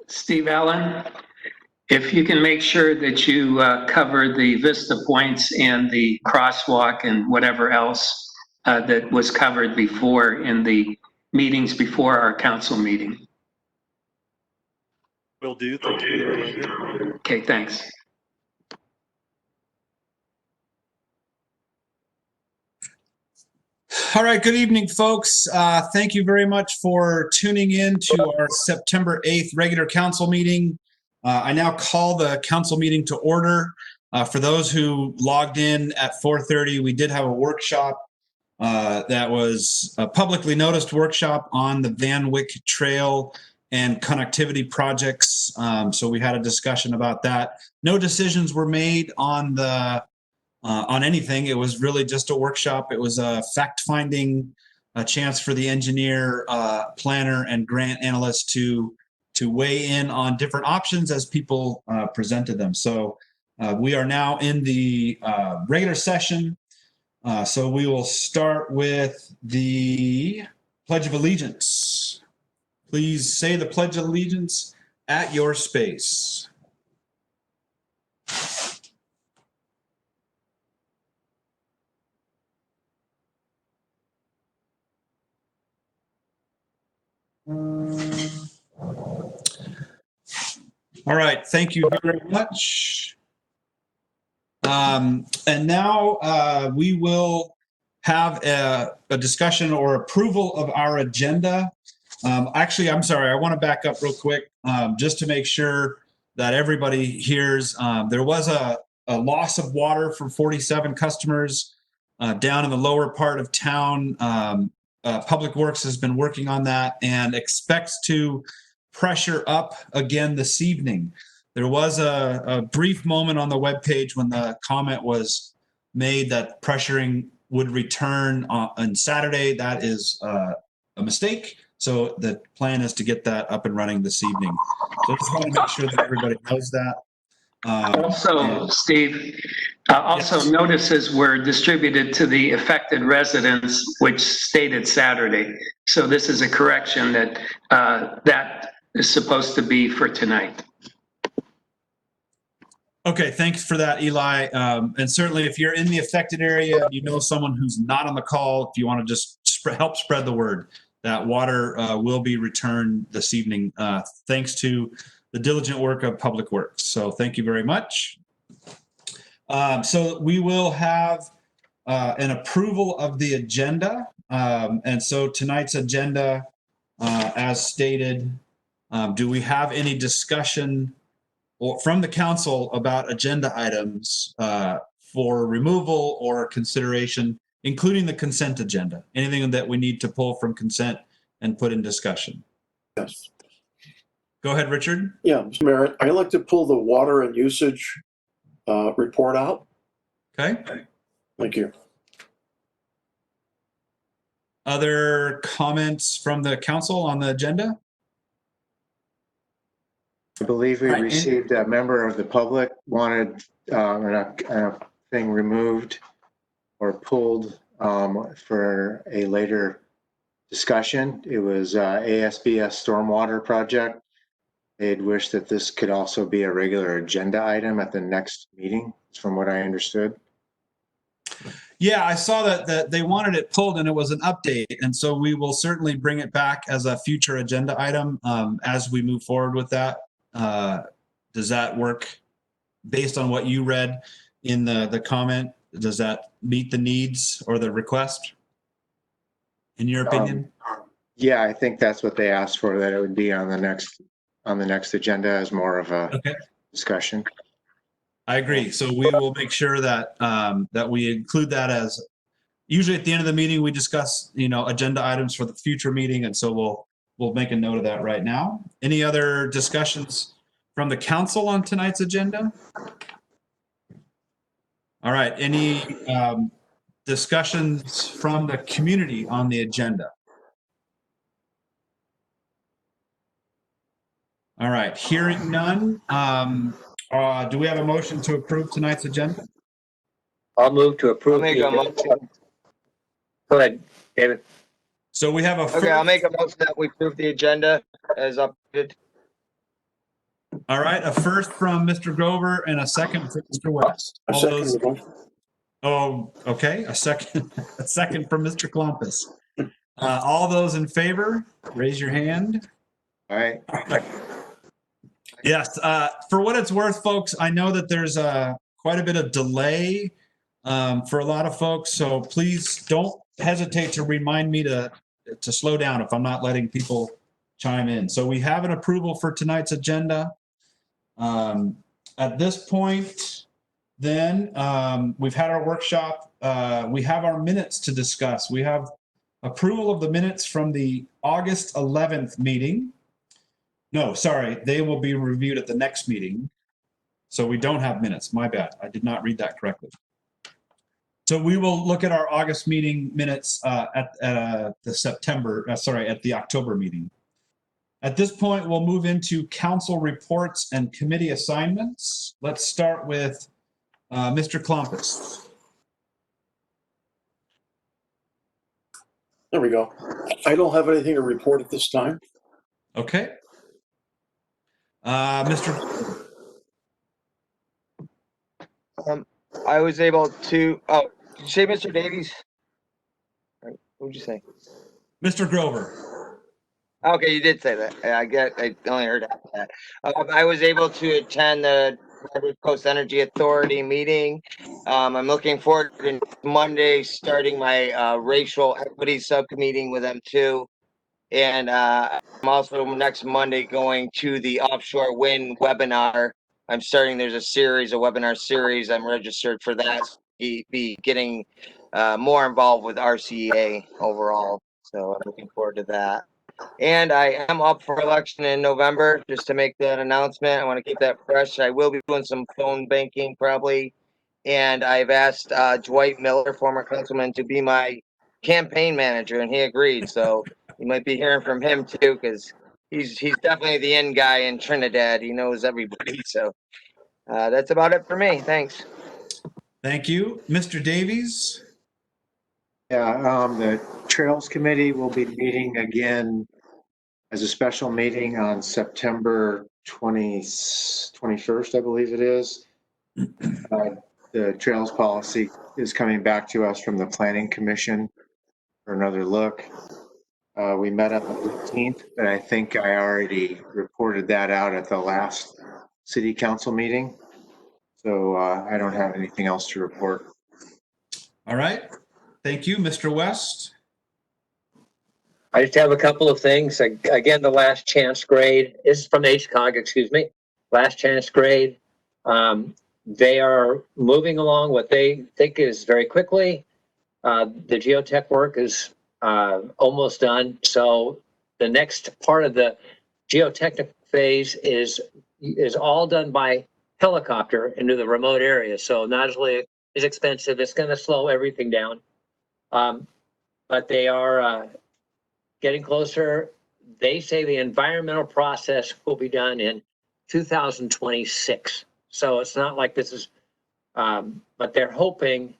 Steve Allen, if you can make sure that you cover the Vista Points and the Crosswalk and whatever else that was covered before in the meetings before our council meeting. Will do. Thank you for the reminder. Okay, thanks. All right, good evening, folks. Thank you very much for tuning in to our September 8th regular council meeting. I now call the council meeting to order. For those who logged in at 4:30, we did have a workshop that was a publicly noticed workshop on the Van Wyck Trail and connectivity projects. So we had a discussion about that. No decisions were made on anything. It was really just a workshop. It was a fact-finding, a chance for the engineer, planner, and grant analyst to weigh in on different options as people presented them. So we are now in the regular session. So we will start with the Pledge of Allegiance. Please say the Pledge of Allegiance at your space. All right, thank you very much. And now we will have a discussion or approval of our agenda. Actually, I'm sorry, I want to back up real quick just to make sure that everybody hears. There was a loss of water for 47 customers down in the lower part of town. Public Works has been working on that and expects to pressure up again this evening. There was a brief moment on the webpage when the comment was made that pressuring would return on Saturday. That is a mistake. So the plan is to get that up and running this evening. So I just want to make sure that everybody knows that. Steve, yes. Notices were distributed to the affected residents, which stated Saturday. So this is a correction that that is supposed to be for tonight. Okay, thanks for that, Eli. And certainly if you're in the affected area, you know someone who's not on the call, if you want to just help spread the word, that water will be returned this evening, thanks to the diligent work of Public Works. So thank you very much. So we will have an approval of the agenda. And so tonight's agenda, as stated, do we have any discussion from the council about agenda items for removal or consideration, including the consent agenda? Anything that we need to pull from consent and put in discussion? Yes. Go ahead, Richard. Yeah, Mr. Mayor, I'd like to pull the water and usage report out. Okay. Thank you. Other comments from the council on the agenda? I believe we received a member of the public wanted a thing removed or pulled for a later discussion. It was ASBS Stormwater project. They'd wish that this could also be a regular agenda item at the next meeting, from what I understood. Yeah, I saw that they wanted it pulled and it was an update. And so we will certainly bring it back as a future agenda item as we move forward with that. Does that work based on what you read in the comment? Does that meet the needs or the request, in your opinion? Yeah, I think that's what they asked for, that it would be on the next agenda as more of a discussion. I agree. So we will make sure that that we include that as, usually at the end of the meeting, we discuss, agenda items for the future meeting. And so we'll make a note of that right now. Any other discussions from the council on tonight's agenda? All right. Any discussions from the community on the agenda? All right. Hearing none. Do we have a motion to approve tonight's agenda? I'll move to approve. I'll make a motion. Go ahead, David. So we have a Okay, I'll make a motion that we approve the agenda as updated. All right, a first from Mr. Grover and a second from Mr. West. I All second those, the motion. oh, okay, a second, a second from Mr. Clumpus. All those in favor, raise your hand. All right. Yes, for what it's worth, folks, I know that there's quite a bit of delay for a lot of folks, so please don't hesitate to remind me to slow down if I'm not letting people chime in. So we have an approval for tonight's agenda. At this point, then, we've had our workshop. We have our minutes to discuss. We have approval of the minutes from the August 11th meeting. No, sorry, they will be reviewed at the next meeting. So we don't have minutes. My bad. I did not read that correctly. So we will look at our August meeting minutes at the October meeting. At this point, we'll move into council reports and committee assignments. Let's start with Mr. Klompus. There we go. I don't have anything to report at this time. Okay. Mr. I was able to, oh, did you say Mr. Davies? What would you say? Mr. Grover. Okay, you did say that. I only heard half of that. I was able to attend the Redwood Coast Energy Authority meeting. I'm looking forward to Monday starting my racial equity subcommittee with them too. And I'm also next Monday going to the offshore wind webinar. I'm starting, there's a webinar series. I'm registered for that. Be getting more involved with RCEA overall. So I'm looking forward to that. And I am up for election in November, just to make that announcement. I want to keep that fresh. I will be doing some phone banking probably. And I've asked Dwight Miller, former councilman, to be my campaign manager, and he agreed. So you might be hearing from him too, because he's definitely the in guy in Trinidad. He knows everybody. So that's about it for me. Thanks. Thank you. Mr. Davies. Yeah, the Trails Committee will be meeting again as a special meeting on September 21st, I believe it is. The Trails policy is coming back to us from the Planning Commission for another look. We met on the 15th, but I think I already reported that out at the last city council meeting. So I don't have anything else to report. All right. Thank you, Mr. West. I just have a couple of things. Again, the last chance grade is from HCOG, excuse me. Last chance grade. They are moving along what they think is very quickly. The geotech work is almost done. So the next part of the geotechnical phase is all done by helicopter into the remote area. So not only is expensive, it's going to slow everything down. But they are getting closer. They say the environmental process will be done in 2026. So it's not like this is, but they're hoping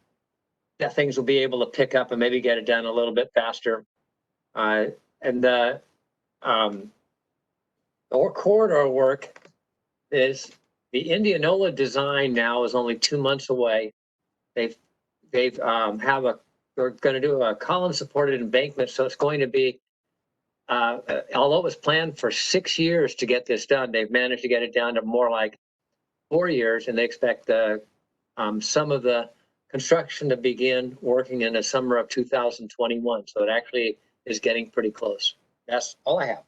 that things will be able to pick up and maybe get it done a little bit faster. And the corridor work is the Indianola design now is only 2 months away. They're going to do a column supported embankment. So it's going to be, although it was planned for 6 years to get this done, they've managed to get it down to more like 4 years, and they expect some of the construction to begin working in the summer of 2021. So it actually is getting pretty close. That's all I have.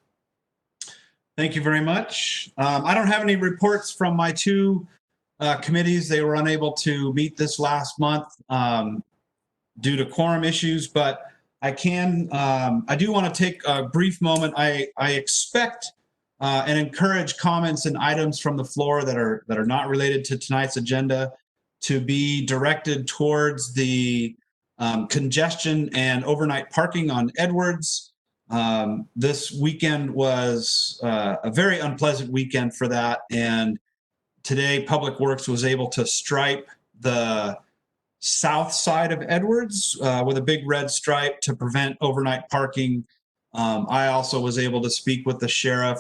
Thank you very much. I don't have any reports from my two committees. They were unable to meet this last month due to quorum issues, but I do want to take a brief moment. I expect and encourage comments and items from the floor that are not related to tonight's agenda to be directed towards the congestion and overnight parking on Edwards. This weekend was a very unpleasant weekend for that, and today Public Works was able to stripe the south side of Edwards with a big red stripe to prevent overnight parking. I also was able to speak with the sheriff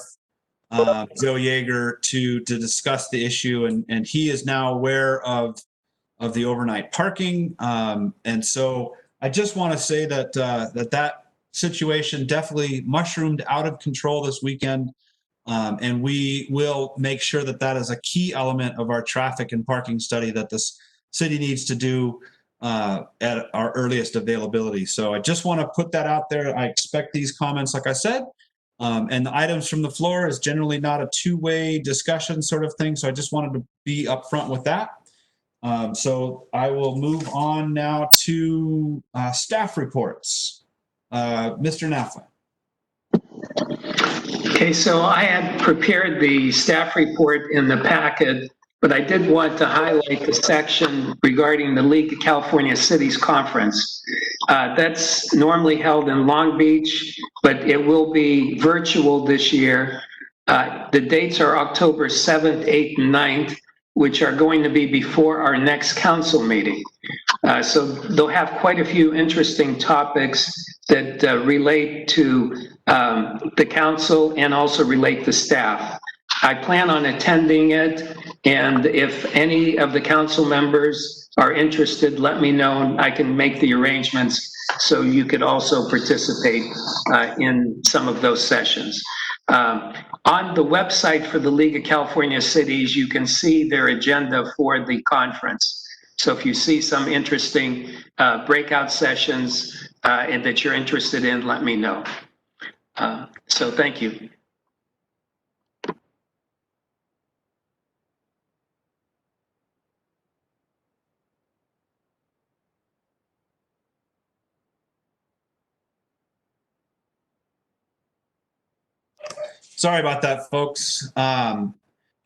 Joe Yeager to discuss the issue, and he is now aware of the overnight parking. And so I just want to say that that situation definitely mushroomed out of control this weekend. And we will make sure that that is a key element of our traffic and parking study that this city needs to do at our earliest availability. So I just want to put that out there. I expect these comments, like I said, and the items from the floor is generally not a two-way discussion sort of thing. So I just wanted to be upfront with that. So I will move on now to staff reports. Mr. Naffa. Okay, so I had prepared the staff report in the packet, but I did want to highlight the section regarding the League of California Cities Conference. That's normally held in Long Beach, but it will be virtual this year. The dates are October 7th, 8th, and 9th, which are going to be before our next council meeting. So they'll have quite a few interesting topics that relate to the council and also relate to staff. I plan on attending it, and if any of the council members are interested, let me know, and I can make the arrangements so you could also participate in some of those sessions. On the website for the League of California Cities, you can see their agenda for the conference. So if you see some interesting breakout sessions and that you're interested in, let me know. So thank you. Sorry about that, folks.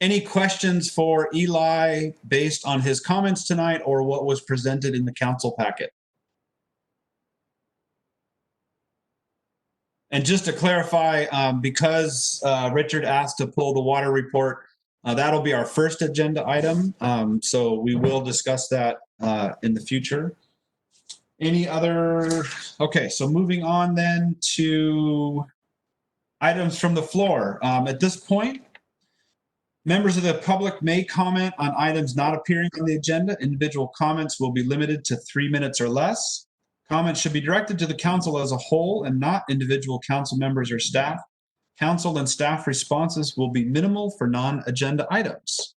Any questions for Eli based on his comments tonight or what was presented in the council packet? And just to clarify, because Richard asked to pull the water report, that'll be our first agenda item. So we will discuss that in the future. Any other? Okay, so moving on then to items from the floor. At this point, members of the public may comment on items not appearing on the agenda. Individual comments will be limited to 3 minutes or less. Comments should be directed to the council as a whole and not individual council members or staff. Council and staff responses will be minimal for non-agenda items.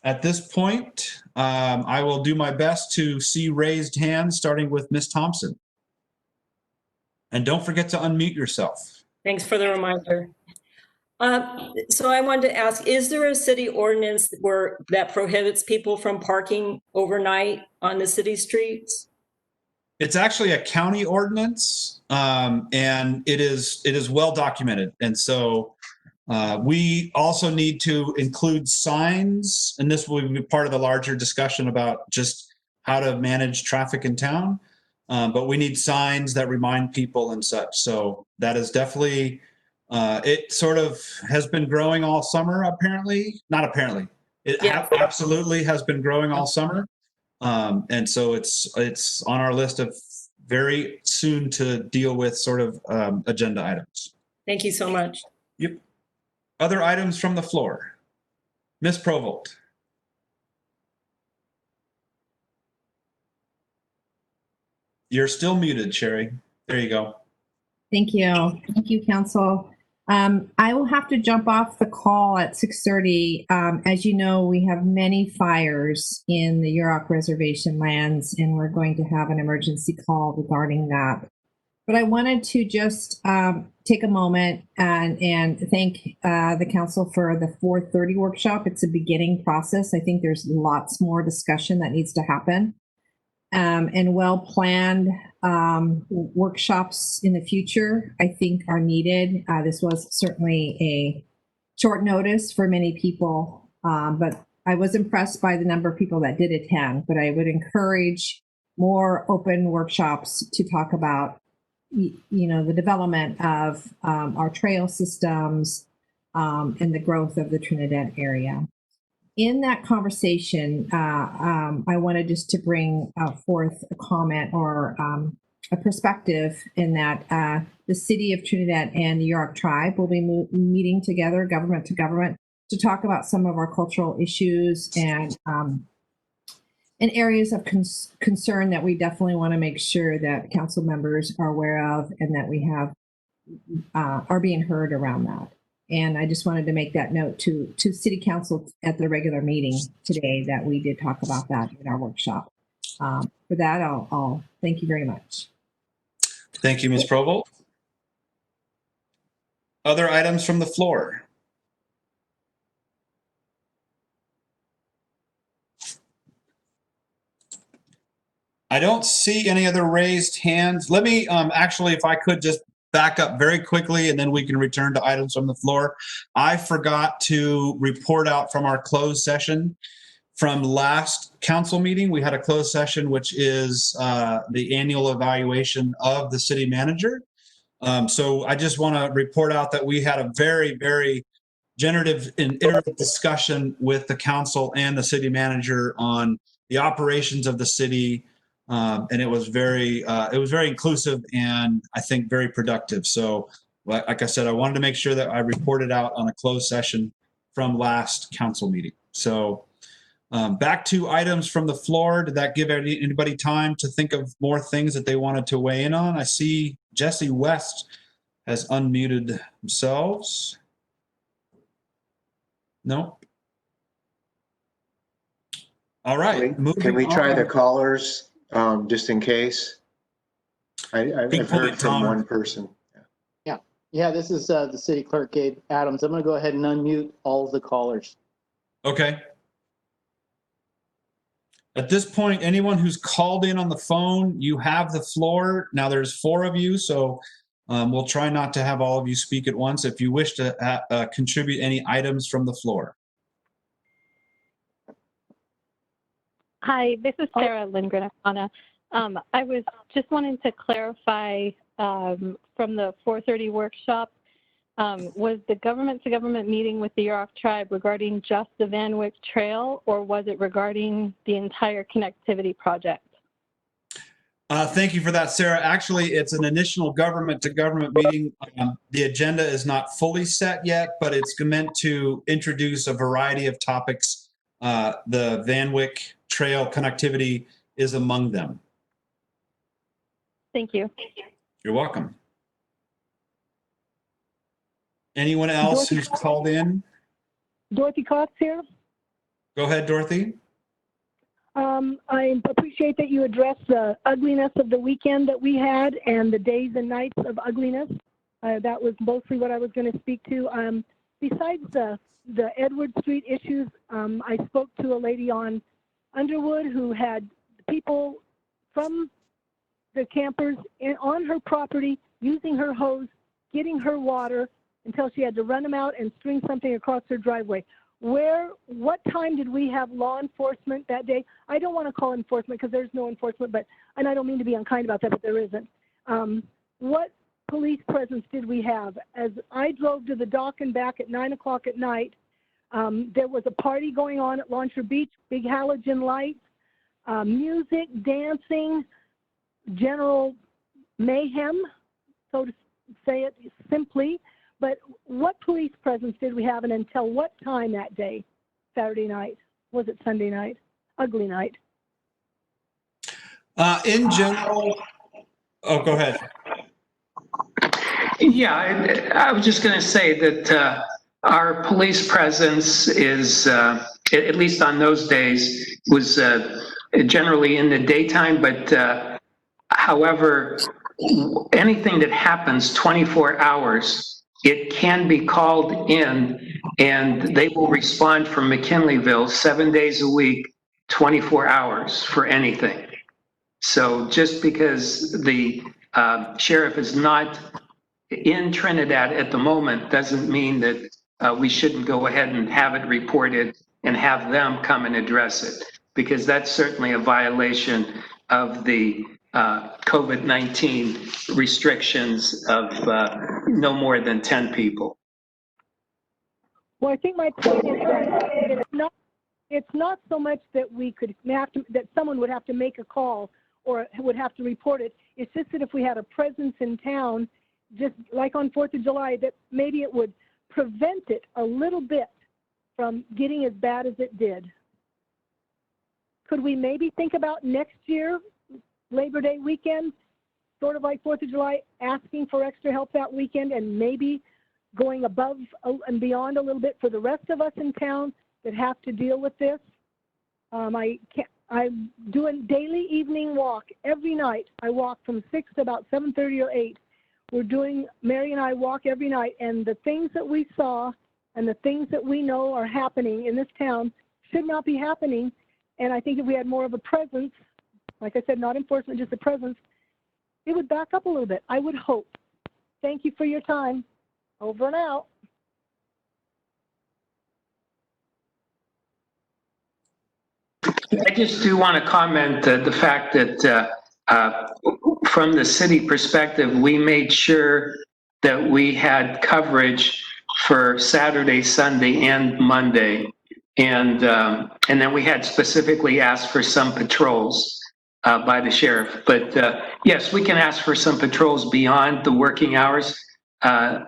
At this point, I will do my best to see raised hands, starting with Ms. Thompson. And don't forget to unmute yourself. Thanks for the reminder. So I wanted to ask, is there a city ordinance that prohibits people from parking overnight on the city streets? It's actually a county ordinance, and it is well documented. And so we also need to include signs, and this will be part of the larger discussion about just how to manage traffic in town. But we need signs that remind people and such. So that is definitely, it sort of has been growing all summer, apparently. Not apparently. It absolutely has been growing all summer. And so it's on our list of very soon to deal with sort of agenda items. Thank you so much. Yep. Other items from the floor. Ms. Provost. You're still muted, Sherry. There you go. Thank you. Thank you, Council. I will have to jump off the call at 6:30. As you know, we have many fires in the Yurok Reservation lands, and we're going to have an emergency call regarding that. But I wanted to just take a moment and thank the Council for the 4:30 workshop. It's a beginning process. I think there's lots more discussion that needs to happen. And well-planned workshops in the future, I think, are needed. This was certainly a short notice for many people, but I was impressed by the number of people that did attend. But I would encourage more open workshops to talk about, the development of our trail systems and the growth of the Trinidad area. In that conversation, I wanted just to bring forth a comment or a perspective in that the city of Trinidad and the Yurok tribe will be meeting together, government to government, to talk about some of our cultural issues and areas of concern that we definitely want to make sure that council members are aware of and that we have are being heard around that. And I just wanted to make that note to City Council at the regular meeting today that we did talk about that in our workshop. For that, I'll thank you very much. Thank you, Ms. Provost. Other items from the floor? I don't see any other raised hands. Let me actually, if I could just back up very quickly and then we can return to items from the floor. I forgot to report out from our closed session from last council meeting. We had a closed session, which is the annual evaluation of the city manager. So I just want to report out that we had a very, very generative and iterative discussion with the council and the city manager on the operations of the city. And it was very inclusive and I think very productive. So like I said, I wanted to make sure that I reported out on a closed session from last council meeting. So back to items from the floor. Did that give anybody time to think of more things that they wanted to weigh in on? I see Jesse West has unmuted themselves. No. All right. Can we try the callers just in case? I've heard from one person. Yeah, this is the city clerk, Gabe Adams. I'm going to go ahead and unmute all of the callers. Okay. At this point, anyone who's called in on the phone, you have the floor. Now there's 4 of you, so we'll try not to have all of you speak at once. If you wish to contribute any items from the floor. Hi, this is Sarah Lindgren. I was just wanting to clarify from the 4:30 workshop, was the government-to-government meeting with the Yurok tribe regarding just the Van Wyck Trail, or was it regarding the entire connectivity project? Thank you for that, Sarah. Actually, it's an initial government-to-government meeting. The agenda is not fully set yet, but it's meant to introduce a variety of topics. The Van Wyck Trail connectivity is among them. Thank you. You're welcome. Anyone else who's called in? Dorothy Cox here. Go ahead, Dorothy. I appreciate that you addressed the ugliness of the weekend that we had and the days and nights of ugliness. That was mostly what I was going to speak to. Besides the Edward Street issues, I spoke to a lady on Underwood who had people from the campers on her property using her hose, getting her water until she had to run them out and string something across her driveway. What time did we have law enforcement that day? I don't want to call enforcement because there's no enforcement, and I don't mean to be unkind about that, but there isn't. What police presence did we have? As I drove to the dock and back at 9 o'clock at night, there was a party going on at Launcher Beach, big halogen lights, music, dancing, general mayhem, so to say it simply. But what police presence did we have, and until what time that day? Saturday night? Was it Sunday night? Ugly night. In general, oh, go ahead. Yeah, I was just going to say that our police presence is, at least on those days, was generally in the daytime, but however, anything that happens 24 hours, it can be called in and they will respond from McKinleyville 7 days a week, 24 hours for anything. So just because the sheriff is not in Trinidad at the moment doesn't mean that we shouldn't go ahead and have it reported and have them come and address it, because that's certainly a violation of the COVID-19 restrictions of no more than 10 people. Well, I think my point is that it's not so much that we could that someone would have to make a call or would have to report it. It's just that if we had a presence in town, just like on 4th of July, that maybe it would prevent it a little bit from getting as bad as it did. Could we maybe think about next year, Labor Day weekend, sort of like 4th of July, asking for extra help that weekend and maybe going above and beyond a little bit for the rest of us in town that have to deal with this? I'm doing daily evening walk every night. I walk from 6 to about 7:30 or 8. Mary and I walk every night, and the things that we saw and the things that we know are happening in this town should not be happening. And I think if we had more of a presence, like I said, not enforcement, just a presence, it would back up a little bit. I would hope. Thank you for your time. Over and out. I just do want to comment the fact that from the city perspective, we made sure that we had coverage for Saturday, Sunday, and Monday. And then we had specifically asked for some patrols by the sheriff. But yes, we can ask for some patrols beyond the working hours.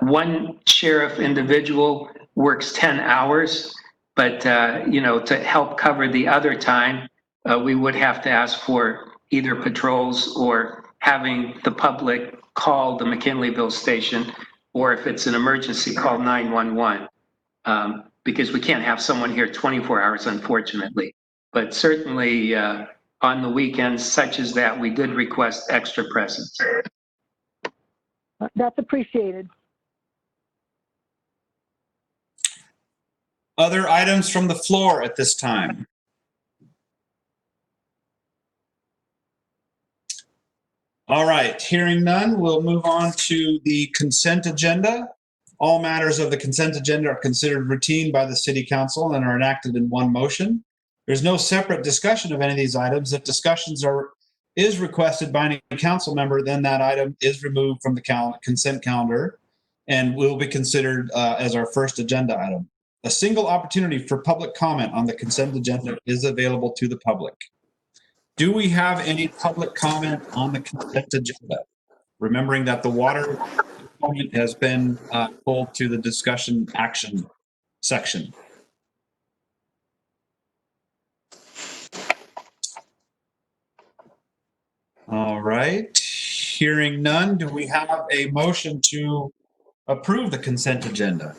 One sheriff individual works 10 hours. But, to help cover the other time, we would have to ask for either patrols or having the public call the McKinleyville station, or if it's an emergency, call 911. Because we can't have someone here 24 hours, unfortunately. But certainly on the weekends such as that, we did request extra presence. That's appreciated. Other items from the floor at this time? All right, hearing none, we'll move on to the consent agenda. All matters of the consent agenda are considered routine by the City Council and are enacted in one motion. There's no separate discussion of any of these items. If discussions is requested by any council member, then that item is removed from the consent calendar and will be considered as our first agenda item. A single opportunity for public comment on the consent agenda is available to the public. Do we have any public comment on the consent agenda? Remembering that the water component has been pulled to the discussion action section. All right, hearing none, do we have a motion to approve the consent agenda?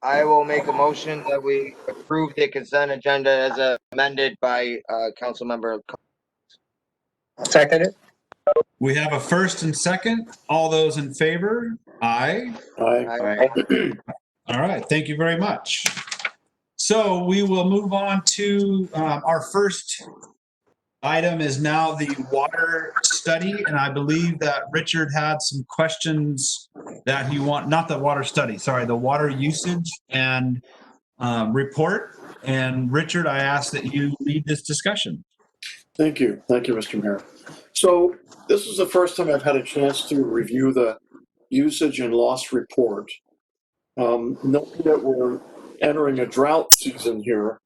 I will make a motion that we approve the consent agenda as amended by council member. Second it. We have a first and second. All those in favor? Aye. Aye. All right, thank you very much. So we will move on to our first item is now the water study. And I believe that Richard had some questions that he not the water study, sorry, the water usage and report. And Richard, I ask that you lead this discussion. Thank you. Thank you, Mr. Mayor. So this is the first time I've had a chance to review the usage and loss report. Noting that we're entering a drought season here,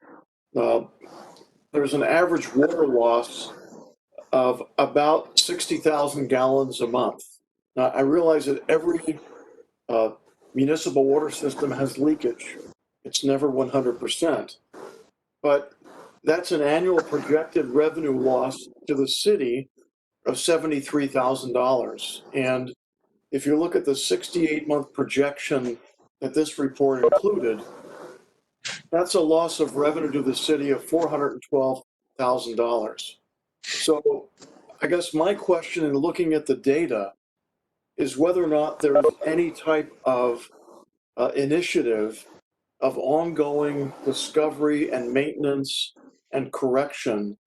there's an average water loss of about 60,000 gallons a month. Now, I realize that every municipal water system has leakage. It's never 100%. But that's an annual projected revenue loss to the city of $73,000. And if you look at the 68-month projection that this report included, that's a loss of revenue to the city of $412,000. So I guess my question in looking at the data is whether or not there is any type of initiative of ongoing discovery and maintenance and correction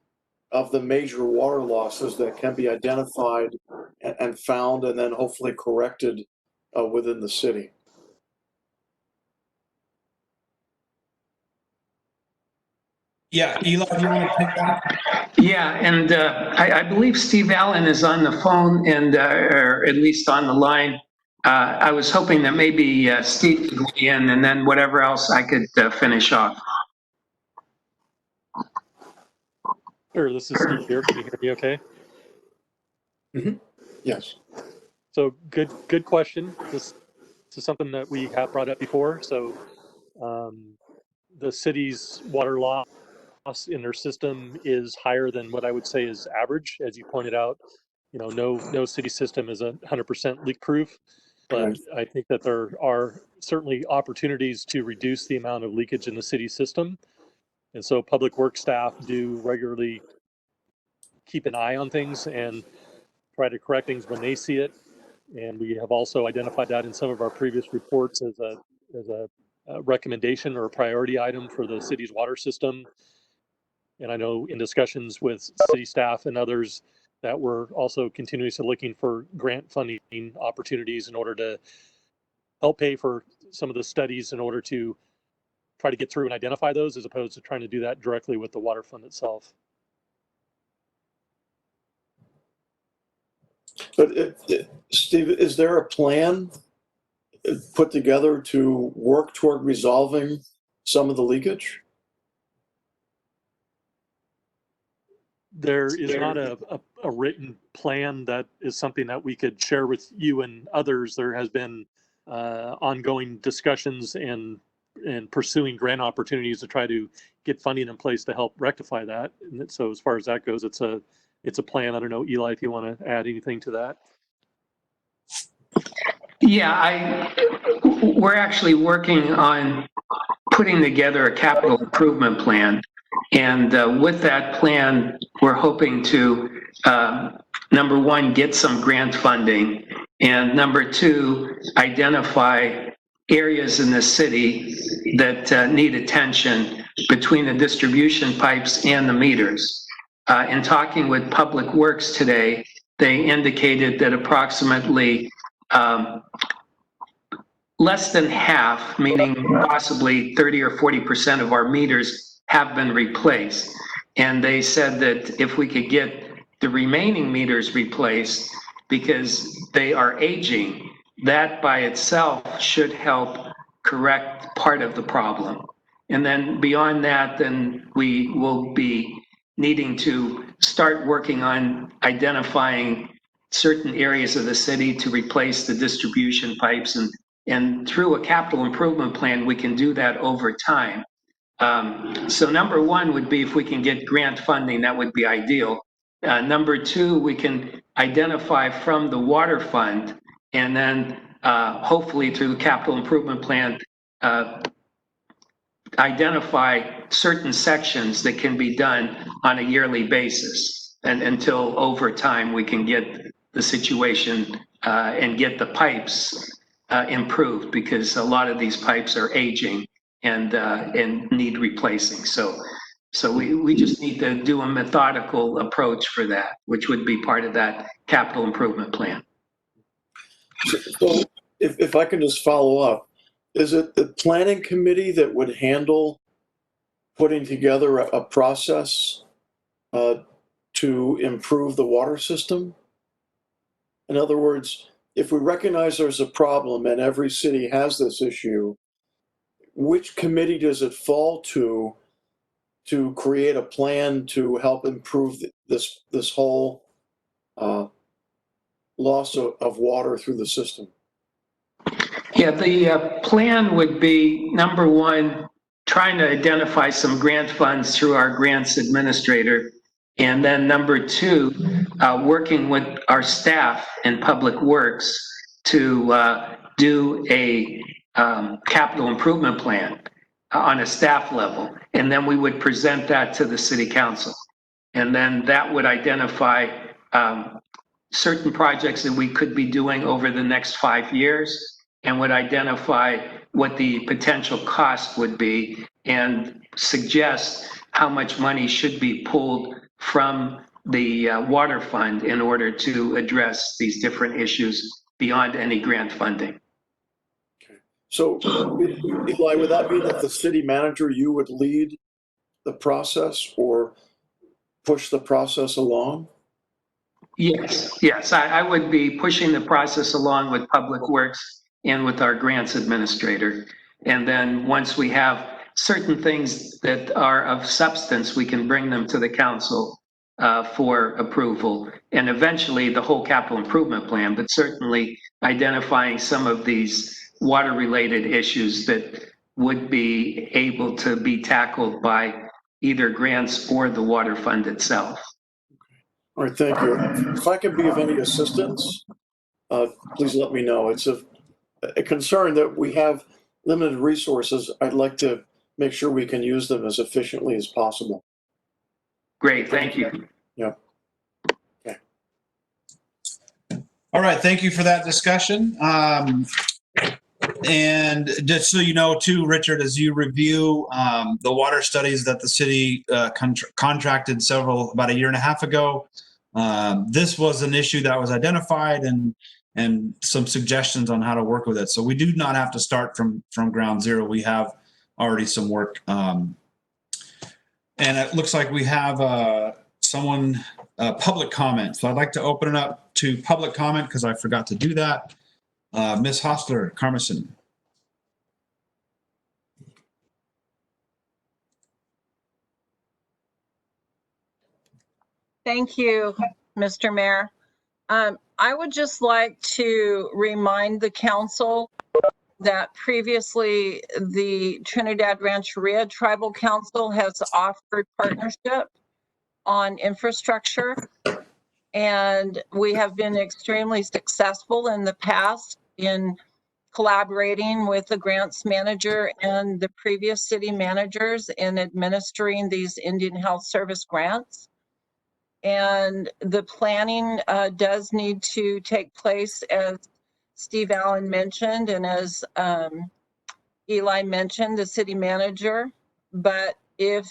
of the major water losses that can be identified and found and then hopefully corrected within the city. Yeah, Eli, do you want to take that? Yeah, and I believe Steve Allen is on the phone and or at least on the line. I was hoping that maybe Steve could weigh in, and then whatever else I could finish off. Sure, this is Steve here. Can you hear me okay? Yes. So good question. This is something that we have brought up before. So the city's water loss in their system is higher than what I would say is average. As you pointed out, no city system is 100% leak proof, but Right. I think that there are certainly opportunities to reduce the amount of leakage in the city system. And so public works staff do regularly keep an eye on things and try to correct things when they see it. And we have also identified that in some of our previous reports as a recommendation or a priority item for the city's water system. And I know in discussions with city staff and others that we're also continuously looking for grant funding opportunities in order to help pay for some of the studies in order to try to get through and identify those, as opposed to trying to do that directly with the water fund itself. But Steve, is there a plan put together to work toward resolving some of the leakage? There is not a written plan that is something that we could share with you and others. There has been ongoing discussions and pursuing grant opportunities to try to get funding in place to help rectify that. And so as far as that goes, it's a plan. I don't know, Eli, if you want to add anything to that. Yeah, we're actually working on putting together a capital improvement plan. And with that plan, we're hoping to, number one, get some grant funding. And number two, identify areas in the city that need attention between the distribution pipes and the meters. In talking with Public Works today, they indicated that approximately less than half, meaning possibly 30 or 40% of our meters have been replaced. And they said that if we could get the remaining meters replaced because they are aging, that by itself should help correct part of the problem. And then beyond that, then we will be needing to start working on identifying certain areas of the city to replace the distribution pipes. And through a capital improvement plan, we can do that over time. So number one would be if we can get grant funding, that would be ideal. Number two, we can identify from the water fund and then hopefully through the capital improvement plan, identify certain sections that can be done on a yearly basis. And until over time, we can get the situation and get the pipes improved, because a lot of these pipes are aging and need replacing. So we just need to do a methodical approach for that, which would be part of that capital improvement plan. So if I can just follow up, is it the planning committee that would handle putting together a process to improve the water system? In other words, if we recognize there's a problem and every city has this issue, which committee does it fall to create a plan to help improve this whole loss of water through the system? Yeah, the plan would be, number one, trying to identify some grant funds through our grants administrator. And then number two, working with our staff in Public Works to do a capital improvement plan on a staff level. And then we would present that to the city council. And then that would identify certain projects that we could be doing over the next 5 years, and would identify what the potential cost would be and suggest how much money should be pulled from the water fund in order to address these different issues beyond any grant funding. So, Eli, would that mean that the city manager, you would lead the process or push the process along? Yes, I would be pushing the process along with Public Works and with our grants administrator. And then once we have certain things that are of substance, we can bring them to the council for approval, and eventually the whole capital improvement plan, but certainly identifying some of these water-related issues that would be able to be tackled by either grants or the water fund itself. All right, thank you. If I could be of any assistance, please let me know. It's a concern that we have limited resources. I'd like to make sure we can use them as efficiently as possible. Great, thank you. Yeah. Okay. All right, thank you for that discussion. And just so you know, too, Richard, as you review the water studies that the city contracted about a year and a half ago, this was an issue that was identified and some suggestions on how to work with it. So we do not have to start from ground zero. We have already some work. And it looks like we have someone, public comment. So I'd like to open it up to public comment because I forgot to do that. Ms. Hostler, Carmison. Thank you, Mr. Mayor. I would just like to remind the council that previously the Trinidad Rancheria Tribal Council has offered partnership on infrastructure. And we have been extremely successful in the past in collaborating with the grants manager and the previous city managers in administering these Indian Health Service grants. And the planning does need to take place, as Steve Allen mentioned, and as Eli mentioned, the city manager. But if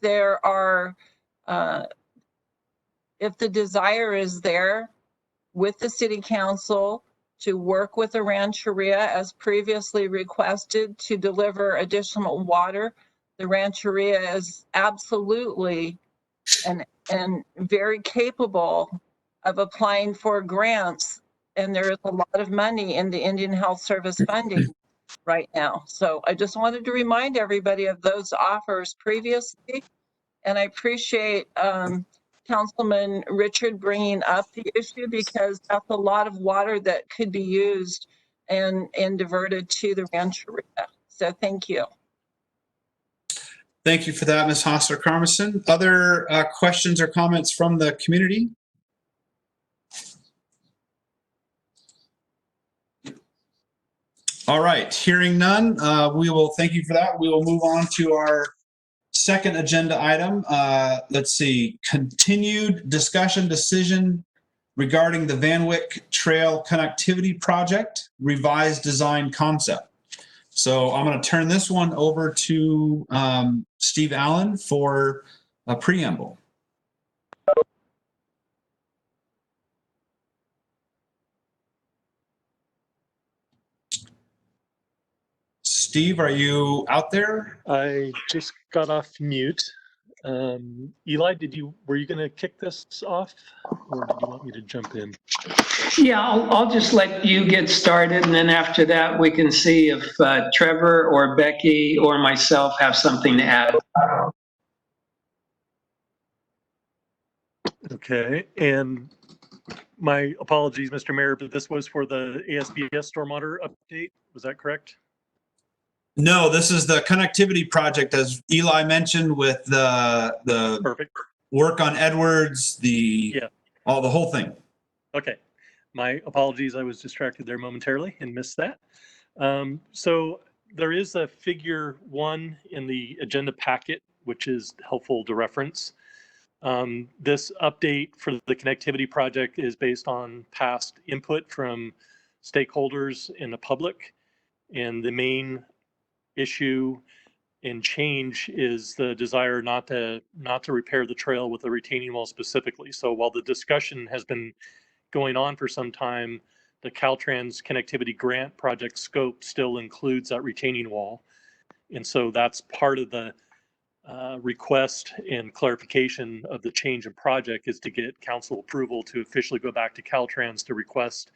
there are if the desire is there with the city council to work with the Rancheria as previously requested to deliver additional water, the Rancheria is absolutely and very capable of applying for grants. And there is a lot of money in the Indian Health Service funding right now. So I just wanted to remind everybody of those offers previously. And I appreciate Councilman Richard bringing up the issue because that's a lot of water that could be used and diverted to the Rancheria. So thank you. Thank you for that, Ms. Hostler Carmison. Other questions or comments from the community? All right, hearing none, we will thank you for that. We will move on to our second agenda item. Let's see, continued discussion decision regarding the Van Wyck Trail Connectivity Project, revised design concept. So I'm going to turn this one over to Steve Allen for a preamble. Steve, are you out there? I just got off mute. Eli, were you going to kick this off, or did you want me to jump in? Yeah, I'll just let you get started, and then after that, we can see if Trevor or Becky or myself have something to add. Okay, and my apologies, Mr. Mayor, but this was for the ASBS stormwater update. Was that correct? No, this is the connectivity project, as Eli mentioned, with the Perfect. work on Edwards, the whole thing. Okay, my apologies. I was distracted there momentarily and missed that. So there is a figure 1 in the agenda packet, which is helpful to reference. This update for the connectivity project is based on past input from stakeholders in the public, and the main issue and change is the desire not to repair the trail with a retaining wall specifically. So while the discussion has been going on for some time, the Caltrans connectivity grant project scope still includes that retaining wall. And so that's part of the request and clarification of the change in project is to get council approval to officially go back to Caltrans to request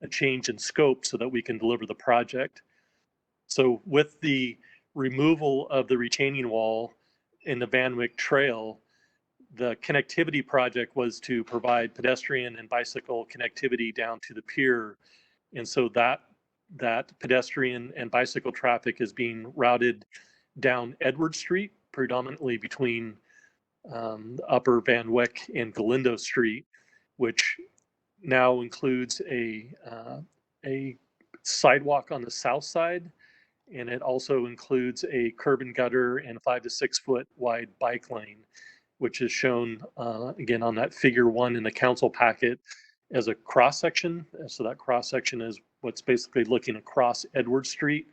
a change in scope so that we can deliver the project. So with the removal of the retaining wall in the Van Wyck Trail, The connectivity project was to provide pedestrian and bicycle connectivity down to the pier. And so that pedestrian and bicycle traffic is being routed down Edward Street, predominantly between Upper Van Wyck and Galindo Street, which now includes a sidewalk on the south side, and it also includes a curb and gutter and 5 to 6 foot wide bike lane, which is shown again on that figure 1 in the council packet as a cross section. So that cross section is what's basically looking across Edward Street,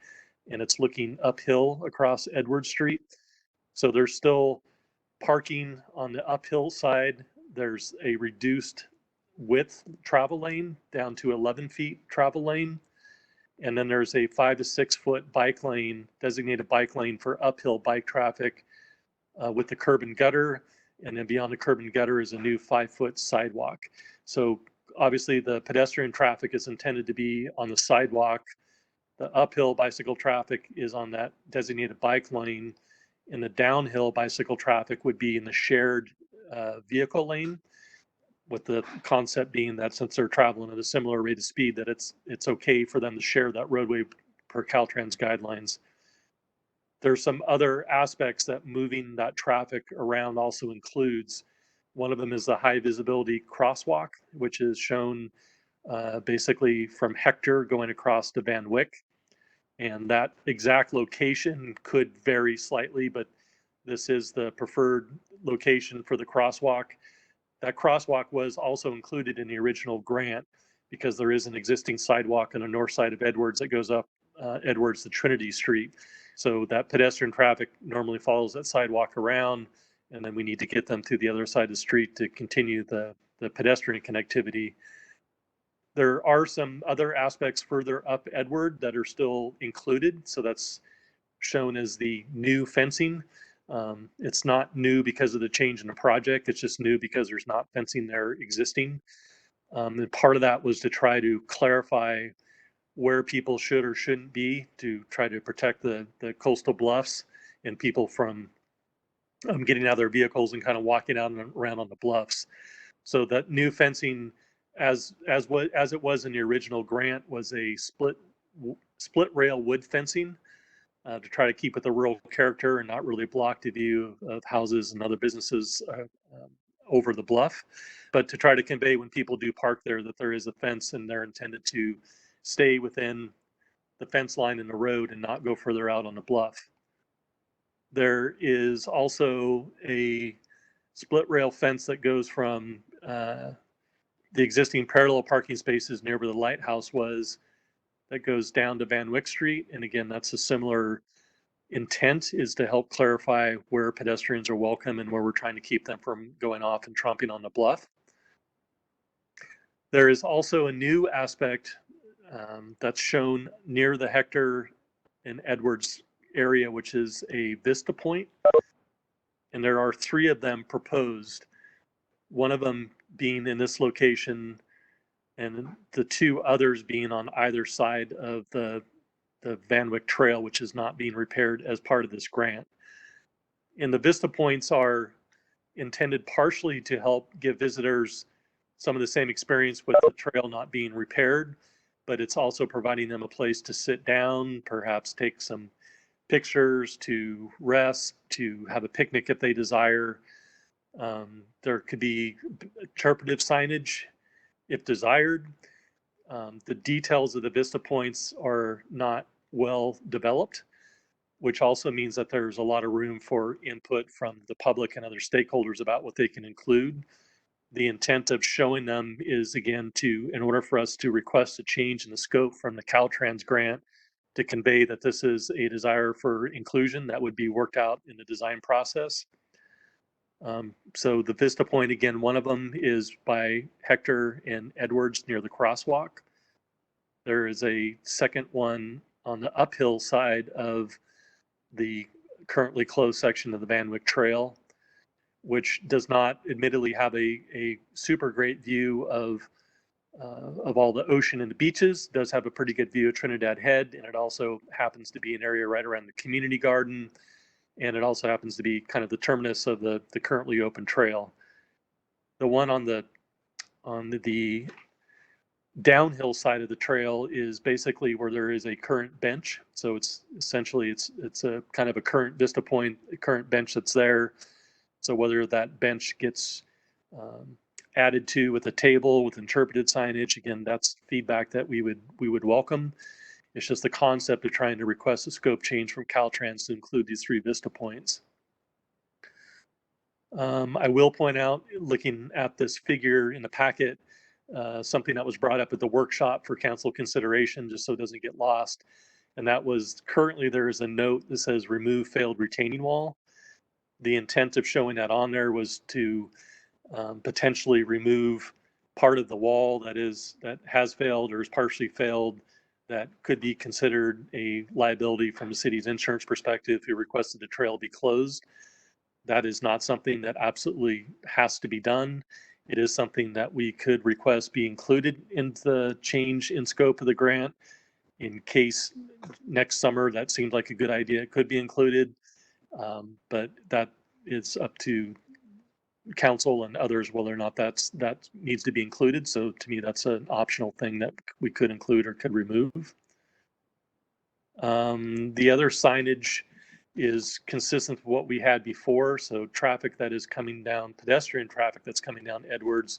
and it's looking uphill across Edward Street. So there's still parking on the uphill side. There's a reduced width travel lane down to 11 feet travel lane. And then there's a 5 to 6 foot bike lane, designated bike lane for uphill bike traffic with the curb and gutter. And then beyond the curb and gutter is a new 5 foot sidewalk. So obviously the pedestrian traffic is intended to be on the sidewalk. The uphill bicycle traffic is on that designated bike lane. And the downhill bicycle traffic would be in the shared vehicle lane, with the concept being that since they're traveling at a similar rate of speed, that it's okay for them to share that roadway per Caltrans guidelines. There's some other aspects that moving that traffic around also includes. One of them is the high visibility crosswalk, which is shown basically from Hector going across to Van Wyck. And that exact location could vary slightly, but this is the preferred location for the crosswalk. That crosswalk was also included in the original grant because there is an existing sidewalk on the north side of Edwards that goes up Edwards to Trinity Street. So that pedestrian traffic normally follows that sidewalk around, and then we need to get them to the other side of the street to continue the pedestrian connectivity. There are some other aspects further up Edward that are still included. So that's shown as the new fencing. It's not new because of the change in the project. It's just new because there's not fencing there existing. And part of that was to try to clarify where people should or shouldn't be to try to protect the coastal bluffs and people from getting out of their vehicles and kind of walking out and around on the bluffs. So that new fencing, as it was in the original grant, was a split rail wood fencing to try to keep with the rural character and not really block the view of houses and other businesses over the bluff, but to try to convey when people do park there that there is a fence and they're intended to stay within the fence line in the road and not go further out on the bluff. There is also a split rail fence that goes from the existing parallel parking spaces near where the lighthouse was, that goes down to Van Wyck Street. And again, that's a similar intent, is to help clarify where pedestrians are welcome and where we're trying to keep them from going off and tromping on the bluff. There is also a new aspect that's shown near the Hector and Edwards area, which is a Vista Point. And there are 3 of them proposed. One of them being in this location, and the 2 others being on either side of the Van Wyck Trail, which is not being repaired as part of this grant. And the Vista Points are intended partially to help give visitors some of the same experience with the trail not being repaired, but it's also providing them a place to sit down, perhaps take some pictures, to rest, to have a picnic if they desire. There could be interpretive signage if desired. The details of the Vista Points are not well developed, which also means that there's a lot of room for input from the public and other stakeholders about what they can include. The intent of showing them is, again, in order for us to request a change in the scope from the Caltrans grant, to convey that this is a desire for inclusion that would be worked out in the design process. So the Vista Point, again, one of them is by Hector and Edwards near the crosswalk. There is a second one on the uphill side of the currently closed section of the Van Wyck Trail, which does not admittedly have a super great view of all the ocean and the beaches. It does have a pretty good view of Trinidad Head, and it also happens to be an area right around the community garden and it also happens to be kind of the terminus of the currently open trail. The one on the downhill side of the trail is basically where there is a current bench. So it's essentially it's a kind of a current Vista Point, current bench that's there. So whether that bench gets added to with a table with interpreted signage, again, that's feedback that we would welcome. It's just the concept of trying to request a scope change from Caltrans to include these 3 Vista Points. I will point out, looking at this figure in the packet, something that was brought up at the workshop for council consideration, just so it doesn't get lost. And that was, currently there is a note that says remove failed retaining wall. The intent of showing that on there was to potentially remove part of the wall that has failed or is partially failed, that could be considered a liability from the city's insurance perspective if you requested the trail be closed. That is not something that absolutely has to be done. It is something that we could request be included in the change in scope of the grant. In case next summer that seemed like a good idea, it could be included. But that is up to council and others whether or not that needs to be included. So to me, that's an optional thing that we could include or could remove. The other signage is consistent with what we had before. So traffic that is coming down, pedestrian traffic that's coming down Edwards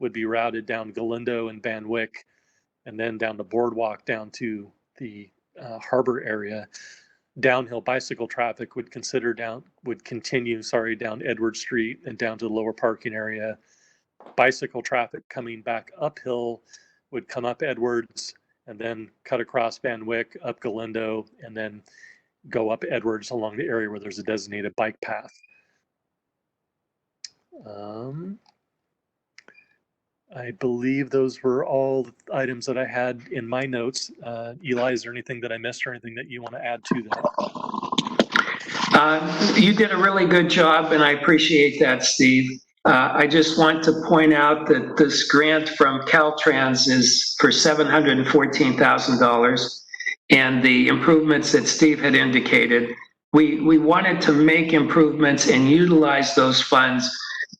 would be routed down Galindo and Van Wyck, and then down the boardwalk down to the harbor area. Downhill bicycle traffic would continue down Edward Street and down to the lower parking area. Bicycle traffic coming back uphill would come up Edwards and then cut across Van Wyck, up Galindo, and then go up Edwards along the area where there's a designated bike path. I believe those were all the items that I had in my notes. Eli, is there anything that I missed or anything that you want to add to that? You did a really good job, and I appreciate that, Steve. I just want to point out that this grant from Caltrans is for $714,000. And the improvements that Steve had indicated, we wanted to make improvements and utilize those funds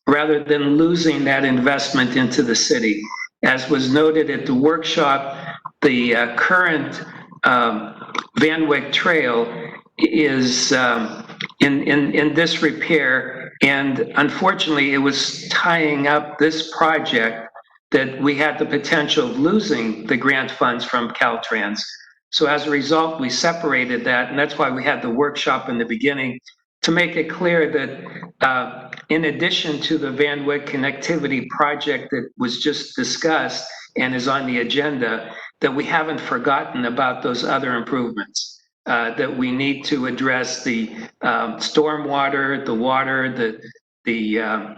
rather than losing that investment into the city. As was noted at the workshop, the current Van Wyck Trail is in disrepair, and unfortunately it was tying up this project that we had the potential of losing the grant funds from Caltrans. So as a result, we separated that, and that's why we had the workshop in the beginning to make it clear that in addition to the Van Wyck connectivity project that was just discussed and is on the agenda, that we haven't forgotten about those other improvements, that we need to address the stormwater, the water, the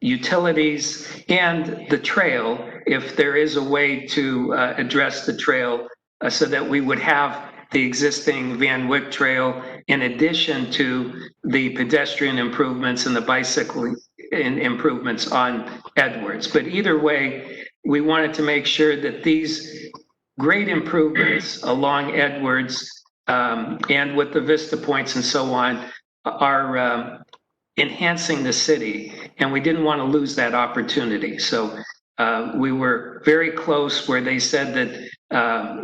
utilities, and the trail, if there is a way to address the trail so that we would have the existing Van Wyck Trail in addition to the pedestrian improvements and the bicycle improvements on Edwards. But either way, we wanted to make sure that these great improvements along Edwards and with the Vista Points and so on are enhancing the city, and we didn't want to lose that opportunity. So we were very close where they said that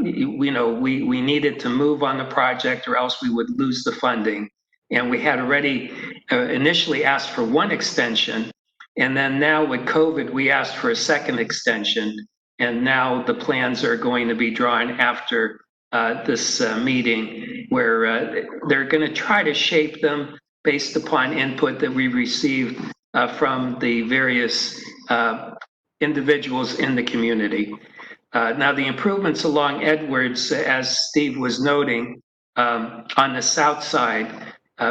we needed to move on the project or else we would lose the funding. And we had already initially asked for one extension, and then now with COVID, we asked for a second extension. And now the plans are going to be drawn after this meeting, where they're going to try to shape them based upon input that we received from the various individuals in the community. Now, the improvements along Edwards, as Steve was noting, on the south side,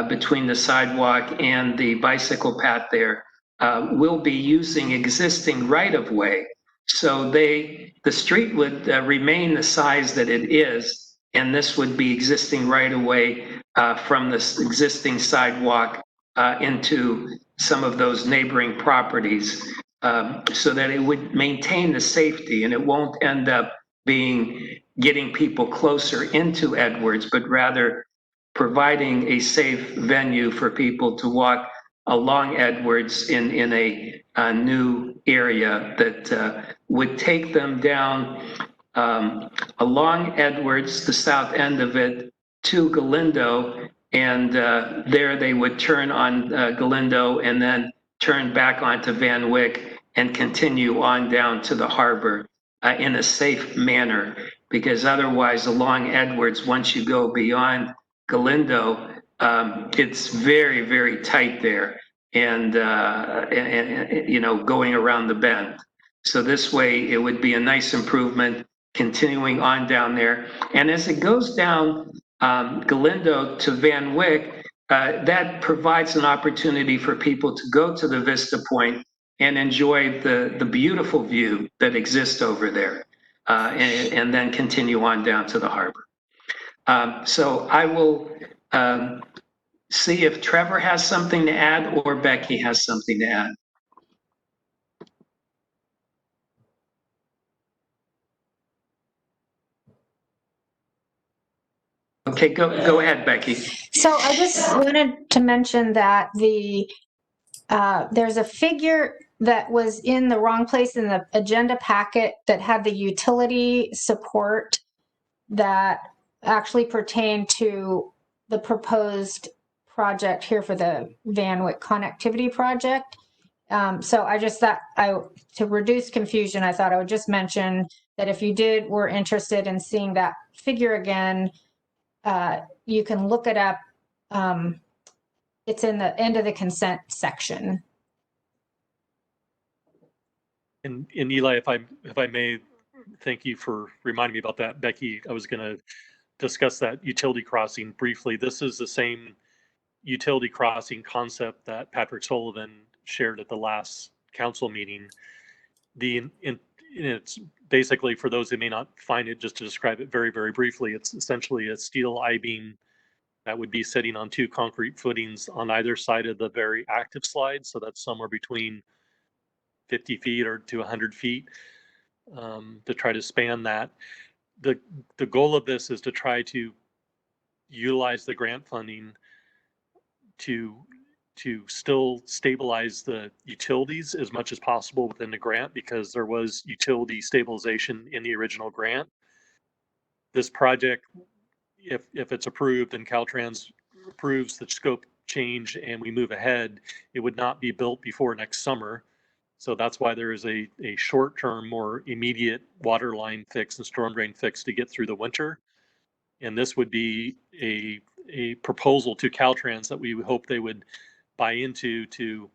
between the sidewalk and the bicycle path there, will be using existing right-of-way. So the street would remain the size that it is, and this would be existing right-of-way from this existing sidewalk into some of those neighboring properties, so that it would maintain the safety and it won't end up getting people closer into Edwards, but rather providing a safe venue for people to walk along Edwards in a new area that would take them down along Edwards, the south end of it, to Galindo, and there they would turn on Galindo and then turn back onto Van Wyck and continue on down to the harbor in a safe manner, because otherwise along Edwards, once you go beyond Galindo, it's very, very tight there and you know, going around the bend. So this way it would be a nice improvement continuing on down there. And as it goes down Galindo to Van Wyck, that provides an opportunity for people to go to the Vista Point and enjoy the beautiful view that exists over there, and then continue on down to the harbor. So I will see if Trevor has something to add or Becky has something to add. Okay, go ahead, Becky. So I just wanted to mention that there's a figure that was in the wrong place in the agenda packet that had the utility support that actually pertained to the proposed project here for the Van Wyck connectivity project. So I just thought to reduce confusion, I thought I would just mention that if you were interested in seeing that figure again, you can look it up. It's in the end of the consent section. And Eli, if I may, thank you for reminding me about that, Becky. I was going to discuss that utility crossing briefly. This is the same utility crossing concept that Patrick Sullivan shared at the last council meeting. It's basically, for those who may not find it, just to describe it very, very briefly, it's essentially a steel I-beam that would be sitting on two concrete footings on either side of the very active slide. So that's somewhere between 50 feet or to 100 feet to try to span that. The goal of this is to try to utilize the grant funding to still stabilize the utilities as much as possible within the grant, because there was utility stabilization in the original grant. This project, if it's approved and Caltrans approves the scope change and we move ahead, it would not be built before next summer. So that's why there is a short-term, more immediate water line fix and storm drain fix to get through the winter. And this would be a proposal to Caltrans that we hope they would buy into, to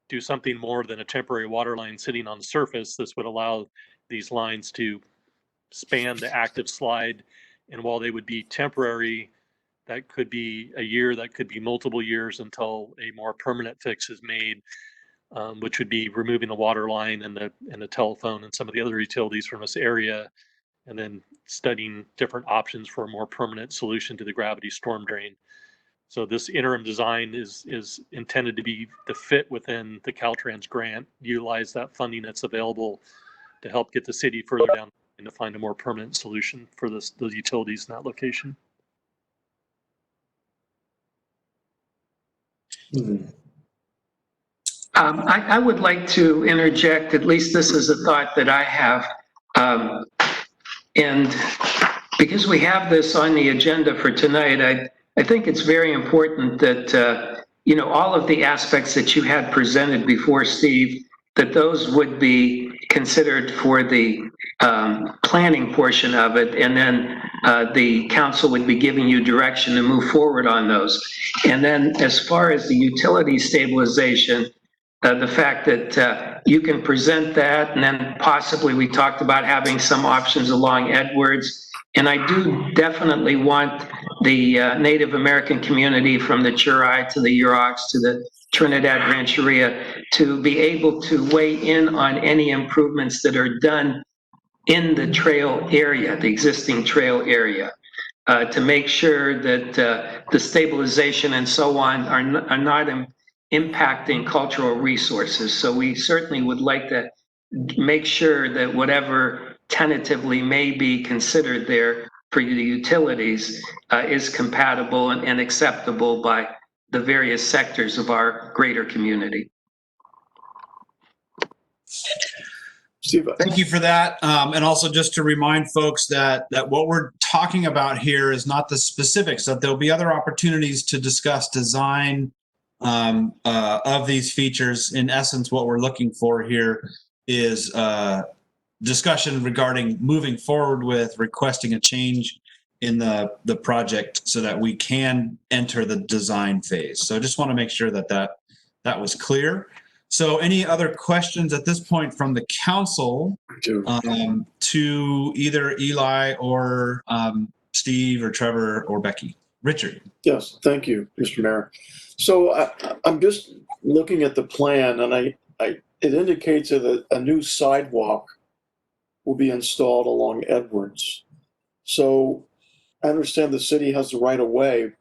do something more than a temporary water line sitting on the surface. This would allow these lines to span the active slide. And while they would be temporary, that could be a year, that could be multiple years until a more permanent fix is made, which would be removing the water line and the telephone and some of the other utilities from this area, and then studying different options for a more permanent solution to the gravity storm drain. So this interim design is intended to be the fit within the Caltrans grant, utilize that funding that's available to help get the city further down and to find a more permanent solution for those utilities in that location. I would like to interject, at least this is a thought that I have. And because we have this on the agenda for tonight, I think it's very important that, you know, all of the aspects that you had presented before, Steve, that those would be considered for the planning portion of it. And then the council would be giving you direction to move forward on those. And then as far as the utility stabilization, the fact that you can present that, and then possibly we talked about having some options along Edwards. And I do definitely want the Native American community, from the Churai to the Yuroks to the Trinidad Rancheria, to be able to weigh in on any improvements that are done in the trail area, the existing trail area, to make sure that the stabilization and so on are not impacting cultural resources. So we certainly would like to make sure that whatever tentatively may be considered there, for the utilities is compatible and acceptable by the various sectors of our greater community. Steve, Thank you for that. And also just to remind folks that what we're talking about here is not the specifics, that there'll be other opportunities to discuss design of these features. In essence, what we're looking for here is discussion regarding moving forward with requesting a change in the project so that we can enter the design phase. So I just want to make sure that was clear. So any other questions at this point from the council to either Eli or Steve or Trevor or Becky? Richard. Yes, thank you, Mr. Mayor. So I'm just looking at the plan, and it indicates that a new sidewalk will be installed along Edwards. So I understand the city has the right of way.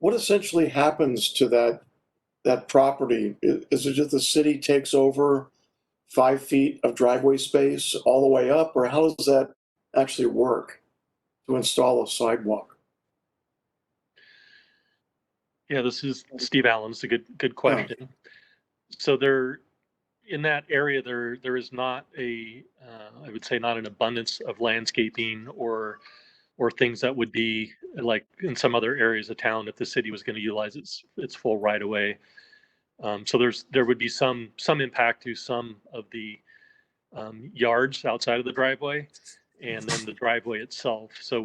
What essentially happens to that property? Is it just the city takes over 5 feet of driveway space all the way up, or how does that actually work to install a sidewalk? Yeah, this is Steve Allen. It's a good question. So there, in that area, there is not I would say not an abundance of landscaping or things that would be like in some other areas of town if the city was going to utilize its full right of way. So there would be some impact to some of the yards outside of the driveway, and then the driveway itself. So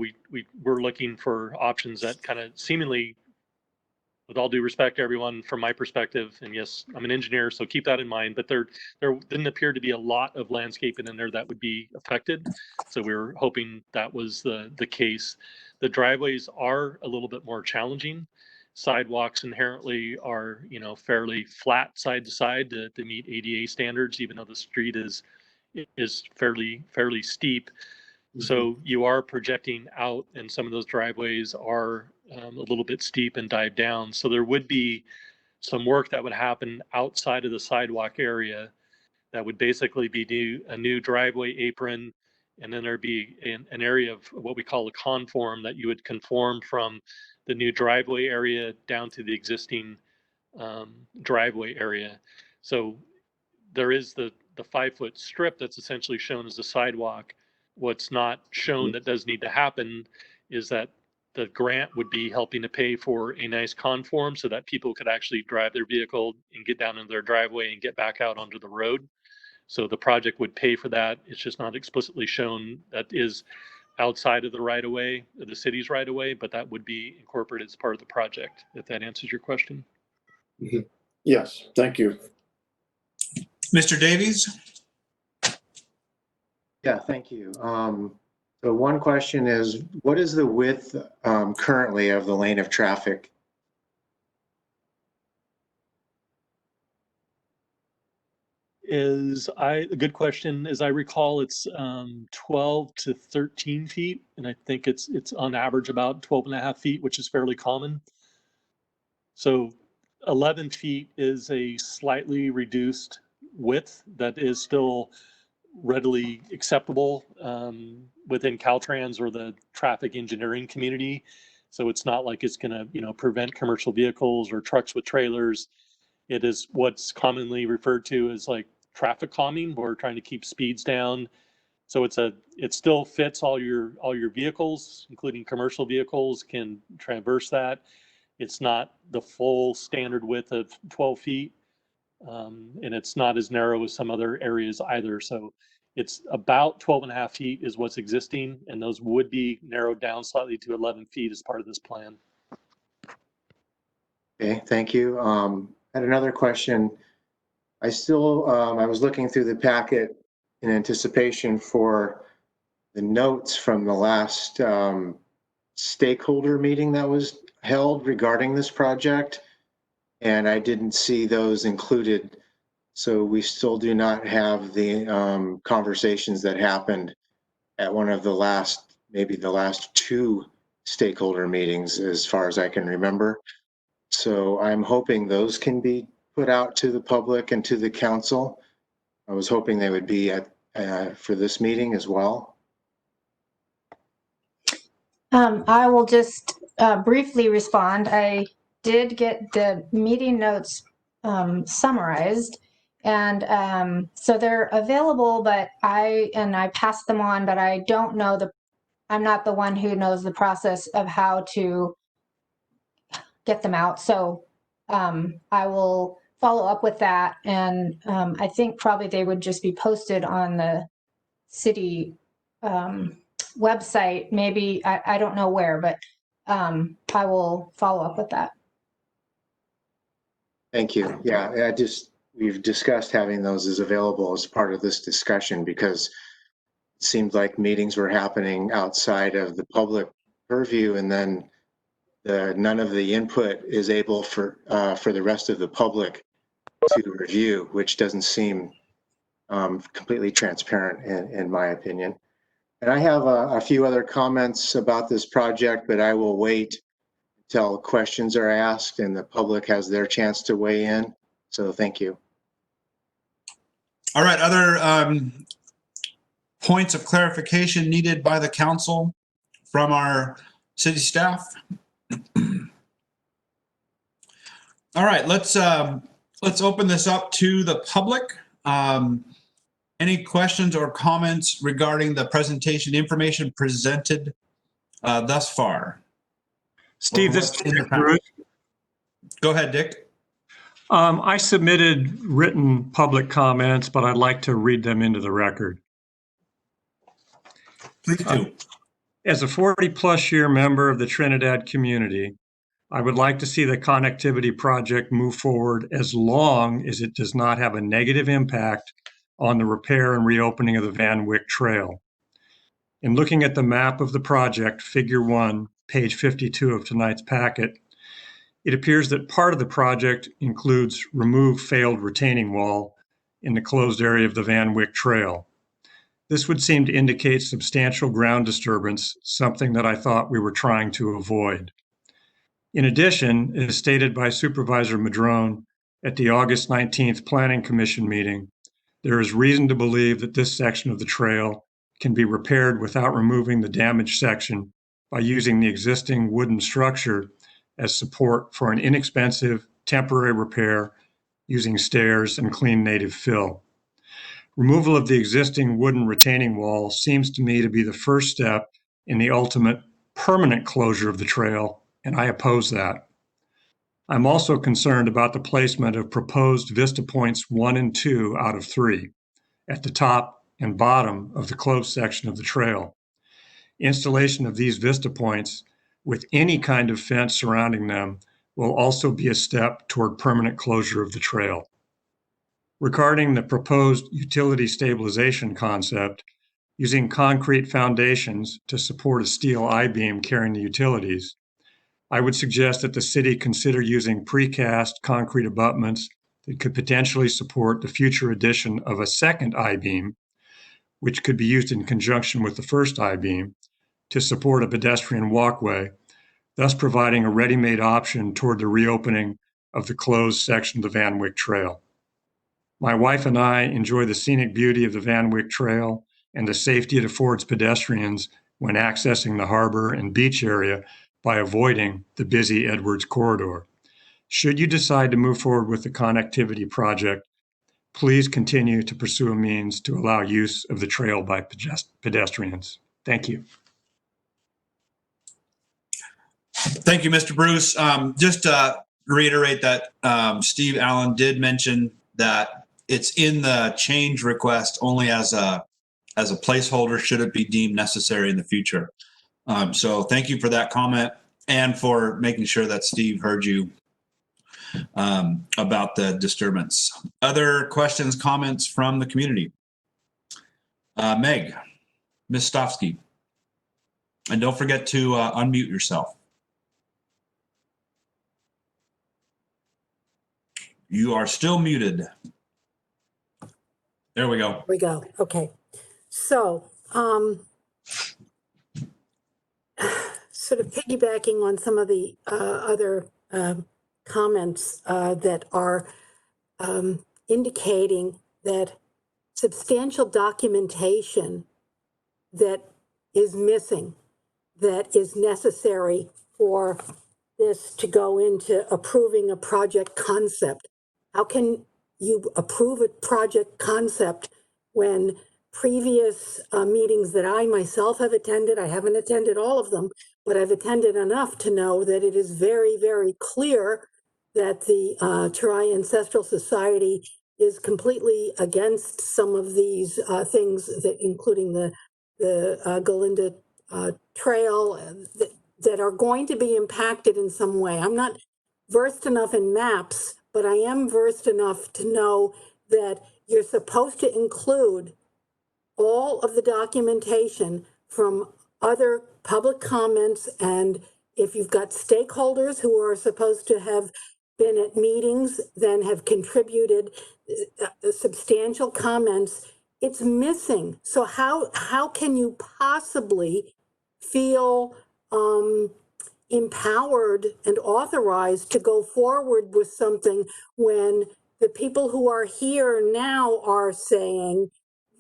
we're looking for options that kind of seemingly, with all due respect to everyone, from my perspective, and yes, I'm an engineer, so keep that in mind, but there didn't appear to be a lot of landscaping in there that would be affected. So we were hoping that was the case. The driveways are a little bit more challenging. Sidewalks inherently are, fairly flat side to side to meet ADA standards, even though the street is fairly steep. So you are projecting out, and some of those driveways are a little bit steep and dive down. So there would be some work that would happen outside of the sidewalk area that would basically be a new driveway apron, and then there'd be an area of what we call a conform that you would conform from the new driveway area down to the existing driveway area. So there is the 5-foot strip that's essentially shown as a sidewalk. What's not shown that does need to happen is that the grant would be helping to pay for a nice conform so that people could actually drive their vehicle and get down into their driveway and get back out onto the road. So the project would pay for that. It's just not explicitly shown that is outside of the right of way, the city's right of way, but that would be incorporated as part of the project, if that answers your question. Mm-hmm. Yes, thank you. Mr. Davies? Yeah, thank you. So one question is, what is the width currently of the lane of traffic? A good question. As I recall, it's 12 to 13 feet, and I think it's on average about 12 and a half feet, which is fairly common. So 11 feet is a slightly reduced width that is still readily acceptable within Caltrans or the traffic engineering community. So it's not like it's going to, prevent commercial vehicles or trucks with trailers. It is what's commonly referred to as like traffic calming. We're trying to keep speeds down. So it still fits all your vehicles, including commercial vehicles, can traverse that. It's not the full standard width of 12 feet. And it's not as narrow as some other areas either. So it's about 12 and a half feet is what's existing, and those would be narrowed down slightly to 11 feet as part of this plan. Okay, thank you. I had another question. I was looking through the packet in anticipation for the notes from the last stakeholder meeting that was held regarding this project, and I didn't see those included. So we still do not have the conversations that happened at one of maybe the last 2 stakeholder meetings, as far as I can remember. So I'm hoping those can be put out to the public and to the council. I was hoping they would be for this meeting as well. I will just briefly respond. I did get the meeting notes summarized, and so they're available, but I passed them on, but I don't know I'm not the one who knows the process of how to get them out. So I will follow up with that, and I think probably they would just be posted on the city website, maybe, I don't know where, but I will follow up with that. Thank you. Yeah, we've discussed having those as available as part of this discussion because it seemed like meetings were happening outside of the public purview, and then none of the input is able for the rest of the public to review, which doesn't seem completely transparent in my opinion. And I have a few other comments about this project, but I will wait until questions are asked and the public has their chance to weigh in. So thank you. All right, other points of clarification needed by the council from our city staff? All right, let's open this up to the public. Any questions or comments regarding the presentation information presented thus far? Steve, this is Dick Bruce. Go ahead, Dick. I submitted written public comments, but I'd like to read them into the record. Please do. As a 40-plus year member of the Trinidad community, I would like to see the connectivity project move forward as long as it does not have a negative impact on the repair and reopening of the Van Wyck Trail. In looking at the map of the project, Figure 1, page 52 of tonight's packet, it appears that part of the project includes remove failed retaining wall in the closed area of the Van Wyck Trail. This would seem to indicate substantial ground disturbance, something that I thought we were trying to avoid. In addition, as stated by Supervisor Madrone at the August 19th Planning Commission meeting, there is reason to believe that this section of the trail can be repaired without removing the damaged section by using the existing wooden structure as support for an inexpensive temporary repair using stairs and clean native fill. Removal of the existing wooden retaining wall seems to me to be the first step in the ultimate permanent closure of the trail, and I oppose that. I'm also concerned about the placement of proposed Vista Points 1 and 2 out of 3 at the top and bottom of the closed section of the trail. Installation of these Vista Points with any kind of fence surrounding them will also be a step toward permanent closure of the trail. Regarding the proposed utility stabilization concept, using concrete foundations to support a steel I-beam carrying the utilities, I would suggest that the city consider using precast concrete abutments that could potentially support the future addition of a second I-beam, which could be used in conjunction with the first I-beam, to support a pedestrian walkway, thus providing a ready-made option toward the reopening of the closed section of the Van Wyck Trail. My wife and I enjoy the scenic beauty of the Van Wyck Trail and the safety it affords pedestrians when accessing the harbor and beach area by avoiding the busy Edwards corridor. Should you decide to move forward with the connectivity project, please continue to pursue a means to allow use of the trail by pedestrians. Thank you. Thank you, Mr. Bruce. Just to reiterate that Steve Allen did mention that it's in the change request only as a placeholder should it be deemed necessary in the future. So thank you for that comment and for making sure that Steve heard you about the disturbance. Other questions, comments from the community? Meg, Ms. Stofsky. And don't forget to unmute yourself. You are still muted. There we go. We go. Okay. So, sort of piggybacking on some of the other comments that are indicating that substantial documentation that is missing that is necessary for this to go into approving a project concept. How can you approve a project concept when previous meetings that I myself have attended, I haven't attended all of them, but I've attended enough to know that it is very, very clear that the Terai Ancestral Society is completely against some of these things, that including the Galinda Trail, that are going to be impacted in some way. I'm not versed enough in maps, but I am versed enough to know that you're supposed to include all of the documentation from other public comments, and if you've got stakeholders who are supposed to have been at meetings, then have contributed substantial comments, it's missing. So how can you possibly feel empowered and authorized to go forward with something when the people who are here now are saying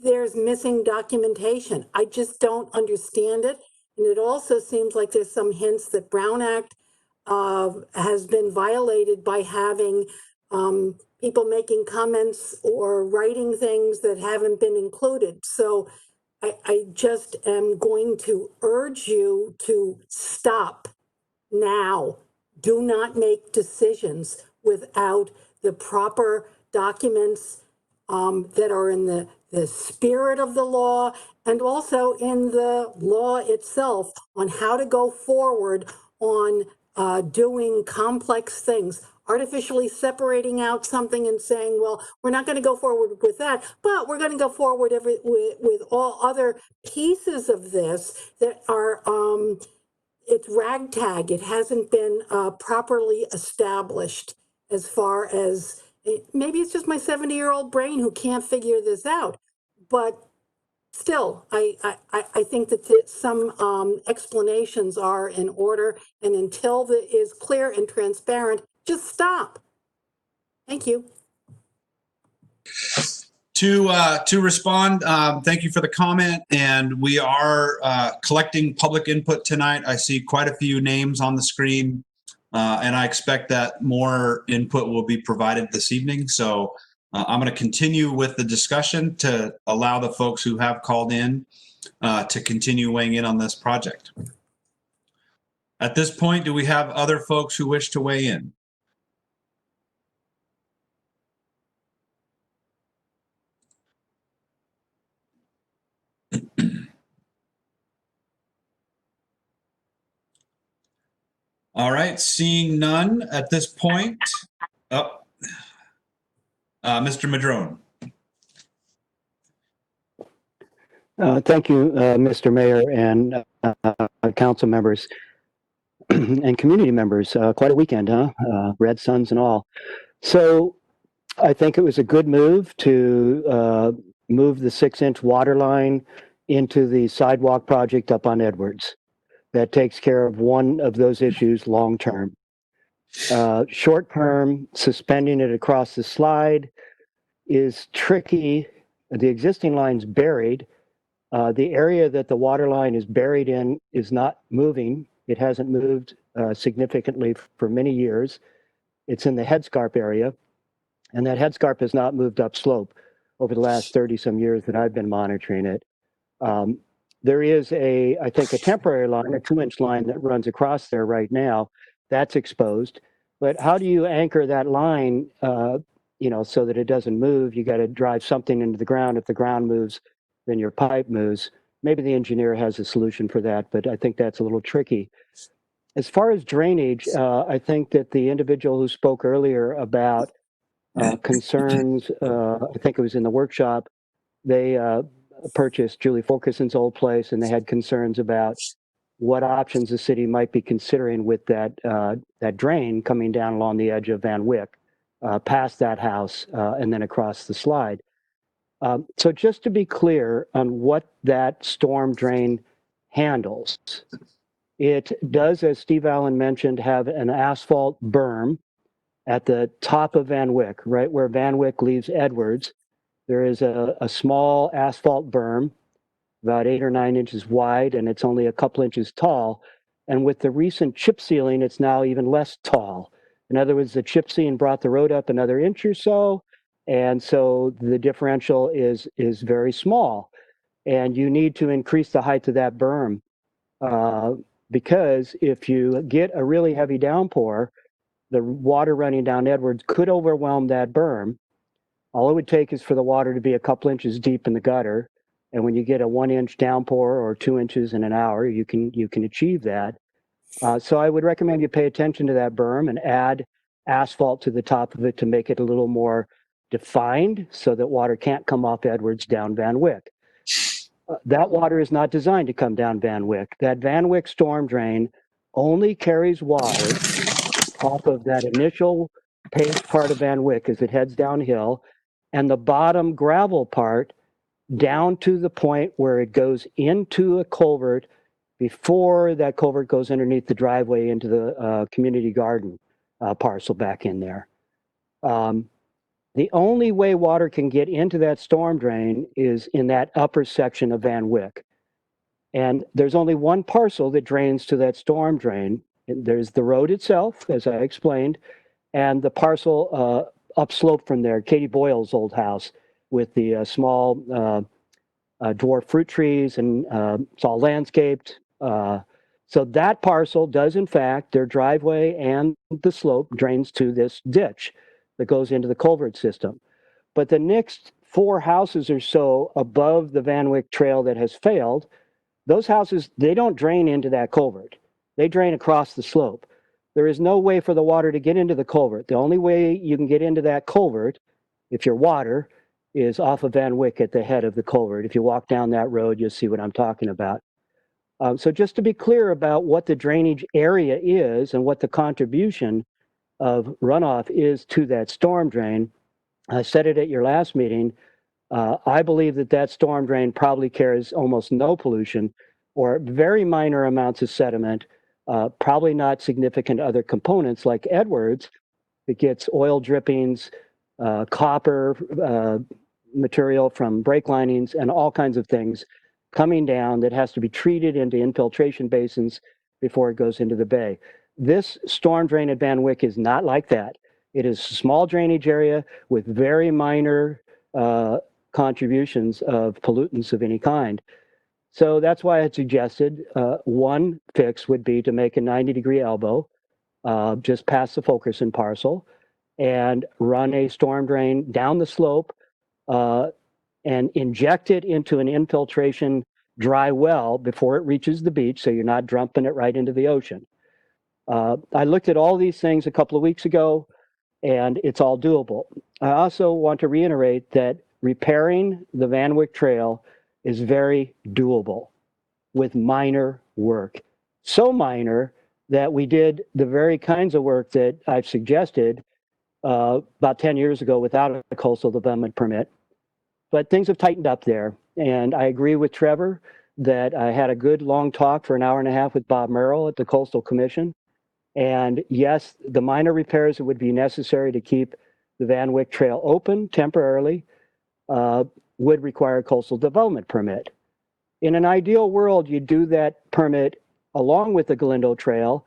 there's missing documentation? I just don't understand it. And it also seems like there's some hints that Brown Act has been violated by having people making comments or writing things that haven't been included. So I just am going to urge you to stop now. Do not make decisions without the proper documents that are in the spirit of the law, and also in the law itself, on how to go forward on doing complex things. Artificially separating out something and saying, well, we're not going to go forward with that, but we're going to go forward with all other pieces of this that are, it's ragtag. It hasn't been properly established as far as, maybe it's just my 70-year-old brain who can't figure this out. But still, I think that some explanations are in order, and until that is clear and transparent, just stop. Thank you. To respond, thank you for the comment, and we are collecting public input tonight. I see quite a few names on the screen, and I expect that more input will be provided this evening. So I'm going to continue with the discussion to allow the folks who have called in to continue weighing in on this project. At this point, do we have other folks who wish to weigh in? All right, seeing none at this point. Oh, Mr. Madrone. Thank you, Mr. Mayor and council members and community members. Quite a weekend, huh? Red Suns and all. So I think it was a good move to move the 6-inch water line into the sidewalk project up on Edwards. That takes care of one of those issues long term. Short term, suspending it across the slide is tricky. The existing line's buried. The area that the water line is buried in is not moving. It hasn't moved significantly for many years. It's in the headscarp area, and that headscarp has not moved upslope over the last 30-some years that I've been monitoring it. There is I think, a temporary line, a 2-inch line that runs across there right now. That's exposed. But how do you anchor that line, so that it doesn't move? You got to drive something into the ground. If the ground moves, then your pipe moves. Maybe the engineer has a solution for that, but I think that's a little tricky. As far as drainage, I think that the individual who spoke earlier about concerns, I think it was in the workshop, they purchased Julie Fulkerson's old place, and they had concerns about what options the city might be considering with that drain coming down along the edge of Van Wyck, past that house, and then across the slide. So just to be clear on what that storm drain handles, it does, as Steve Allen mentioned, have an asphalt berm at the top of Van Wyck, right where Van Wyck leaves Edwards. There is a small asphalt berm. about 8 or 9 inches wide, and it's only a couple inches tall. And with the recent chip sealing, it's now even less tall. In other words, the chip sealing brought the road up another inch or so, and so the differential is very small. And you need to increase the height of that berm because if you get a really heavy downpour, the water running down Edwards could overwhelm that berm. All it would take is for the water to be a couple inches deep in the gutter. And when you get a 1 inch downpour or 2 inches in an hour, you can achieve that. So I would recommend you pay attention to that berm and add asphalt to the top of it to make it a little more defined so that water can't come off Edwards down Van Wyck. That water is not designed to come down Van Wyck. That Van Wyck storm drain only carries water off of that initial paved part of Van Wyck as it heads downhill, and the bottom gravel part down to the point where it goes into a culvert before that culvert goes underneath the driveway into the community garden parcel back in there. The only way water can get into that storm drain is in that upper section of Van Wyck. And there's only one parcel that drains to that storm drain. There's the road itself, as I explained, and the parcel upslope from there, Katie Boyle's old house with the small dwarf fruit trees, and it's all landscaped. So that parcel does, in fact, their driveway and the slope drains to this ditch that goes into the culvert system. But the next 4 houses or so above the Van Wyck Trail that has failed, those houses, they don't drain into that culvert. They drain across the slope. There is no way for the water to get into the culvert. The only way you can get into that culvert, if you're water, is off of Van Wyck at the head of the culvert. If you walk down that road, you'll see what I'm talking about. So just to be clear about what the drainage area is and what the contribution of runoff is to that storm drain, I said it at your last meeting, I believe that that storm drain probably carries almost no pollution or very minor amounts of sediment, probably not significant other components like Edwards. It gets oil drippings, copper material from brake linings, and all kinds of things coming down that has to be treated into infiltration basins before it goes into the bay. This storm drain at Van Wyck is not like that. It is a small drainage area with very minor contributions of pollutants of any kind. So that's why I had suggested one fix would be to make a 90-degree elbow just past the Fulkerson parcel and run a storm drain down the slope and inject it into an infiltration dry well before it reaches the beach, so you're not dumping it right into the ocean. I looked at all these things a couple of weeks ago, and it's all doable. I also want to reiterate that repairing the Van Wyck Trail is very doable with minor work. So minor that we did the very kinds of work that I've suggested about 10 years ago without a coastal development permit. But things have tightened up there. And I agree with Trevor that I had a good long talk for an hour and a half with Bob Merrill at the Coastal Commission. And yes, the minor repairs that would be necessary to keep the Van Wyck Trail open temporarily would require a coastal development permit. In an ideal world, you do that permit along with the Galindo Trail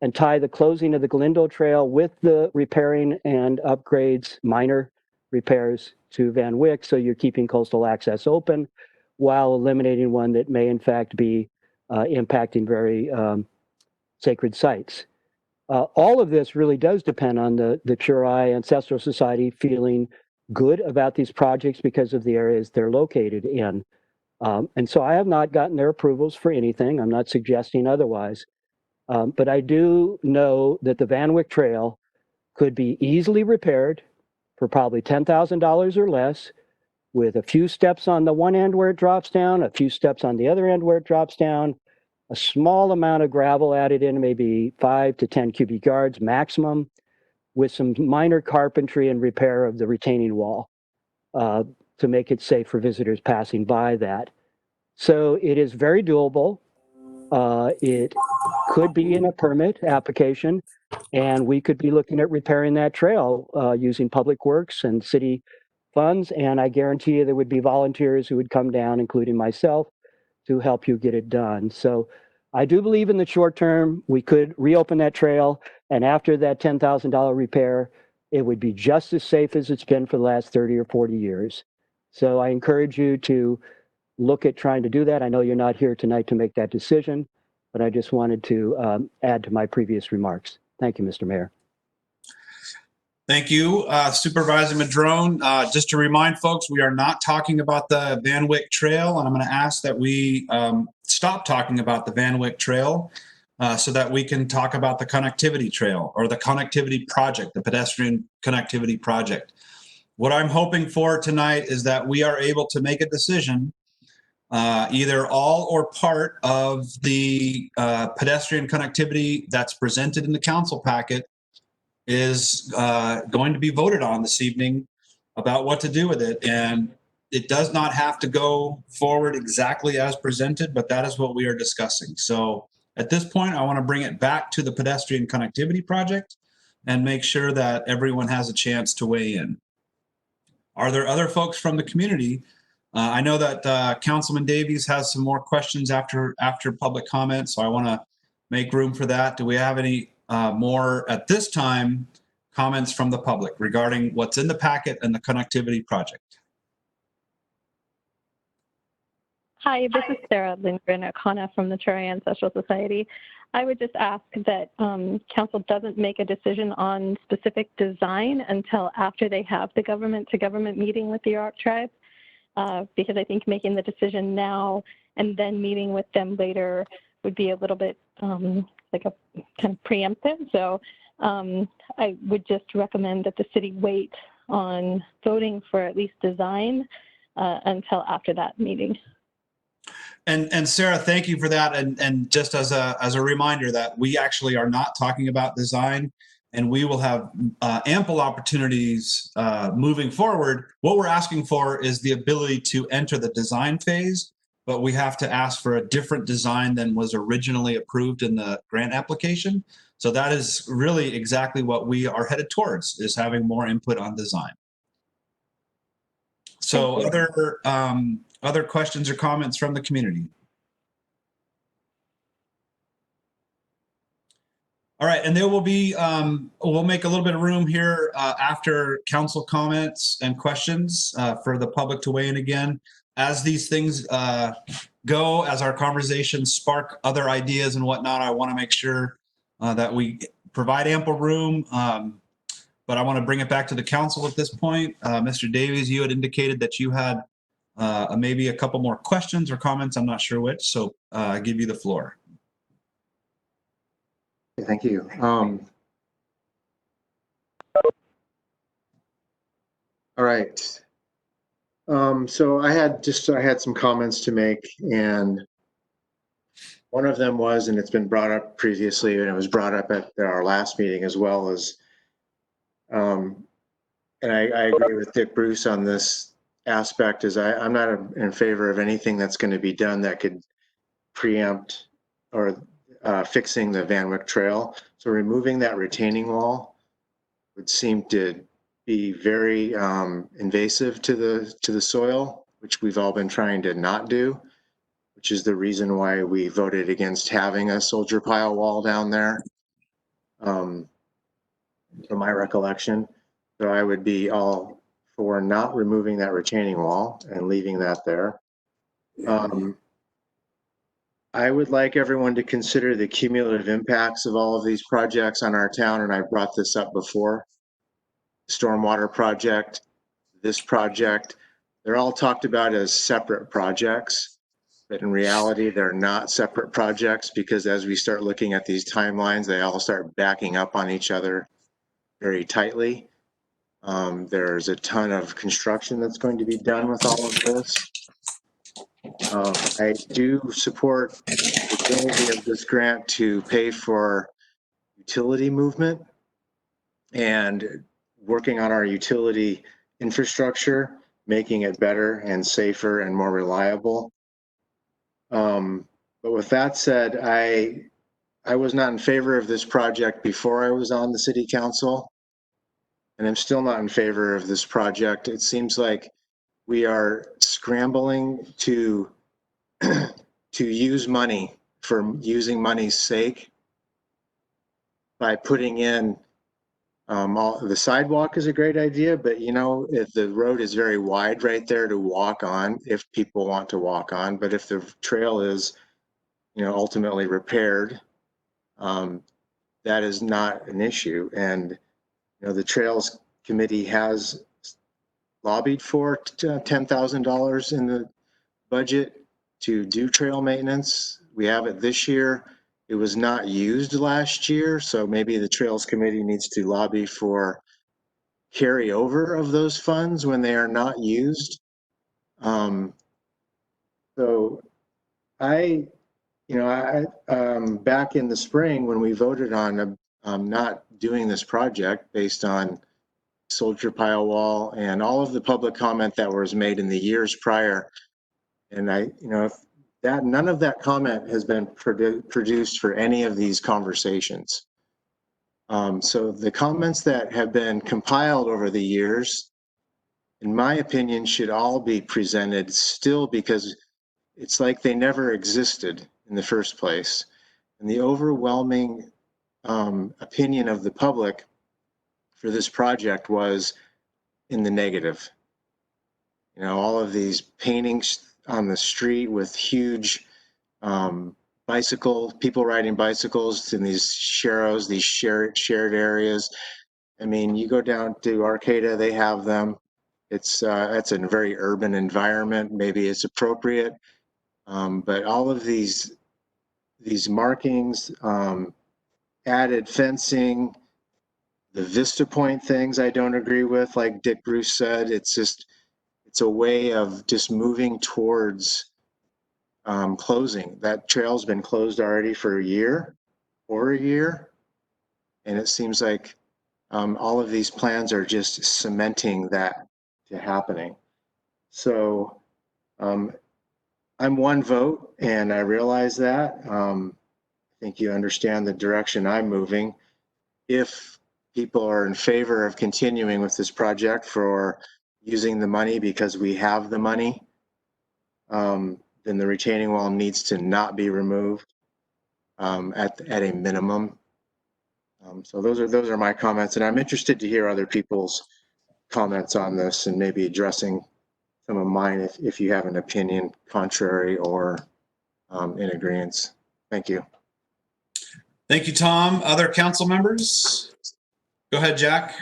and tie the closing of the Galindo Trail with the repairing and upgrades, minor repairs to Van Wyck, so you're keeping coastal access open while eliminating one that may in fact be impacting very sacred sites. All of this really does depend on the Curai Ancestral Society feeling good about these projects because of the areas they're located in. And so I have not gotten their approvals for anything. I'm not suggesting otherwise. But I do know that the Van Wyck Trail could be easily repaired for probably $10,000 or less, with a few steps on the one end where it drops down, a few steps on the other end where it drops down, a small amount of gravel added in, maybe 5 to 10 cubic yards maximum, with some minor carpentry and repair of the retaining wall to make it safe for visitors passing by that. So it is very doable. It could be in a permit application, and we could be looking at repairing that trail using public works and city funds. And I guarantee you there would be volunteers who would come down, including myself, to help you get it done. So I do believe in the short term, we could reopen that trail, and after that $10,000 repair, it would be just as safe as it's been for the last 30 or 40 years. So I encourage you to look at trying to do that. I know you're not here tonight to make that decision, but I just wanted to add to my previous remarks. Thank you, Mr. Mayor. Thank you, Supervisor Madrone. Just to remind folks, we are not talking about the Van Wyck Trail, and I'm going to ask that we stop talking about the Van Wyck Trail so that we can talk about the connectivity trail or the connectivity project, the pedestrian connectivity project. What I'm hoping for tonight is that we are able to make a decision, either all or part of the pedestrian connectivity that's presented in the council packet is going to be voted on this evening about what to do with it. And it does not have to go forward exactly as presented, but that is what we are discussing. So at this point, I want to bring it back to the pedestrian connectivity project and make sure that everyone has a chance to weigh in. Are there other folks from the community? I know that Councilman Davies has some more questions after public comment, so I want to make room for that. Do we have any more at this time comments from the public regarding what's in the packet and the connectivity project? Hi, this is Sarah Lindgren Akana from the Cherry Ancestral Society. I would just ask that council doesn't make a decision on specific design until after they have the government-to-government meeting with the Yurok tribe, because I think making the decision now and then meeting with them later would be a little bit like a kind of preemptive. So I would just recommend that the city wait on voting for at least design until after that meeting. And Sarah, thank you for that. And just as a reminder that we actually are not talking about design, and we will have ample opportunities moving forward. What we're asking for is the ability to enter the design phase, but we have to ask for a different design than was originally approved in the grant application. So that is really exactly what we are headed towards, is having more input on design. So other questions or comments from the community? All right, and there will be, we'll make a little bit of room here after council comments and questions for the public to weigh in again. As these things go, as our conversations spark other ideas and whatnot, I want to make sure that we provide ample room. But I want to bring it back to the council at this point. Mr. Davies, you had indicated that you had maybe a couple more questions or comments. I'm not sure which, so I give you the floor. Thank you. All right. So I had some comments to make, and one of them was, and it's been brought up previously, and it was brought up at our last meeting as well, as and I agree with Dick Bruce on this aspect, is I'm not in favor of anything that's going to be done that could preempt or fixing the Van Wyck Trail. So removing that retaining wall would seem to be very invasive to the soil, which we've all been trying to not do, which is the reason why we voted against having a soldier pile wall down there, from my recollection. So I would be all for not removing that retaining wall and leaving that there. I would like everyone to consider the cumulative impacts of all of these projects on our town, and I brought this up before. Stormwater project, this project, they're all talked about as separate projects, but in reality, they're not separate projects, because as we start looking at these timelines, they all start backing up on each other very tightly. There's a ton of construction that's going to be done with all of this. I do support the ability of this grant to pay for utility movement and working on our utility infrastructure, making it better and safer and more reliable. But with that said, I was not in favor of this project before I was on the city council, and I'm still not in favor of this project. It seems like we are scrambling to to use money for using money's sake by putting in the sidewalk is a great idea, but you know, if the road is very wide right there to walk on, if people want to walk on, but if the trail is, you know, ultimately repaired, that is not an issue. And, you know, the Trails Committee has lobbied for $10,000 in the budget to do trail maintenance. We have it this year. It was not used last year, so maybe the Trails Committee needs to lobby for carryover of those funds when they are not used. So back in the spring when we voted on not doing this project based on soldier pile wall and all of the public comment that was made in the years prior, and none of that comment has been produced for any of these conversations. So the comments that have been compiled over the years, in my opinion, should all be presented still, because it's like they never existed in the first place. And the overwhelming opinion of the public for this project was in the negative. You know, all of these paintings on the street with huge people riding bicycles in these sharrows, these shared areas. I mean, you go down to Arcata, they have them. It's a very urban environment. Maybe it's appropriate, but all of these markings, added fencing, the Vista Point things I don't agree with. Like Dick Bruce said, it's a way of just moving towards closing. That trail's been closed already for a year, and it seems like all of these plans are just cementing that to happening. So I'm one vote, and I realize that. I think you understand the direction I'm moving. If people are in favor of continuing with this project for using the money because we have the money, then the retaining wall needs to not be removed at a minimum. So those are my comments, and I'm interested to hear other people's comments on this and maybe addressing some of mine if you have an opinion contrary or in agreement. Thank you. Thank you, Tom. Other council members? Go ahead, Jack.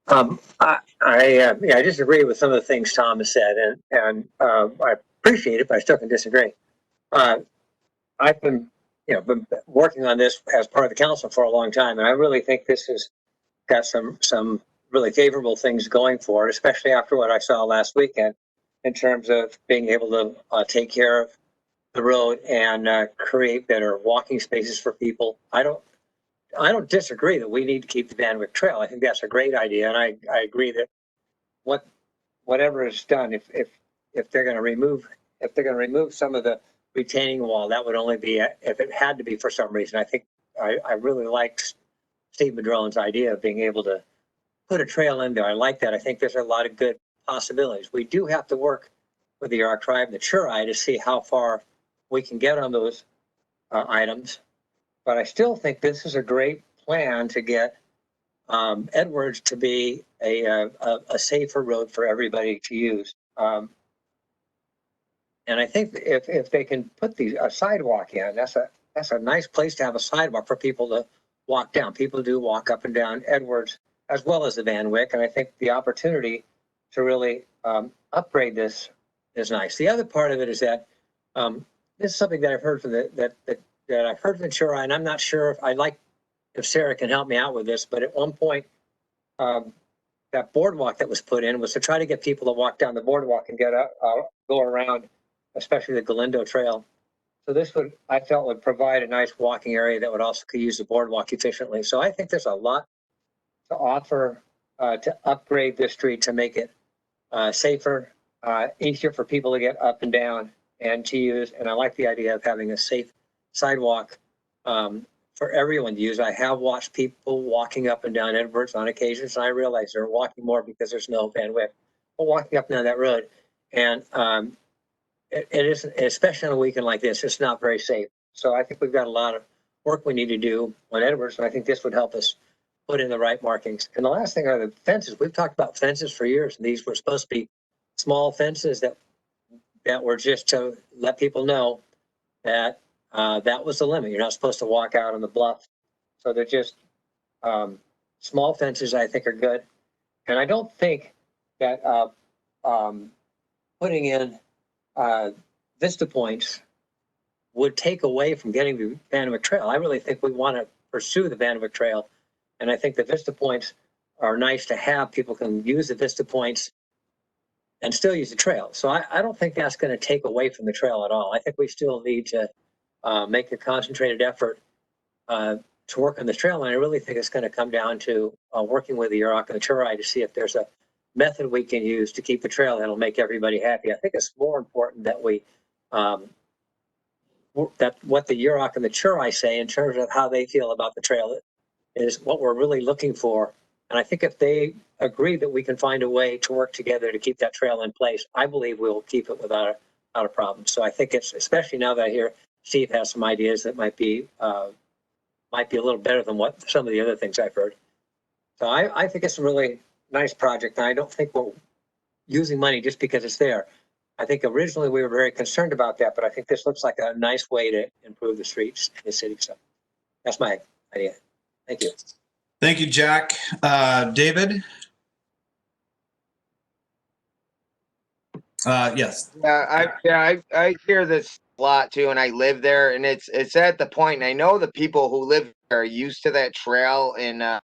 I disagree with some of the things Tom has said, and I appreciate it, but I still can disagree. I've been working on this as part of the council for a long time, and I really think this has got some really favorable things going for it, especially after what I saw last weekend in terms of being able to take care of the road and create better walking spaces for people. I don't disagree that we need to keep the Van Wyck Trail. I think that's a great idea, and I agree that whatever is done, if they're going to remove some of the retaining wall, that would only be if it had to be for some reason. I think I really liked Steve Madrone's idea of being able to put a trail in there. I like that. I think there's a lot of good possibilities. We do have to work with the Yurok Tribe and the Churai to see how far we can get on those items. But I still think this is a great plan to get Edwards to be a safer road for everybody to use. And I think if they can put a sidewalk in, that's a nice place to have a sidewalk for people to walk down. People do walk up and down Edwards as well as the Van Wyck, and I think the opportunity to really upgrade this is nice. The other part of it is that this is something that I've heard from that I've heard from the Churai, and I'm not sure if Sarah can help me out with this, but at one point, that boardwalk that was put in was to try to get people to walk down the boardwalk and go around, especially the Galindo Trail. So this I felt would provide a nice walking area that would also could use the boardwalk efficiently. So I think there's a lot to offer to upgrade this street to make it safer, easier for people to get up and down and to use. And I like the idea of having a safe sidewalk for everyone to use. I have watched people walking up and down Edwards on occasions, and I realize they're walking more because there's no Van Wyck, but walking up and down that road. And it isn't, especially on a weekend like this, it's not very safe. So I think we've got a lot of work we need to do on Edwards, and I think this would help us put in the right markings. And the last thing are the fences. We've talked about fences for years, and these were supposed to be small fences that were just to let people know that that was the limit. You're not supposed to walk out on the bluff. So they're just small fences, I think, are good. And I don't think that putting in Vista Points would take away from getting the Vanderbilt Trail. I really think we want to pursue the Vanderbilt Trail. And I think the Vista Points are nice to have. People can use the Vista Points and still use the trail. So I don't think that's going to take away from the trail at all. I think we still need to make a concentrated effort to work on the trail. And I really think it's going to come down to working with the Yurok and the Turai to see if there's a method we can use to keep the trail that'll make everybody happy. I think it's more important that we that what the Yurok and the Turai say in terms of how they feel about the trail is what we're really looking for. And I think if they agree that we can find a way to work together to keep that trail in place, I believe we'll keep it without a problem. So I think it's, especially now that I hear Steve has some ideas that might be a little better than what some of the other things I've heard. So I think it's a really nice project. And I don't think we're using money just because it's there. I think originally we were very concerned about that, but I think this looks like a nice way to improve the streets in the city. So that's my idea. Thank you. Thank you, Jack. David? Yes. I hear this a lot too, and I live there, and it's at the point, and I know the people who live there are used to that trail and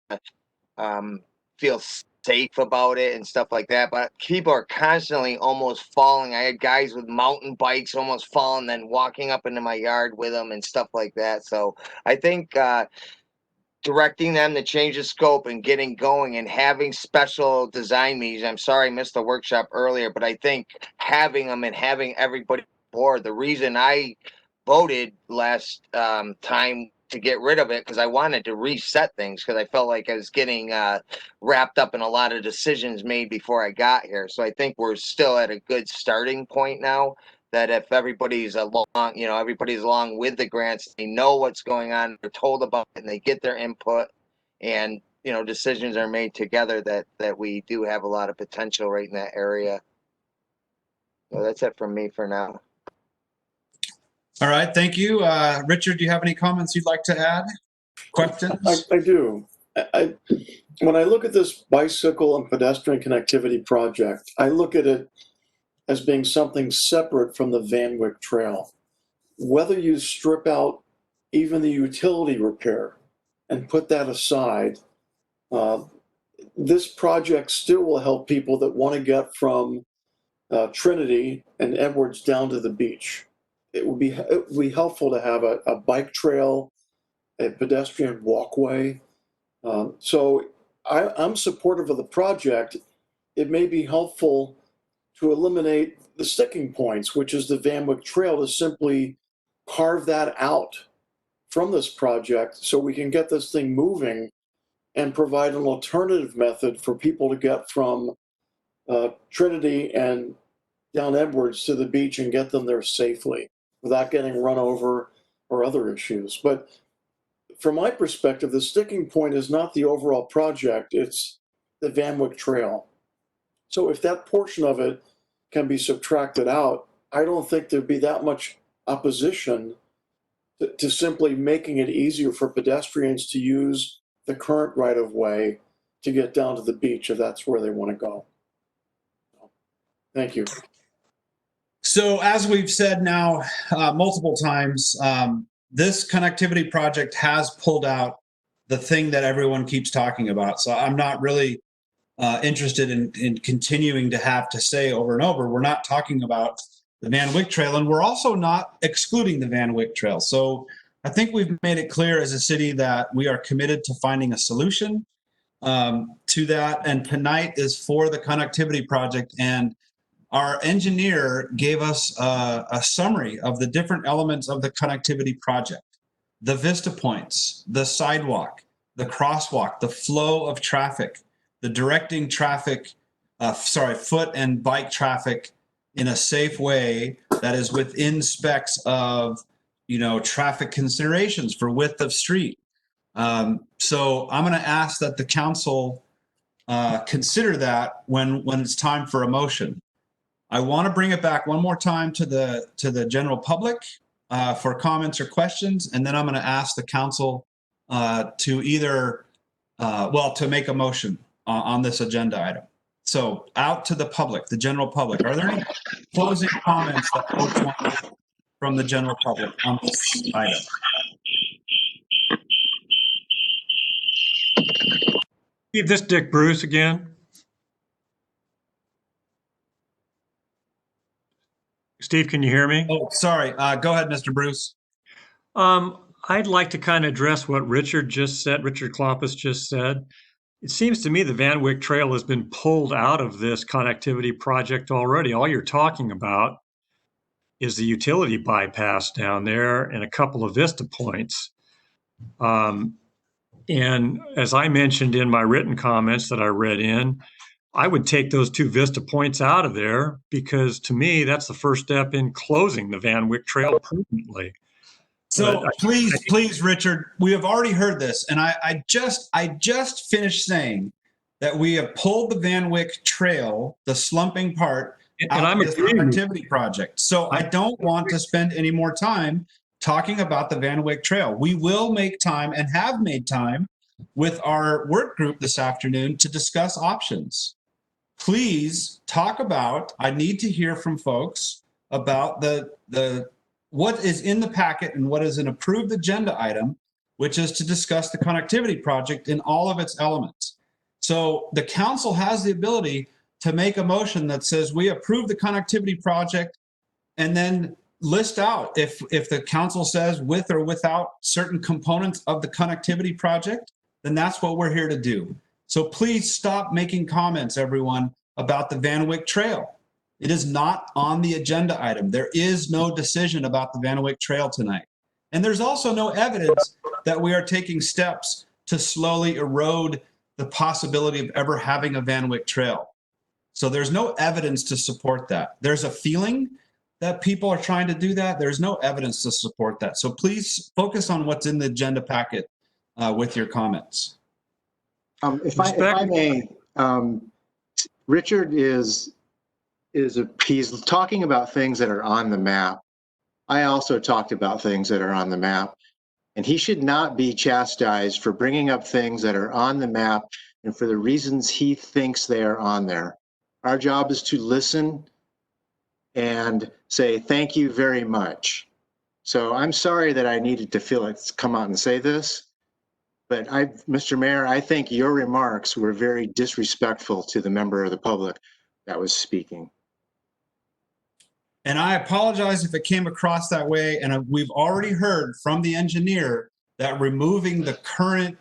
feel safe about it and stuff like that, but people are constantly almost falling. I had guys with mountain bikes almost falling, then walking up into my yard with them and stuff like that. So I think directing them to change the scope and getting going and having special design meetings. I'm sorry I missed the workshop earlier, but I think having them and having everybody aboard, the reason I voted last time to get rid of it, because I wanted to reset things, because I felt like I was getting wrapped up in a lot of decisions made before I got here. So I think we're still at a good starting point now, that if everybody's along, everybody's along with the grants, they know what's going on, they're told about it, and they get their input, and decisions are made together, that we do have a lot of potential right in that area. So that's it from me for now. All right, thank you. Richard, do you have any comments you'd like to add? Questions? I do. When I look at this bicycle and pedestrian connectivity project, I look at it as being something separate from the Van Wyck Trail. Whether you strip out even the utility repair and put that aside, this project still will help people that want to get from Trinity and Edwards down to the beach. It would be helpful to have a bike trail, a pedestrian walkway. So I'm supportive of the project. It may be helpful to eliminate the sticking points, which is the Van Wyck Trail, to simply carve that out from this project so we can get this thing moving and provide an alternative method for people to get from Trinity and down Edwards to the beach and get them there safely without getting run over or other issues. But from my perspective, the sticking point is not the overall project, it's the Van Wyck Trail. So if that portion of it can be subtracted out, I don't think there'd be that much opposition to simply making it easier for pedestrians to use the current right-of-way to get down to the beach if that's where they want to go. Thank you. So as we've said now multiple times, this connectivity project has pulled out the thing that everyone keeps talking about. So I'm not really interested in continuing to have to say over and over, we're not talking about the Van Wyck Trail, and we're also not excluding the Van Wyck Trail. So I think we've made it clear as a city that we are committed to finding a solution to that. And tonight is for the connectivity project. And our engineer gave us a summary of the different elements of the connectivity project: the Vista Points, the sidewalk, the crosswalk, the flow of traffic, the directing traffic, foot and bike traffic in a safe way that is within specs of, traffic considerations for width of street. So I'm going to ask that the council consider that when it's time for a motion. I want to bring it back one more time to the general public for comments or questions, and then I'm going to ask the council to either, to make a motion on this agenda item. So out to the public, the general public. Are there any closing comments that folks want to make from the general public on this item? Steve, this Dick Bruce again. Steve, can you hear me? Oh, sorry. Go ahead, Mr. Bruce. I'd like to kind of address what Richard Kloppus just said. It seems to me the Van Wyck Trail has been pulled out of this connectivity project already. All you're talking about is the utility bypass down there and a couple of Vista points. And as I mentioned in my written comments that I read in, I would take those two Vista points out of there because to me, that's the first step in closing the Van Wyck Trail permanently. So please, Richard, we have already heard this. And I just finished saying that we have pulled the Van Wyck Trail, the slumping part, out of this connectivity project. So I don't want to spend any more time talking about the Van Wyck Trail. We will make time and have made time with our work group this afternoon to discuss options. Please talk about, I need to hear from folks about the what is in the packet and what is an approved agenda item, which is to discuss the connectivity project in all of its elements. So the council has the ability to make a motion that says we approve the connectivity project and then list out if the council says with or without certain components of the connectivity project, then that's what we're here to do. So please stop making comments, everyone, about the Van Wyck Trail. It is not on the agenda item. There is no decision about the Van Wyck Trail tonight. And there's also no evidence that we are taking steps to slowly erode the possibility of ever having a Van Wyck Trail. So there's no evidence to support that. There's a feeling that people are trying to do that. There's no evidence to support that. So please focus on what's in the agenda packet with your comments. If I may, Richard he's talking about things that are on the map. I also talked about things that are on the map, and he should not be chastised for bringing up things that are on the map and for the reasons he thinks they are on there. Our job is to listen and say, thank you very much. So I'm sorry that I needed to feel like come out and say this, but Mr. Mayor, I think your remarks were very disrespectful to the member of the public that was speaking. And I apologize if it came across that way. And we've already heard from the engineer that removing the current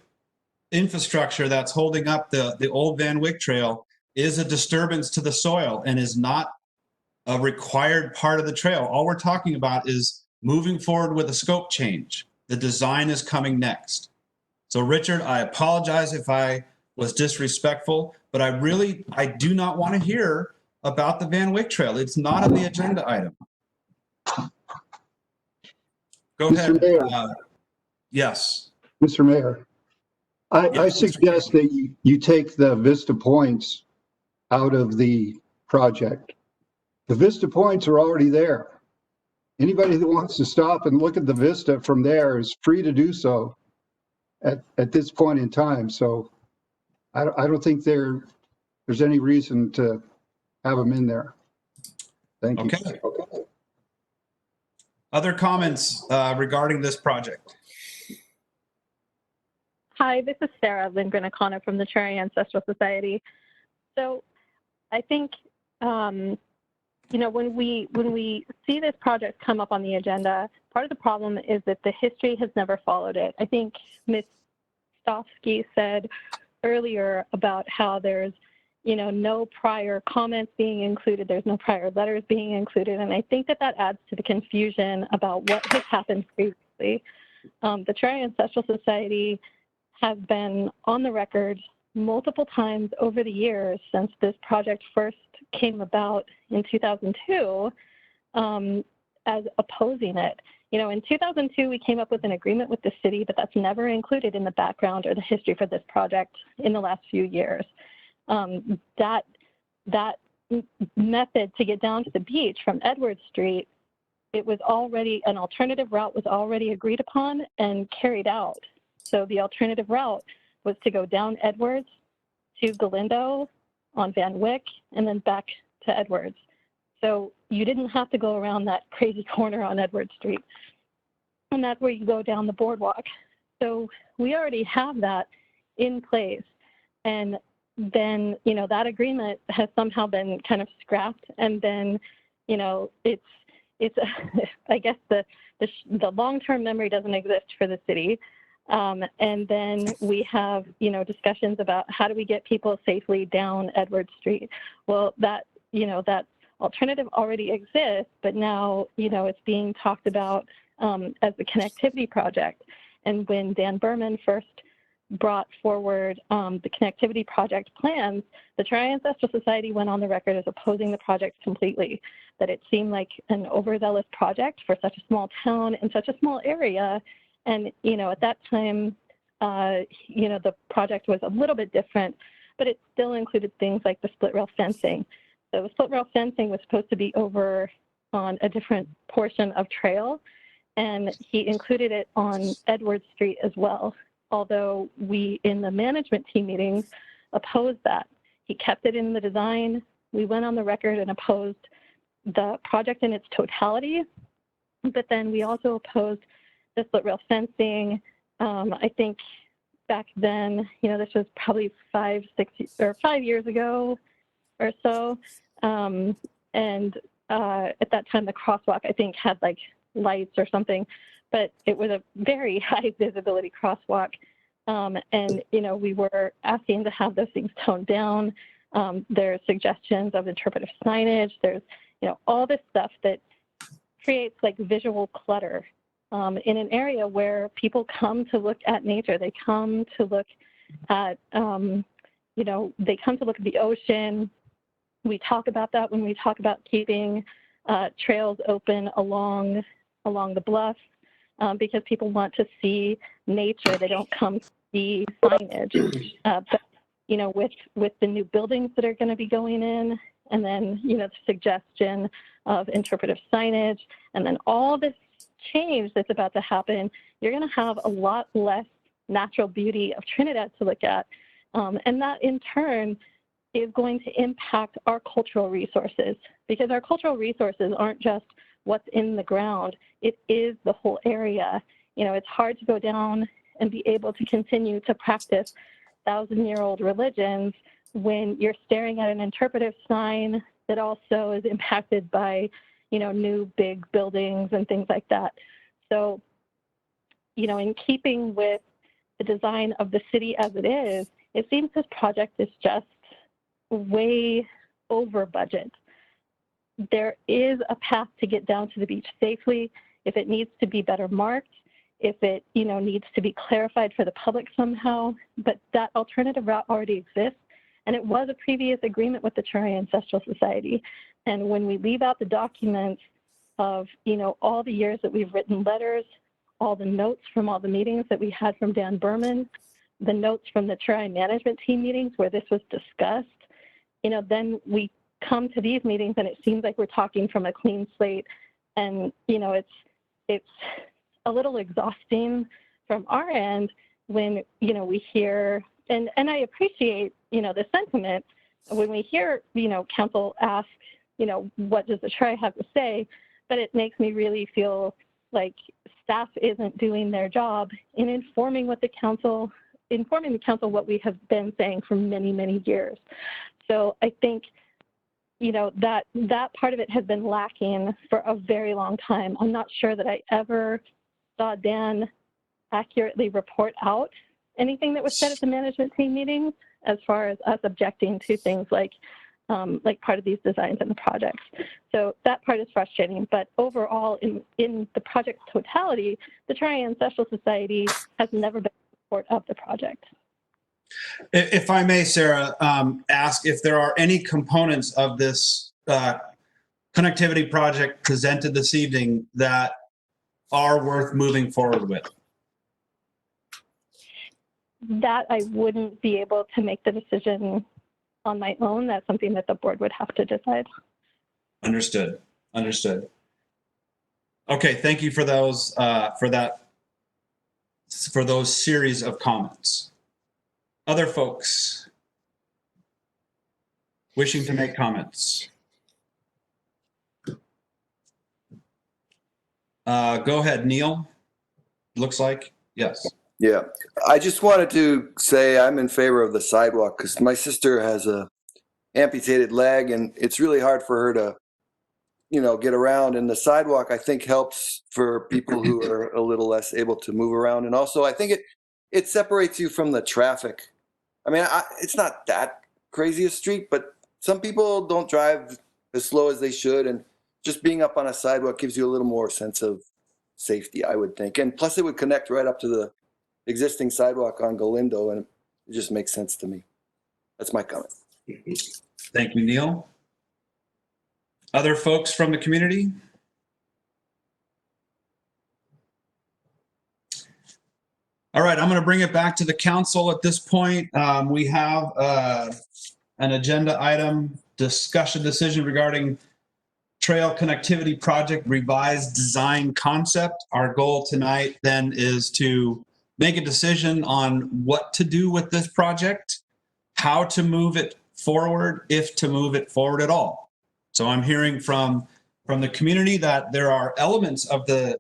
infrastructure that's holding up the old Van Wyck Trail is a disturbance to the soil and is not a required part of the trail. All we're talking about is moving forward with a scope change. The design is coming next. So Richard, I apologize if I was disrespectful, but I do not want to hear about the Van Wyck Trail. It's not on the agenda item. Go ahead. Mayor. Yes. Mr. Mayor, I suggest that you take the Vista Points out of the project. The Vista Points are already there. Anybody that wants to stop and look at the Vista from there is free to do so at this point in time. So I don't think there's any reason to have them in there. Thank you. Okay. Other comments regarding this project? Hi, this is Sarah Lindgren O'Connor from the Cherry Ancestral Society. So I think, when we see this project come up on the agenda, part of the problem is that the history has never followed it. I think Ms. Stofsky said earlier about how there's no prior comments being included, there's no prior letters being included, and I think that adds to the confusion about what has happened previously. The Cherry Ancestral Society has been on the record multiple times over the years since this project first came about in 2002 as opposing it. You know, in 2002, we came up with an agreement with the city, but that's never included in the background or the history for this project in the last few years. That method to get down to the beach from Edwards Street, it was already, an alternative route was already agreed upon and carried out. So the alternative route was to go down Edwards to Galindo on Van Wyck and then back to Edwards. So you didn't have to go around that crazy corner on Edwards Street. And that's where you go down the boardwalk. So we already have that in place. And then, you know, that agreement has somehow been kind of scrapped. And then, you know, it's I guess the long-term memory doesn't exist for the city. And then we have, you know, discussions about how do we get people safely down Edwards Street. Well, that, you know, that alternative already exists, but now, you know, it's being talked about as the connectivity project. And when Dan Berman first brought forward the connectivity project plans, the Tri-Ancestral Society went on the record as opposing the project completely, that it seemed like an overzealous project for such a small town in such a small area. And, you know, at that time, you know, the project was a little bit different, but it still included things like the split rail fencing. So the split rail fencing was supposed to be over on a different portion of trail, and he included it on Edwards Street as well. Although we, in the management team meetings, opposed that. He kept it in the design. We went on the record and opposed the project in its totality, but then we also opposed the split rail fencing. I think back then, you know, this was probably 5 years ago or so. And at that time, the crosswalk, I think, had like lights or something, but it was a very high visibility crosswalk. And, you know, we were asking to have those things toned down. There's suggestions of interpretive signage. There's, you know, all this stuff that creates like visual clutter in an area where people come to look at nature. They come to look at, you know, they come to look at the ocean. We talk about that when we talk about keeping trails open along the bluff because people want to see nature. They don't come to see signage. But, you know, with the new buildings that are going to be going in, and then, you know, the suggestion of interpretive signage, and then all this change that's about to happen, you're going to have a lot less natural beauty of Trinidad to look at. And that in turn is going to impact our cultural resources, because our cultural resources aren't just what's in the ground. It is the whole area. You know, it's hard to go down and be able to continue to practice 1,000-year-old religions when you're staring at an interpretive sign that also is impacted by, you know, new big buildings and things like that. So, you know, in keeping with the design of the city as it is, it seems this project is just way over budget. There is a path to get down to the beach safely if it needs to be better marked, if it, you know, needs to be clarified for the public somehow, but that alternative route already exists. And it was a previous agreement with the Tri-Ancestral Society. And when we leave out the documents of, you know, all the years that we've written letters, all the notes from all the meetings that we had from Dan Berman, the notes from the Tri-Management team meetings where this was discussed, you know, then we come to these meetings and it seems like we're talking from a clean slate. And, you know, it's a little exhausting from our end when, you know, we hear, and I appreciate, you know, the sentiment when we hear, you know, council ask, you know, what does the Tri have to say? But it makes me really feel like staff isn't doing their job in informing the council what we have been saying for many, many years. So I think, you know, that part of it has been lacking for a very long time. I'm not sure that I ever saw Dan accurately report out anything that was said at the management team meetings as far as us objecting to things like part of these designs and the projects. So that part is frustrating, but overall in the project's totality, the Tri-Ancestral Society has never been in support of the project. If I may, Sarah, ask if there are any components of this connectivity project presented this evening that are worth moving forward with. That I wouldn't be able to make the decision on my own. That's something that the board would have to decide. Understood. Understood. Okay, thank you for those for those series of comments. Other folks wishing to make comments. Go ahead, Neil. Looks like, yes. Yeah, I just wanted to say I'm in favor of the sidewalk because my sister has a amputated leg and it's really hard for her to, get around. And the sidewalk, I think, helps for people who are a little less able to move around. And also, I think it separates you from the traffic. I mean, it's not that crazy a street, but some people don't drive as slow as they should. And just being up on a sidewalk gives you a little more sense of safety, I would think. And plus, it would connect right up to the existing sidewalk on Galindo, and it just makes sense to me. That's my comment. Thank you, Neil. Other folks from the community? All right, I'm going to bring it back to the council at this point. We have an agenda item, discussion decision regarding trail connectivity project revised design concept. Our goal tonight then is to make a decision on what to do with this project, how to move it forward, if to move it forward at all. So I'm hearing from the community that there are elements of the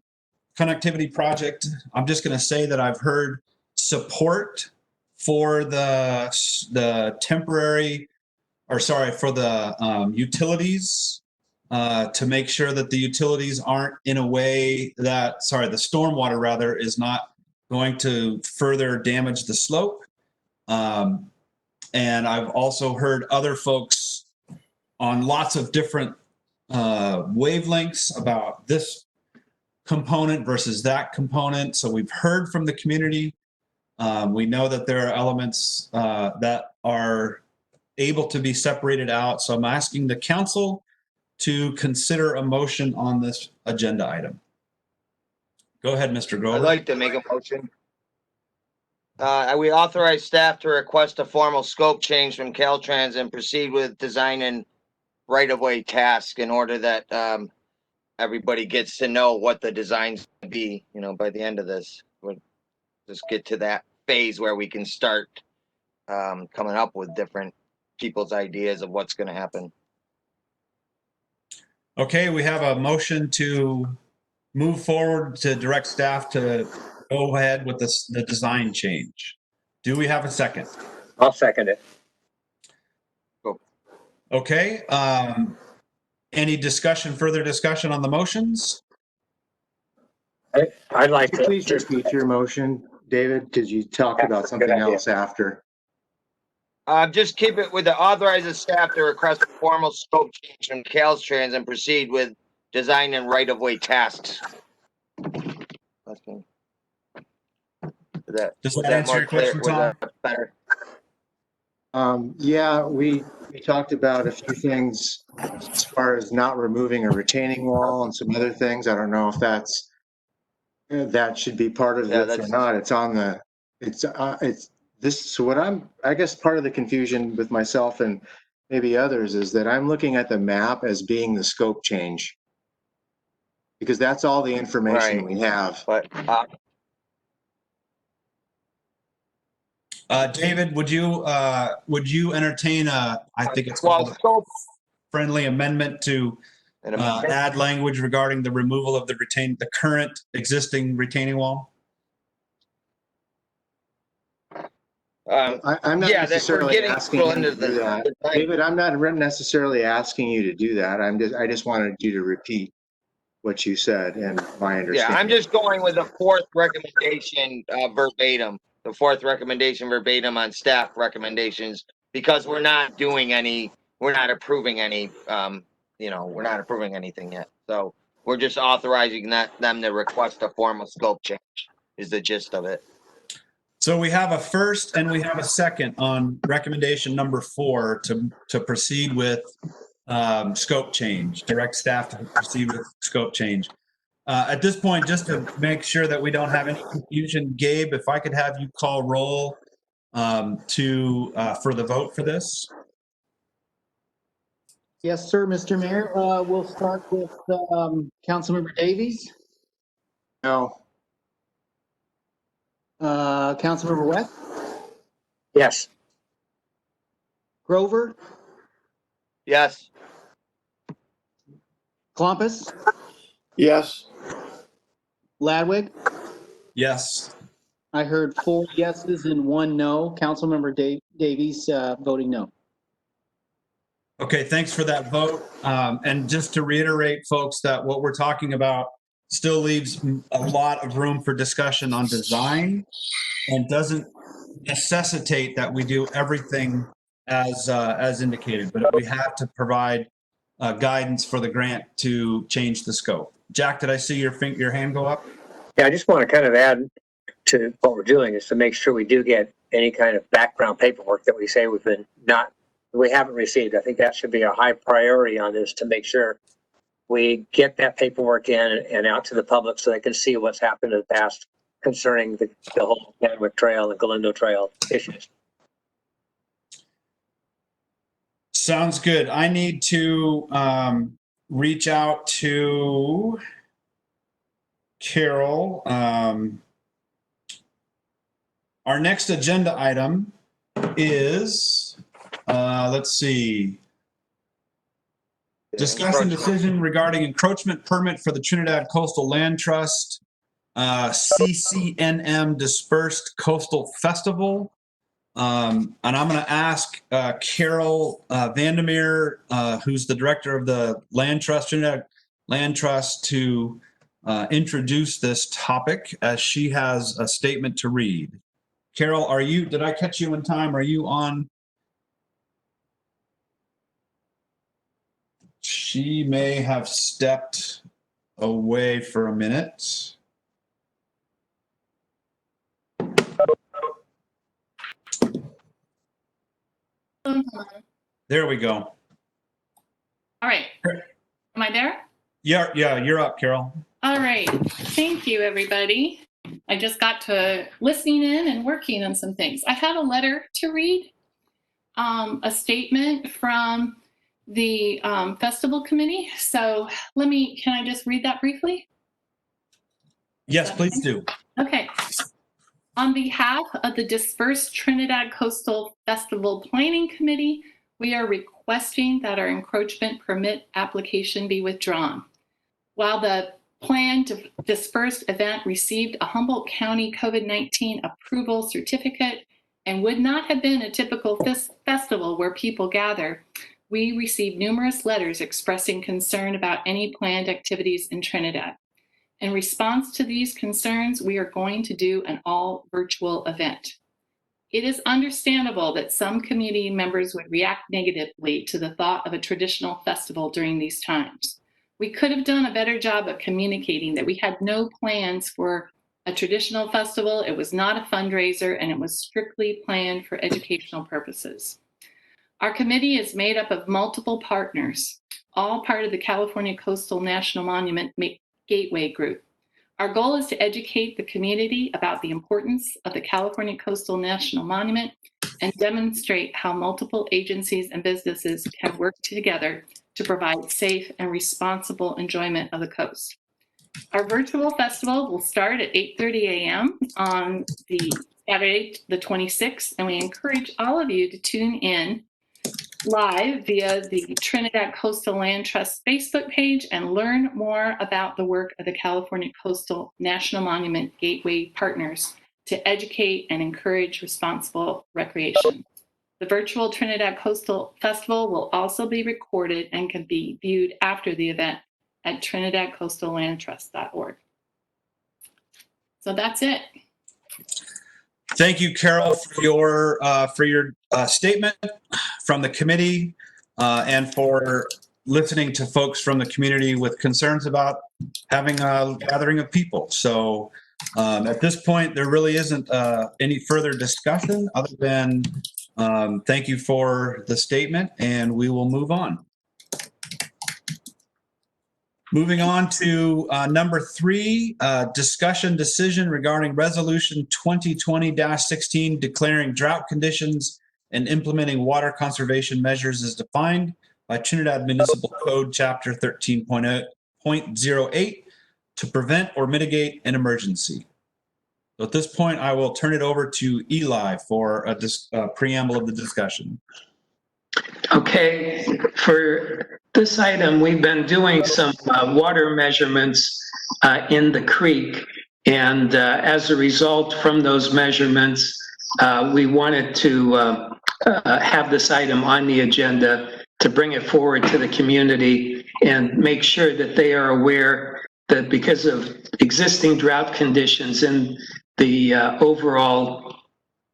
connectivity project. I'm just going to say that I've heard support for the temporary, or sorry, for the utilities, to make sure that the utilities aren't in a way that, sorry, the stormwater rather is not going to further damage the slope. And I've also heard other folks on lots of different wavelengths about this component versus that component. So we've heard from the community. We know that there are elements that are able to be separated out. So I'm asking the council to consider a motion on this agenda item. Go ahead, Mr. Grover. I'd like to make a motion. We authorize staff to request a formal scope change from Caltrans and proceed with design and right-of-way task in order that everybody gets to know what the design's going to be, by the end of this. We'll just get to that phase where we can start coming up with different people's ideas of what's going to happen. Okay, we have a motion to move forward to direct staff to go ahead with the design change. Do we have a second? I'll second it. Okay. Any further discussion on the motions? I'd like Could you to please repeat your motion, David, because you talked about something else after. Just keep it with the authorize the staff to request a formal scope change from Caltrans and proceed with design and right-of-way tasks. Does that answer your question, Tom? Better? Yeah, we talked about a few things as far as not removing a retaining wall and some other things. I don't know if that should be part of this or not. It's on the, it's this, so what I guess part of the confusion with myself and maybe others is that I'm looking at the map as being the scope change. Because that's all the information we have. But David, would you entertain I think it's called a friendly amendment to add language regarding the removal of the current existing retaining wall? I'm not necessarily asking you to do that. David, I'm not necessarily asking you to do that. I just wanted you to repeat what you said and my understanding. Yeah, I'm just going with the fourth recommendation verbatim. The fourth recommendation verbatim on staff recommendations, because we're not approving any, we're not approving anything yet. So we're just authorizing them to request a formal scope change is the gist of it. So we have a first and we have a second on recommendation number 4 to proceed with scope change, direct staff to proceed with scope change. At this point, just to make sure that we don't have any confusion, Gabe, if I could have you call roll for the vote for this. Yes, sir, Mr. Mayor. We'll start with Councilmember Davies, No. Councilmember West, Yes. Grover, Yes. Clompus, Yes. Ladwig. Yes. I heard 4 yeses and 1 no. Councilmember Davies voting no. Okay, thanks for that vote. And just to reiterate, folks, that what we're talking about still leaves a lot of room for discussion on design and doesn't necessitate that we do everything as indicated, but we have to provide guidance for the grant to change the scope. Jack, did I see your hand go up? Yeah, I just want to kind of add to what we're doing is to make sure we do get any kind of background paperwork that we say we haven't received. I think that should be a high priority on this, to make sure we get that paperwork in and out to the public so they can see what's happened in the past concerning the whole Kennewick Trail and Galindo Trail issues. Sounds good. I need to reach out to Carol. Our next agenda item is, let's see, discussion decision regarding encroachment permit for the Trinidad Coastal Land Trust, CCNM Dispersed Coastal Festival. And I'm going to ask Carol Vandermeer, who's the director of the Land Trust, Trinidad Land Trust, to introduce this topic, as she has a statement to read. Carol, did I catch you in time? Are you on? She may have stepped away for a minute. There we go. All right. Am I there? Yeah, you're up, Carol. All right. Thank you, everybody. I just got to listening in and working on some things. I had a letter to read, a statement from the festival committee. So can I just read that briefly? Yes, please do. Okay. On behalf of the Dispersed Trinidad Coastal Festival Planning Committee, we are requesting that our encroachment permit application be withdrawn. While the planned dispersed event received a Humboldt County COVID-19 approval certificate and would not have been a typical festival where people gather, we received numerous letters expressing concern about any planned activities in Trinidad. In response to these concerns, we are going to do an all virtual event. It is understandable that some community members would react negatively to the thought of a traditional festival during these times. We could have done a better job of communicating that we had no plans for a traditional festival. It was not a fundraiser, and it was strictly planned for educational purposes. Our committee is made up of multiple partners, all part of the California Coastal National Monument Gateway Group. Our goal is to educate the community about the importance of the California Coastal National Monument and demonstrate how multiple agencies and businesses can work together to provide safe and responsible enjoyment of the coast. Our virtual festival will start at 8:30 a.m. on the Saturday, the 26th, and we encourage all of you to tune in live via the Trinidad Coastal Land Trust Facebook page and learn more about the work of the California Coastal National Monument Gateway Partners to educate and encourage responsible recreation. The virtual Trinidad Coastal Festival will also be recorded and can be viewed after the event at trinidadcoastallandtrust.org. So that's it. Thank you, Carol, for your statement from the committee and for listening to folks from the community with concerns about having a gathering of people. So At this point, there really isn't any further discussion other than thank you for the statement, and we will move on. Moving on to number 3, discussion decision regarding resolution 2020-16 declaring drought conditions and implementing water conservation measures as defined by Trinidad Municipal Code Chapter 13.08 to prevent or mitigate an emergency. So at this point, I will turn it over to Eli for a preamble of the discussion. Okay, for this item, we've been doing some water measurements in the creek. And as a result from those measurements, we wanted to have this item on the agenda to bring it forward to the community and make sure that they are aware that because of existing drought conditions in the overall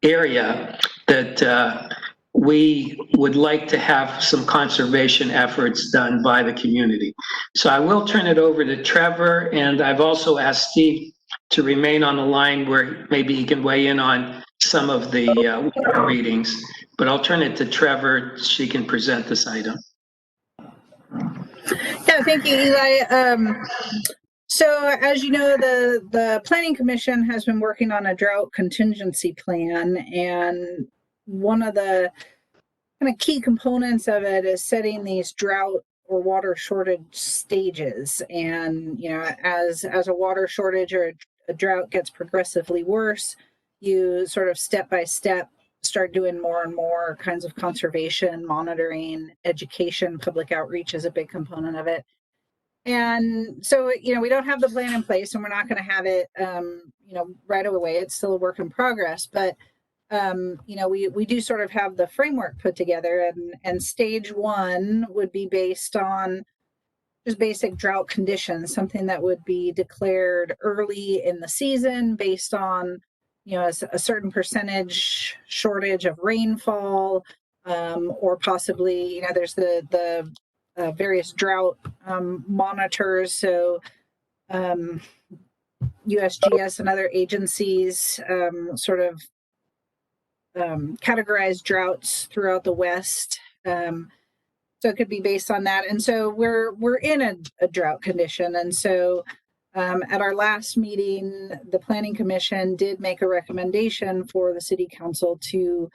area, that we would like to have some conservation efforts done by the community. So I will turn it over to Trevor, and I've also asked Steve to remain on the line where maybe he can weigh in on some of the water readings. But I'll turn it to Trevor so she can present this item. Yeah, thank you, Eli. So as you know, the Planning Commission has been working on a drought contingency plan, and one of the kind of key components of it is setting these drought or water shortage stages. And, you know, as a water shortage or a drought gets progressively worse, you sort of step by step start doing more and more kinds of conservation, monitoring, education, public outreach is a big component of it. And so, you know, we don't have the plan in place, and we're not going to have it, you know, right away. It's still a work in progress, but you know, we do sort of have the framework put together, and stage 1 would be based on just basic drought conditions, something that would be declared early in the season based on, you know, a certain percentage shortage of rainfall, or possibly, you know, there's the various drought monitors. So USGS and other agencies sort of categorize droughts throughout the West. So it could be based on that. And so we're in a drought condition. And so at our last meeting, the Planning Commission did make a recommendation for the City Council to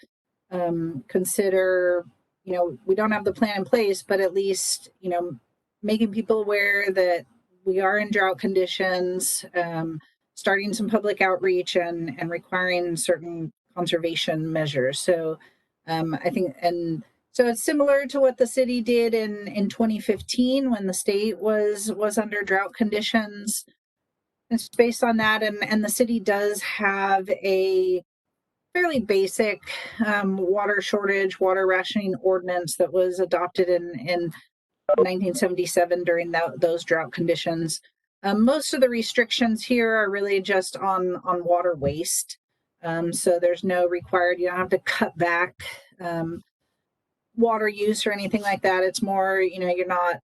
consider, you know, we don't have the plan in place, but at least, you know, making people aware that we are in drought conditions, starting some public outreach and requiring certain conservation measures. So I think, and so it's similar to what the city did in 2015 when the state was under drought conditions. It's based on that, and the city does have a fairly basic water shortage, water rationing ordinance that was adopted in 1977 during those drought conditions. Most of the restrictions here are really just on water waste. So there's no required, you don't have to cut back water use or anything like that. It's more, you know, you're not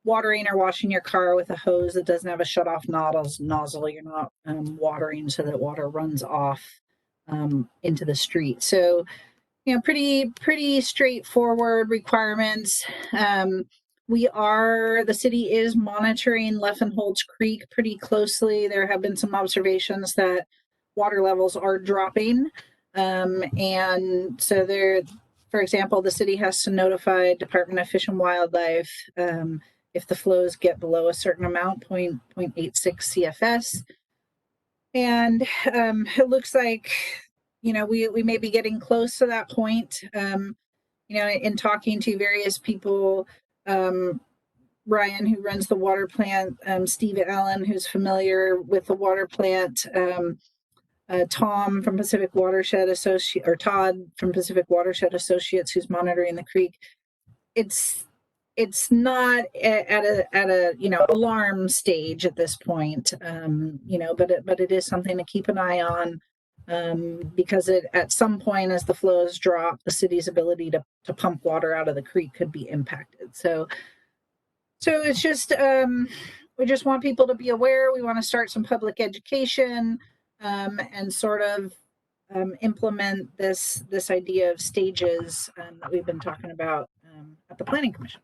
watering or washing your car with a hose that doesn't have a shut-off nozzle. You're not watering so that water runs off into the street. So, you know, pretty straightforward requirements. The city is monitoring Leffenholtz Creek pretty closely. There have been some observations that water levels are dropping. And so there, for example, the city has to notify Department of Fish and Wildlife if the flows get below a certain amount, 0.86 CFS. And it looks like, you know, we may be getting close to that point. You know, in talking to various people, Ryan, who runs the water plant, Steve Allen, who's familiar with the water plant, Tom from Pacific Watershed Associates, or Todd from Pacific Watershed Associates, who's monitoring the creek. It's not at a you know, alarm stage at this point, you know, but it is something to keep an eye on, because at some point, as the flows drop, the city's ability to pump water out of the creek could be impacted. So it's just we just want people to be aware. We want to start some public education and sort of implement this idea of stages that we've been talking about at the Planning Commission.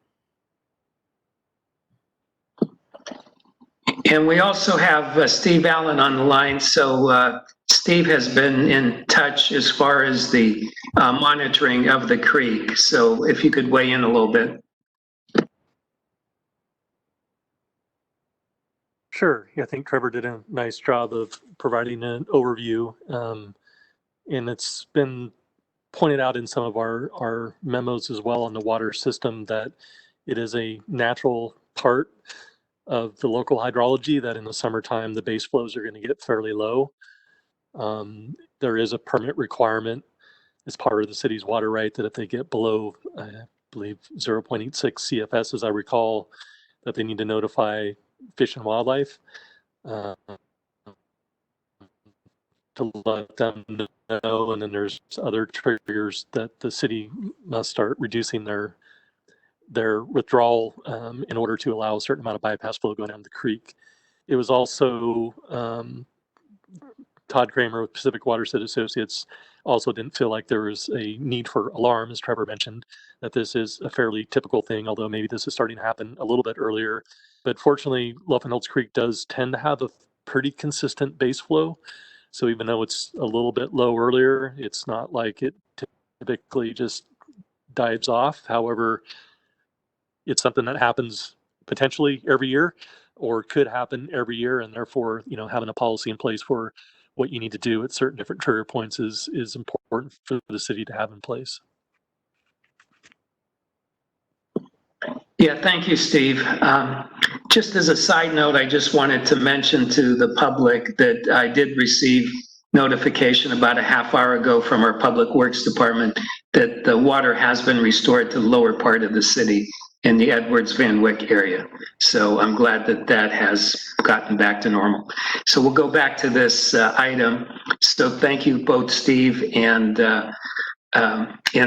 And we also have Steve Allen on the line. So Steve has been in touch as far as the monitoring of the creek. So if you could weigh in a little bit. Sure. Yeah, I think Trevor did a nice job of providing an overview. And it's been pointed out in some of our memos as well on the water system that it is a natural part of the local hydrology that in the summertime the base flows are going to get fairly low. There is a permit requirement as part of the city's water right that if they get below, I believe, 0.86 CFS, as I recall, that they need to notify Fish and Wildlife to let them know. And then there's other triggers that the city must start reducing their withdrawal in order to allow a certain amount of bypass flow going down the creek. It was also Todd Kramer with Pacific Watershed Associates also didn't feel like there was a need for alarm, as Trevor mentioned, that this is a fairly typical thing, although maybe this is starting to happen a little bit earlier. But fortunately, Luffenholtz Creek does tend to have a pretty consistent base flow. So even though it's a little bit low earlier, it's not like it typically just dives off. However, it's something that happens potentially every year or could happen every year. And therefore, having a policy in place for what you need to do at certain different trigger points is important for the city to have in place. Yeah, thank you, Steve. Just as a side note, I just wanted to mention to the public that I did receive notification about a half hour ago from our Public Works Department that the water has been restored to the lower part of the city in the Edwards Van Wyck area. So I'm glad that that has gotten back to normal. So we'll go back to this item. So thank you both, Steve and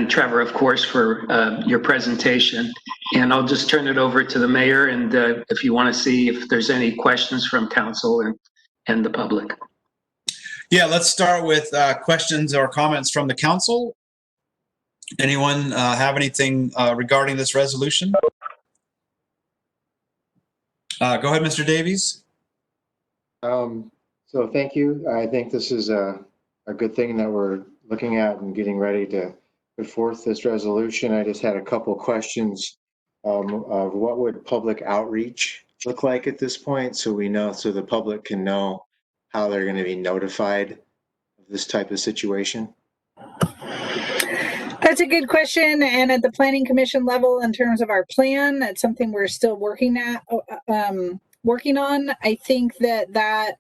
Trevor, of course, for your presentation. And I'll just turn it over to the mayor. And if you want to see if there's any questions from council and the public. Yeah, let's start with questions or comments from the council. Anyone have anything regarding this resolution? Go ahead, Mr. Davies. So thank you. I think this is a good thing that we're looking at and getting ready to put forth this resolution. I just had a couple questions of what would public outreach look like at this point, so the public can know how they're going to be notified of this type of situation. That's a good question. And at the Planning Commission level, in terms of our plan, that's something we're still working on. I think that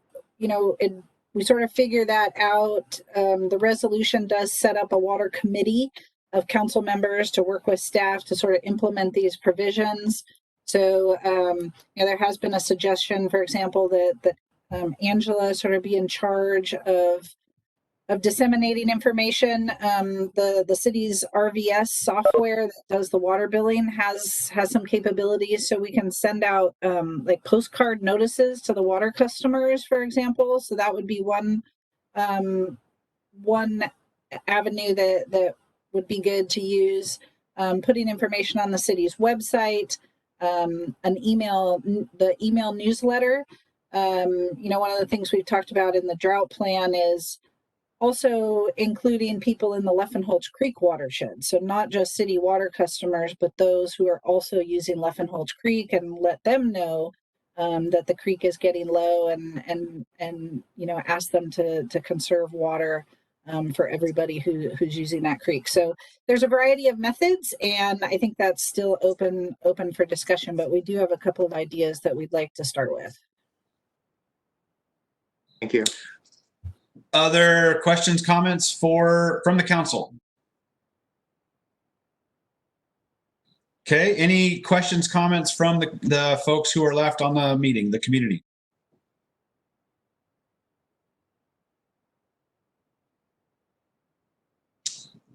we sort of figure that out. The resolution does set up a water committee of council members to work with staff to sort of implement these provisions. So, there has been a suggestion, for example, that Angela sort of be in charge of disseminating information. The city's RVS software that does the water billing has some capabilities, so we can send out like postcard notices to the water customers, for example. So that would be one avenue that would be good to use. Putting information on the city's website, the email newsletter. One of the things we've talked about in the drought plan is also including people in the Luffenholtz Creek watershed. So not just city water customers, but those who are also using Luffenholtz Creek, and let them know that the creek is getting low and ask them to conserve water for everybody who's using that creek. So there's a variety of methods, and I think that's still open for discussion, but we do have a couple of ideas that we'd like to start with. Thank you. Other questions, comments from the council? Okay, any questions, comments from the folks who are left on the meeting, the community?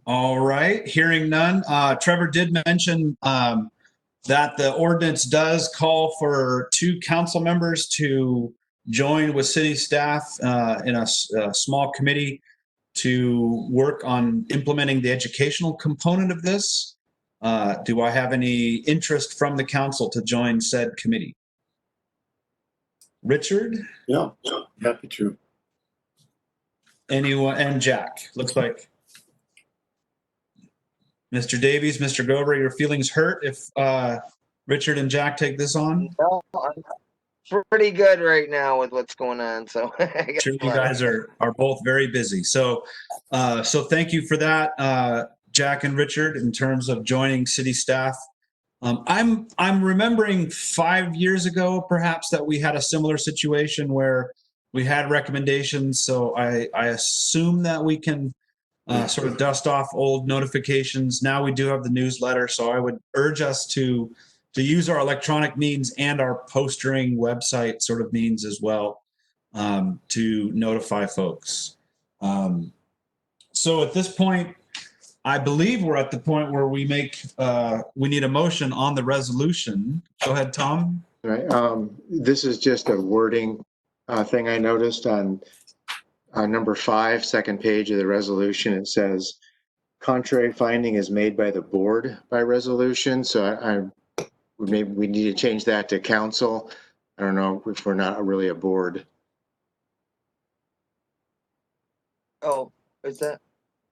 All right, hearing none. Trevor did mention that the ordinance does call for 2 council members to join with city staff in a small committee to work on implementing the educational component of this. Do I have any interest from the council to join said committee? Richard? Yeah, happy to. Anyone? And Jack. Looks like Mr. Davies, Mr. Gover, your feelings hurt if Richard and Jack take this on? No, I'm pretty good right now with what's going on. So Sure, you guys are both very busy. So thank you for that, Jack and Richard, in terms of joining city staff. I'm remembering 5 years ago, perhaps, that we had a similar situation where we had recommendations. So I assume that we can sort of dust off old notifications. Now we do have the newsletter, so I would urge us to use our electronic means and our postering website sort of means as well to notify folks. So at this point, I believe we're at the point where we need a motion on the resolution. Go ahead, Tom. Right. This is just a wording thing I noticed on number 5, second page of the resolution. It says, contrary finding is made by the board by resolution. So maybe we need to change that to council. I don't know if we're not really a board. Oh, is that?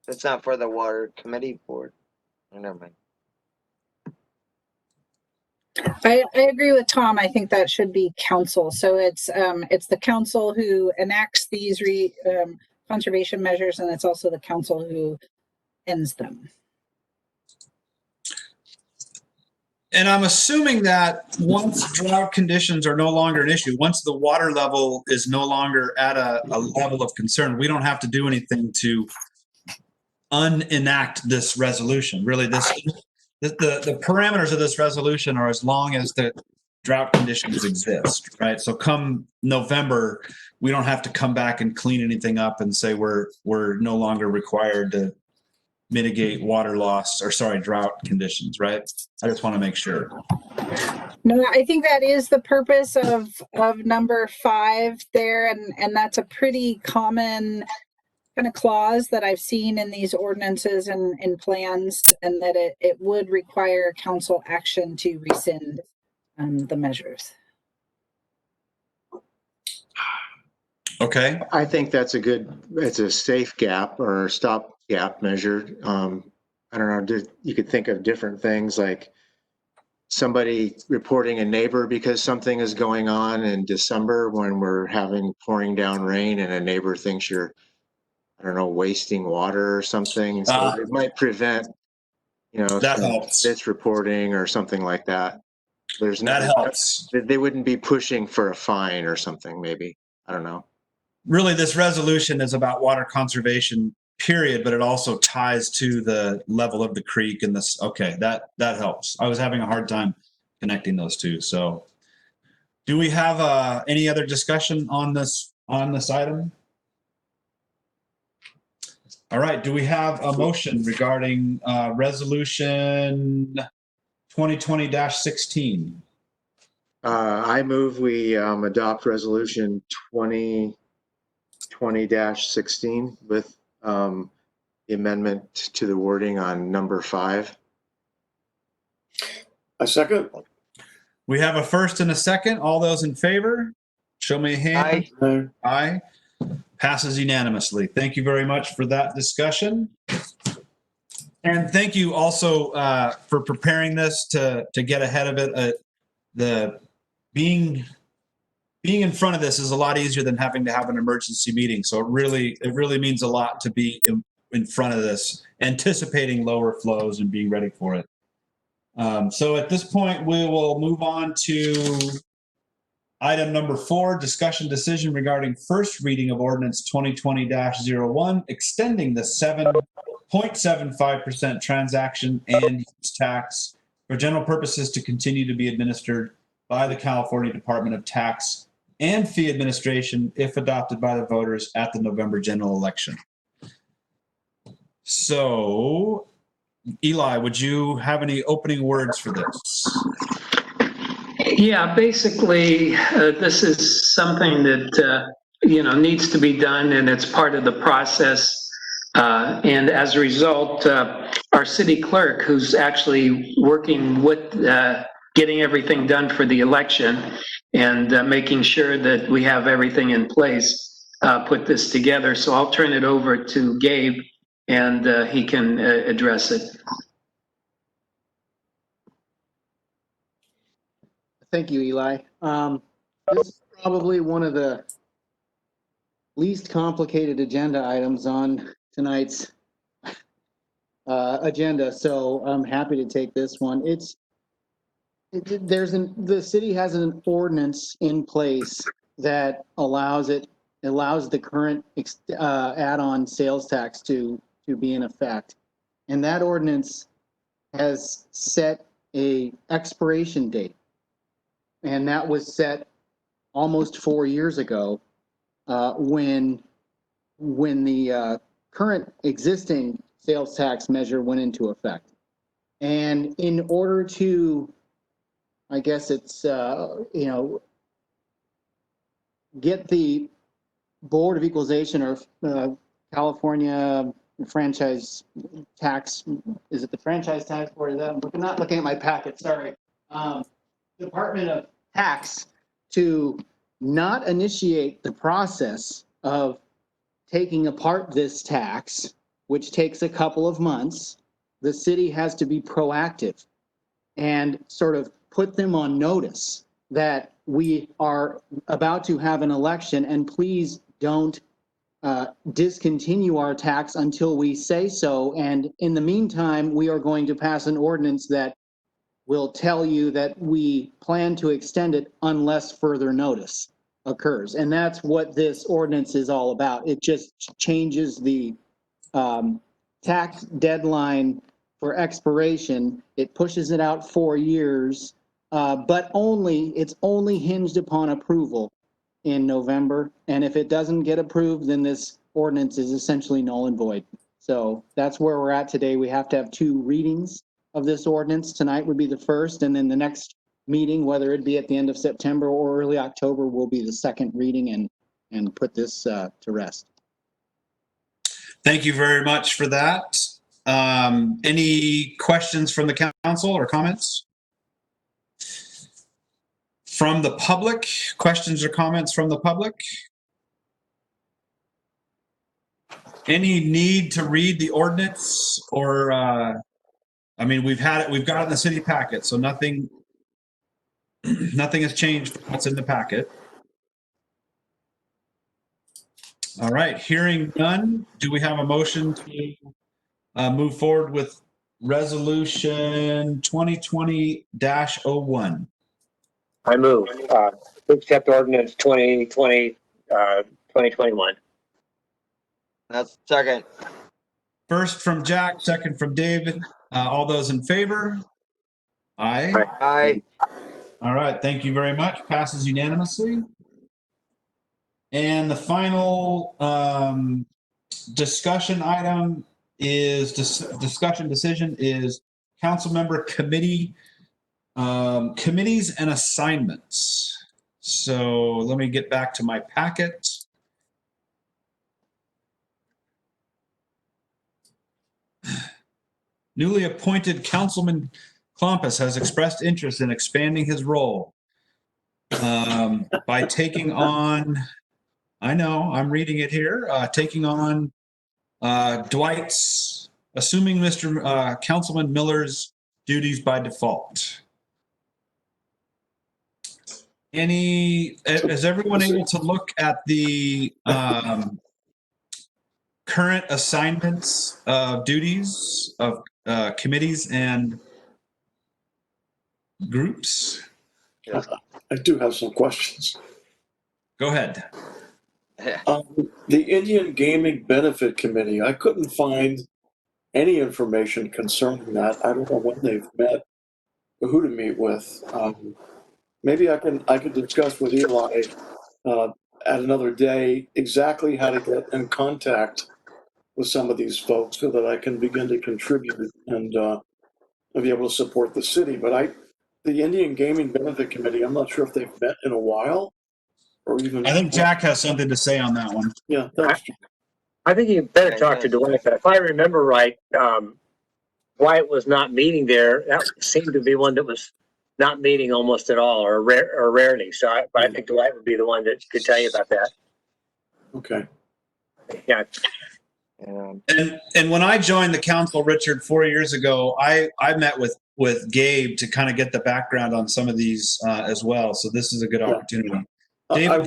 It's not for the water committee board. Never mind. I agree with Tom. I think that should be council. So it's the council who enacts these conservation measures, and it's also the council who ends them. And I'm assuming that once drought conditions are no longer an issue, once the water level is no longer at a level of concern, we don't have to do anything to unenact this resolution. Really, the parameters of this resolution are as long as the drought conditions exist, right? So come November, we don't have to come back and clean anything up and say we're no longer required to mitigate water loss or drought conditions, right? I just want to make sure. No, I think that is the purpose of number 5 there, and that's a pretty common kind of clause that I've seen in these ordinances and in plans, and that it would require council action to rescind the measures. Okay. I think it's a safe gap or stop gap measure. I don't know, you could think of different things like somebody reporting a neighbor because something is going on in December when we're having pouring down rain and a neighbor thinks you're, I don't know, wasting water or something. So it might prevent, that helps. This reporting or something like that. That helps. They wouldn't be pushing for a fine or something, maybe. I don't know. Really, this resolution is about water conservation, period, but it also ties to the level of the creek and this. Okay, that helps. I was having a hard time connecting those two. So do we have any other discussion on this item? All right, do we have a motion regarding resolution 2020-16? I move we adopt resolution 2020-16 with the amendment to the wording on number 5. A second. We have a first and a second. All those in favor, show me a hand. Aye. Aye. Passes unanimously. Thank you very much for that discussion. And thank you also for preparing this to get ahead of it. Being in front of this is a lot easier than having to have an emergency meeting. So it really means a lot to be in front of this, anticipating lower flows and being ready for it. So at this point, we will move on to item number 4, discussion decision regarding first reading of ordinance 2020-01, extending the 7.75% transaction and use tax for general purposes to continue to be administered by the California Department of Tax and Fee Administration if adopted by the voters at the November general election. So, Eli, would you have any opening words for this? Yeah, basically, this is something that, needs to be done and it's part of the process. And as a result, our city clerk, who's actually working with getting everything done for the election and making sure that we have everything in place, put this together. So I'll turn it over to Gabe and he can address it. Thank you, Eli. This is probably one of the least complicated agenda items on tonight's agenda, so I'm happy to take this one. The city has an ordinance in place that allows the current add-on sales tax to be in effect, and that ordinance has set a expiration date, and that was set almost 4 years ago when the current existing sales tax measure went into effect. And in order to, I guess it's, get the Board of Equalization or California franchise tax, is it the franchise tax board? I'm not looking at my packet, sorry. Department of Tax to not initiate the process of taking apart this tax, which takes a couple of months. The city has to be proactive and sort of put them on notice that we are about to have an election and please don't discontinue our tax until we say so. And in the meantime, we are going to pass an ordinance that will tell you that we plan to extend it unless further notice occurs. And that's what this ordinance is all about. It just changes the tax deadline for expiration. It pushes it out 4 years, but it's only hinged upon approval in November. And if it doesn't get approved, then this ordinance is essentially null and void. So that's where we're at today. We have to have 2 readings of this ordinance. Tonight would be the first, and then the next meeting, whether it be at the end of September or early October, will be the second reading and put this to rest. Thank you very much for that. Any questions from the council or comments? From the public, questions or comments from the public? Any need to read the ordinance or, we've got it in the city packet, so nothing has changed from what's in the packet. All right, hearing none, do we have a motion to move forward with resolution 2020-01? I move to accept ordinance 2021. That's second. First from Jack, second from David. All those in favor? Aye. Aye. All right, thank you very much. Passes unanimously. And the final discussion item is discussion decision is council member committees and assignments. So let me get back to my packet. Newly appointed Councilman Klompus has expressed interest in expanding his role by taking on, I know, I'm reading it here, taking on Dwight's, assuming Mr. Councilman Miller's duties by default. Is everyone able to look at the current assignments of duties of committees and groups? Yeah, I do have some questions. Go ahead. The Indian Gaming Benefit Committee, I couldn't find any information concerning that. I don't know when they've met or who to meet with. Maybe I could discuss with Eli at another day exactly how to get in contact with some of these folks so that I can begin to contribute and be able to support the city. But the Indian Gaming Benefit Committee, I'm not sure if they've met in a while or even. I think Jack has something to say on that one. Yeah, thanks. I think you better talk to Dwight, but if I remember right, Dwight was not meeting there. That seemed to be one that was not meeting almost at all or rarely. So but I think Dwight would be the one that could tell you about that. Okay. Yeah. And when I joined the council, Richard, 4 years ago, I met with Gabe to kind of get the background on some of these as well. So this is a good opportunity. David,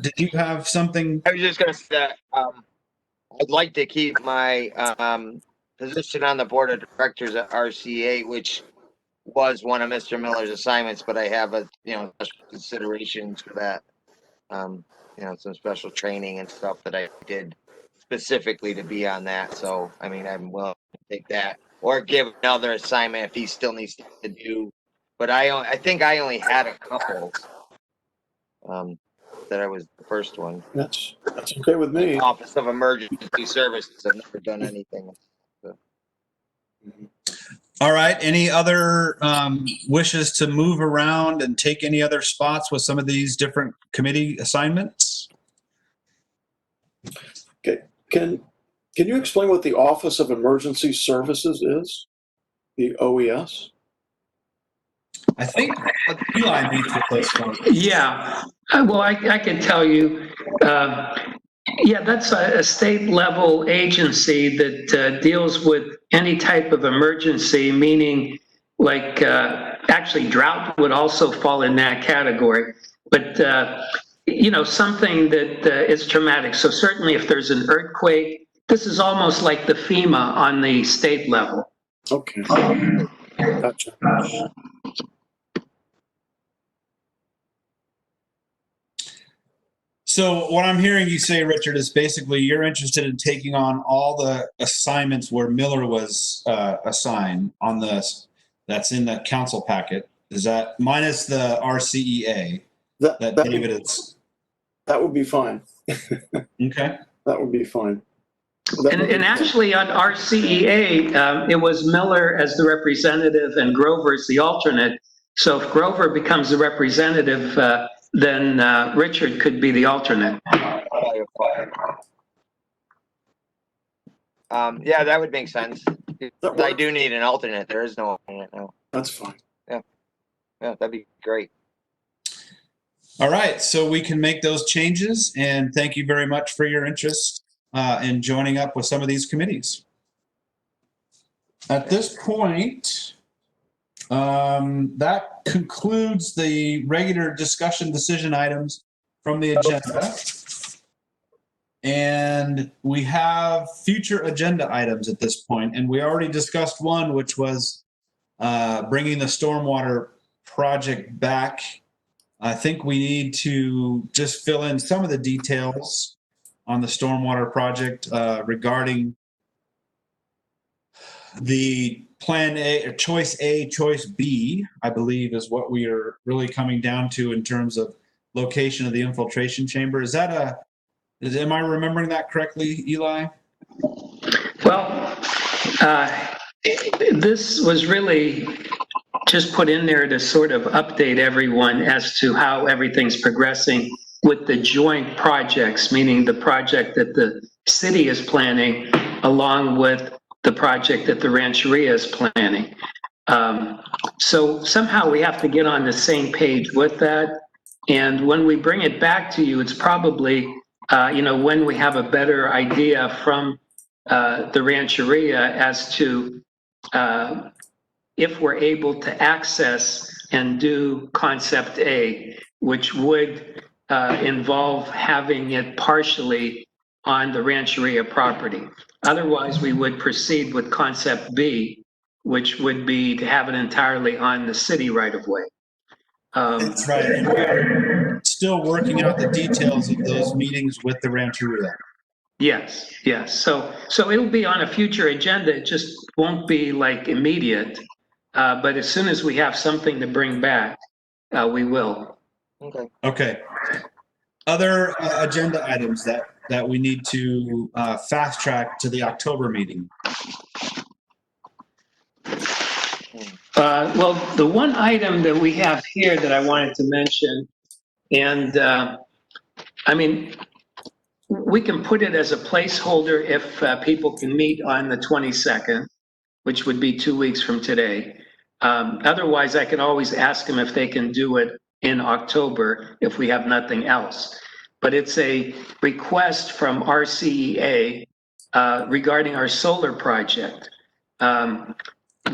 did you have something? I was just going to say that I'd like to keep my position on the board of directors at RCA, which was one of Mr. Miller's assignments, but I have special considerations for that. Some special training and stuff that I did specifically to be on that. So, I mean, I'm willing to take that or give another assignment if he still needs to do. But I think I only had a couple. That I was the first one. That's okay with me. Office of Emergency Services. I've never done anything. So. All right. Any other wishes to move around and take any other spots with some of these different committee assignments? Okay. Can you explain what the Office of Emergency Services is? The OES? I think Eli meets with those folks. Yeah. Well, I can tell you, that's a state level agency that deals with any type of emergency, meaning like actually drought would also fall in that category. But, something that is traumatic. So certainly if there's an earthquake, this is almost like the FEMA on the state level. Okay. Gotcha. So what I'm hearing you say, Richard, is basically you're interested in taking on all the assignments where Miller was assigned on that's in the council packet. Is that minus the RCEA that David is? That would be fine. Okay. That would be fine. And actually on RCEA, it was Miller as the representative and Grover as the alternate. So if Grover becomes the representative, then Richard could be the alternate. That would make sense. I do need an alternate. There is no alternate now. That's fine. Yeah, that'd be great. All right, so we can make those changes, and thank you very much for your interest in joining up with some of these committees. At this point, that concludes the regular discussion decision items from the agenda. And we have future agenda items at this point, and we already discussed one, which was bringing the stormwater project back. I think we need to just fill in some of the details on the stormwater project regarding the plan A, or choice A, choice B, I believe is what we are really coming down to in terms of location of the infiltration chamber. Am I remembering that correctly, Eli? Well, this was really just put in there to sort of update everyone as to how everything's progressing with the joint projects, meaning the project that the city is planning along with the project that the Rancheria is planning. So somehow we have to get on the same page with that. And when we bring it back to you, it's probably, when we have a better idea from the Rancheria as to if we're able to access and do concept A, which would involve having it partially on the Rancheria property. Otherwise, we would proceed with concept B, which would be to have it entirely on the city right of way. That's right. And we're still working out the details of those meetings with the Rancheria. Yes. So it'll be on a future agenda. It just won't be like immediate. But as soon as we have something to bring back, we will. Okay. Other agenda items that we need to fast track to the October meeting. Well, the one item that we have here that I wanted to mention, and I mean, we can put it as a placeholder if people can meet on the 22nd, which would be 2 weeks from today. Otherwise, I can always ask them if they can do it in October if we have nothing else. But it's a request from RCEA regarding our solar project.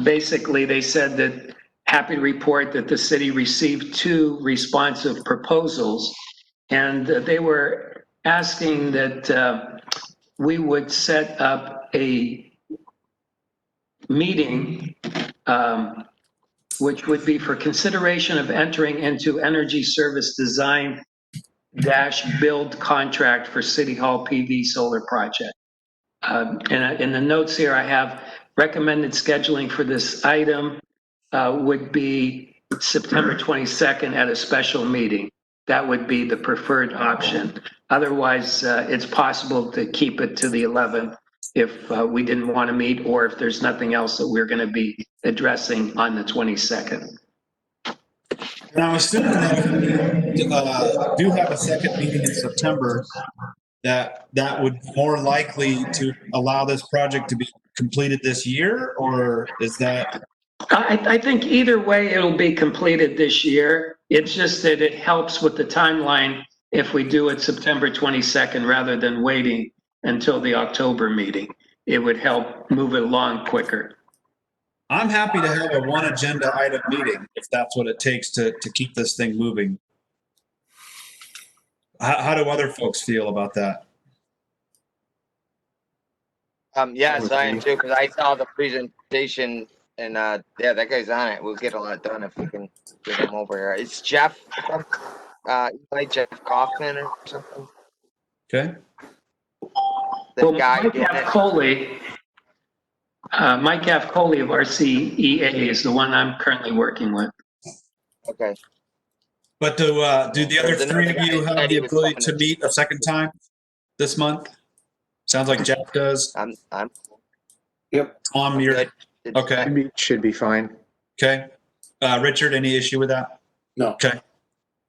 Basically, they said that happy to report that the city received 2 responsive proposals, and they were asking that we would set up a meeting, which would be for consideration of entering into energy service design - build contract for City Hall PV solar project. And in the notes here, I have recommended scheduling for this item would be September 22nd at a special meeting. That would be the preferred option. Otherwise, it's possible to keep it to the 11th if we didn't want to meet, or if there's nothing else that we're going to be addressing on the 22nd. And I'm assuming that if we do have a second meeting in September, that would more likely to allow this project to be completed this year, or is that? I think either way, it'll be completed this year. It's just that it helps with the timeline if we do it September 22nd rather than waiting until the October meeting. It would help move it along quicker. I'm happy to have a one agenda item meeting if that's what it takes to keep this thing moving. How do other folks feel about that? Yes, I am too, because I saw the presentation and yeah, that guy's on it. We'll get a lot done if we can get him over here. It's Jeff, like Jeff Kaufman or something. Okay. The Well, guy Mike did F. it. Coley, Mike F. Coley of RCEA is the one I'm currently working with. Okay. But do the other 3 of you have the ability to meet a second time this month? Sounds like Jeff does. I'm. Yep. Tom, you're okay. Should be fine. Okay. Richard, any issue with that? No. Okay.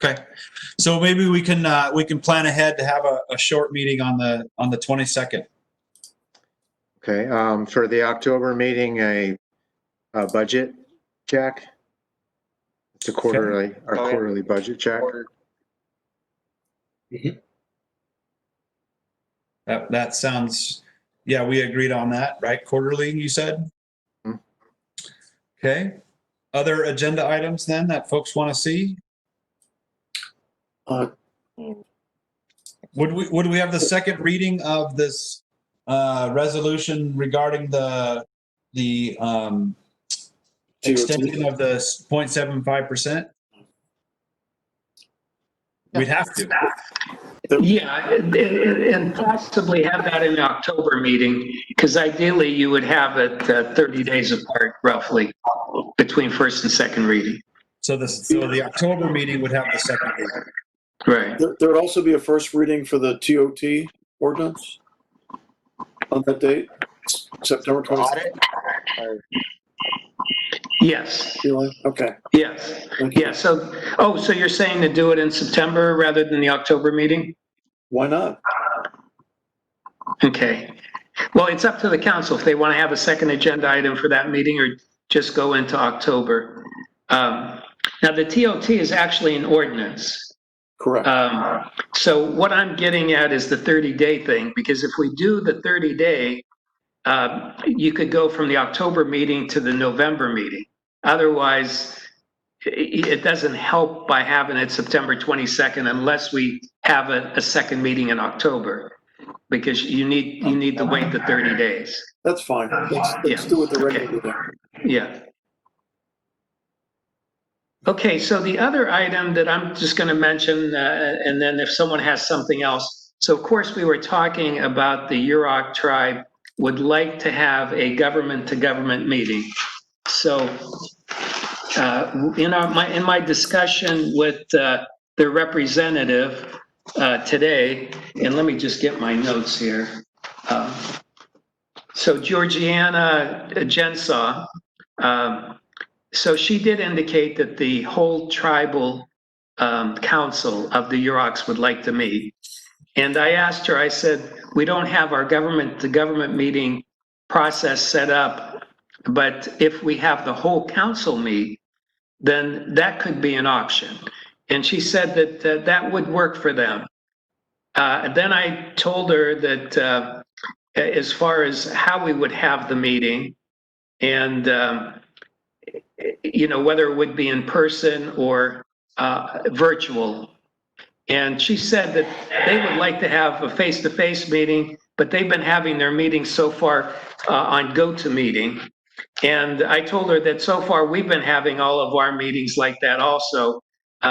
Okay. So maybe we can plan ahead to have a short meeting on the 22nd. Okay. For the October meeting, a budget check. It's a quarterly, our quarterly budget check. Mm-hmm. That sounds, yeah, we agreed on that, right? Quarterly, you said? Mm-hmm. Okay. Other agenda items then that folks want to see? Would we have the second reading of this resolution regarding the extension of the 0.75%? We'd have to. Yeah, and possibly have that in the October meeting, because ideally you would have it 30 days apart, roughly, between first and second reading. So the October meeting would have the second reading. Right. There would also be a first reading for the TOT ordinance on that date, September 22nd. Yes. Okay. Yes. Yeah. So, so you're saying to do it in September rather than the October meeting? Why not? Okay. Well, it's up to the council if they want to have a second agenda item for that meeting or just go into October. Now, the TOT is actually an ordinance. Correct. So what I'm getting at is the 30-day thing, because if we do the 30-day, you could go from the October meeting to the November meeting. Otherwise, it doesn't help by having it September 22nd unless we have a second meeting in October, because you need to wait the 30 days. That's fine. Let's do it the regular day. Yeah. Okay, so the other item that I'm just going to mention, and then if someone has something else. So of course, we were talking about the Yurok tribe would like to have a government-to-government meeting. So in my discussion with the representative today, and let me just get my notes here. So Georgiana Jensaw So she did indicate that the whole tribal council of the Yuroks would like to meet. And I asked her, I said, we don't have the government meeting process set up, but if we have the whole council meet, then that could be an option. And she said that that would work for them. Then I told her that as far as how we would have the meeting and, whether it would be in person or virtual. And she said that they would like to have a face-to-face meeting, but they've been having their meetings so far on GoToMeeting. And I told her that so far we've been having all of our meetings like that also,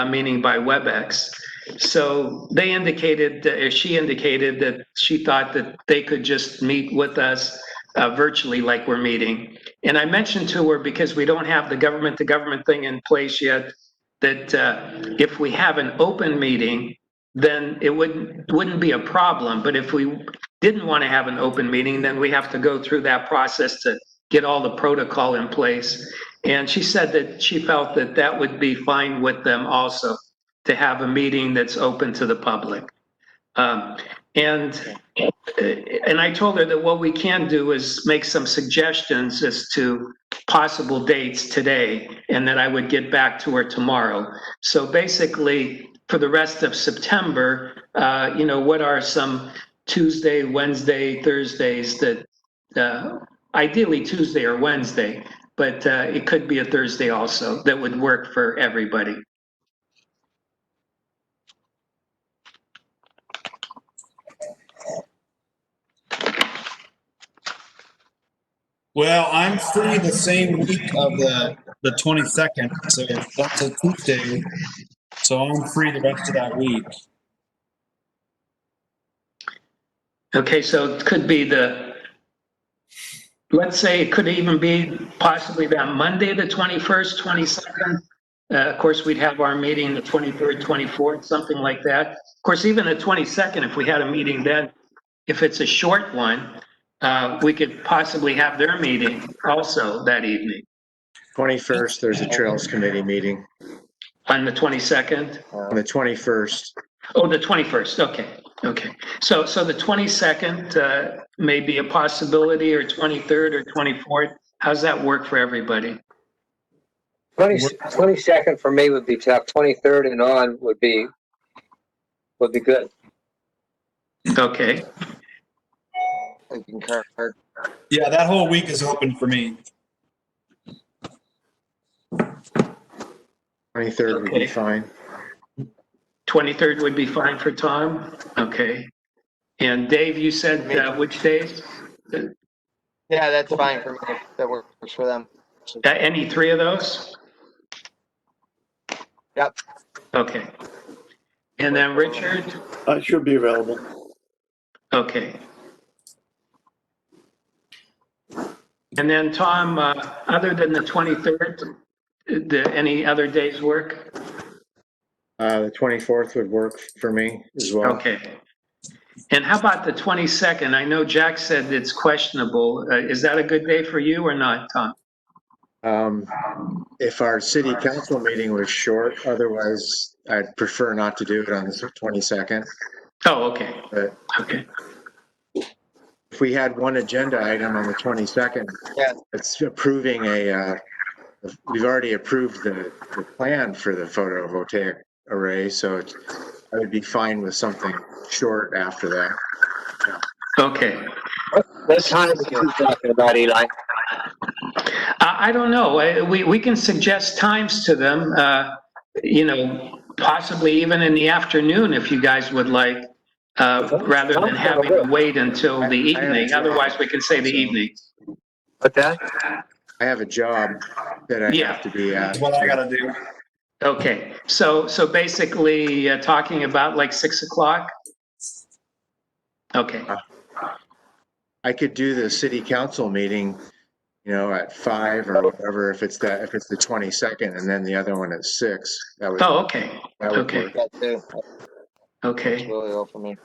meaning by WebEx. So they indicated, or she indicated that she thought that they could just meet with us virtually like we're meeting. And I mentioned to her, because we don't have the government-to-government thing in place yet, that if we have an open meeting, then it wouldn't be a problem. But if we didn't want to have an open meeting, then we have to go through that process to get all the protocol in place. And she said that she felt that that would be fine with them also, to have a meeting that's open to the public. And I told her that what we can do is make some suggestions as to possible dates today, and that I would get back to her tomorrow. So basically, for the rest of September, what are some Tuesday, Wednesday, Thursdays that, ideally Tuesday or Wednesday, but it could be a Thursday also, that would work for everybody. Well, I'm free the same week of the 22nd, so that's a Tuesday. So I'm free the rest of that week. Okay, so it could be let's say it could even be possibly that Monday, the 21st, 22nd. Of course, we'd have our meeting the 23rd, 24th, something like that. Of course, even the 22nd, if we had a meeting then, if it's a short one, we could possibly have their meeting also that evening. 21st, there's a Trails Committee meeting. On the 22nd? On the 21st. Oh, the 21st, okay. So the 22nd may be a possibility, or 23rd or 24th. How's that work for everybody? 22nd for me would be tough. 23rd and on would be good. Okay. I concur. Yeah, that whole week is open for me. 23rd would be fine. 23rd would be fine for Tom? Okay. And Dave, you said which days? Yeah, that's fine for me. That works for them. Any three of those? Yep. Okay. And then Richard? I should be available. Okay. And then Tom, other than the 23rd, any other days work? The 24th would work for me as well. Okay. And how about the 22nd? I know Jack said it's questionable. Is that a good day for you or not, Tom? If our city council meeting was short, otherwise I'd prefer not to do it on the 22nd. Oh, okay. But okay. If we had one agenda item on the 22nd, it's approving we've already approved the plan for the photovoltaic array, so I would be fine with something short after that. Okay. What time are you talking about, Eli? I don't know. We can suggest times to them, possibly even in the afternoon if you guys would like, rather than having to wait until the evening. Otherwise, we can say the evening. What's that? I have a job that I have to be at. That's what I gotta do. Okay. So basically talking about like 6 o'clock? Okay. I could do the city council meeting, at 5 or whatever, if it's the 22nd, and then the other one at 6. That would, okay. That would Okay. work. That too. Okay. That's really low for me.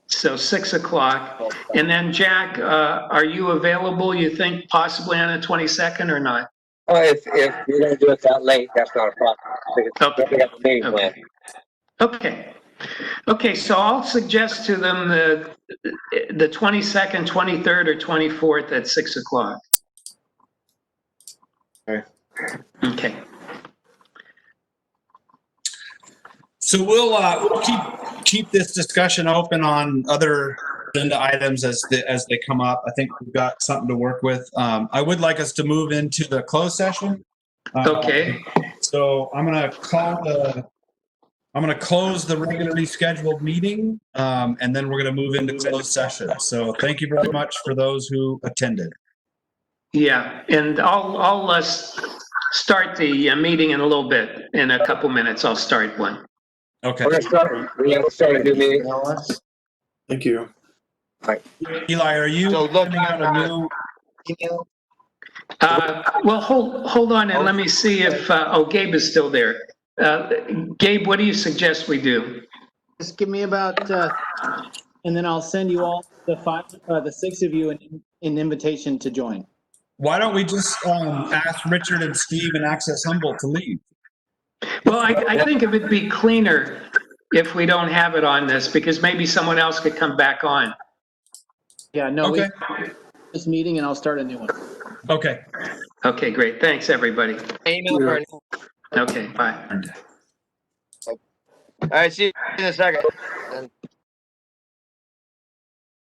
So 6 o'clock. And then Jack, are you available, you think, possibly on the 22nd or not? Oh, if you're gonna do it that late, that's not a problem. We have a meeting plan. Okay. Okay, so I'll suggest to them the 22nd, 23rd, or 24th at 6 o'clock. Okay. Okay. So we'll keep this discussion open on other agenda items as they come up. I think we've got something to work with. I would like us to move into the closed session. Okay. So I'm going to close the regularly scheduled meeting, and then we're going to move into closed session. So thank you very much for those who attended. Yeah, and I'll start the meeting in a little bit. In a couple minutes, I'll start one. Okay. We have to start a new meeting. Thank you. Eli, are you sending out a new email? Well, hold on and let me see if, Gabe is still there. Gabe, what do you suggest we do? Just give me about, and then I'll send you all the 6 of you an invitation to join. Why don't we just ask Richard and Steve and Access Humboldt to leave? Well, I think it would be cleaner if we don't have it on this, because maybe someone else could come back on. Yeah, no, okay. This meeting and I'll start a new one. Okay. Okay, great. Thanks, everybody. Email for Okay, bye. All right, see you in a second.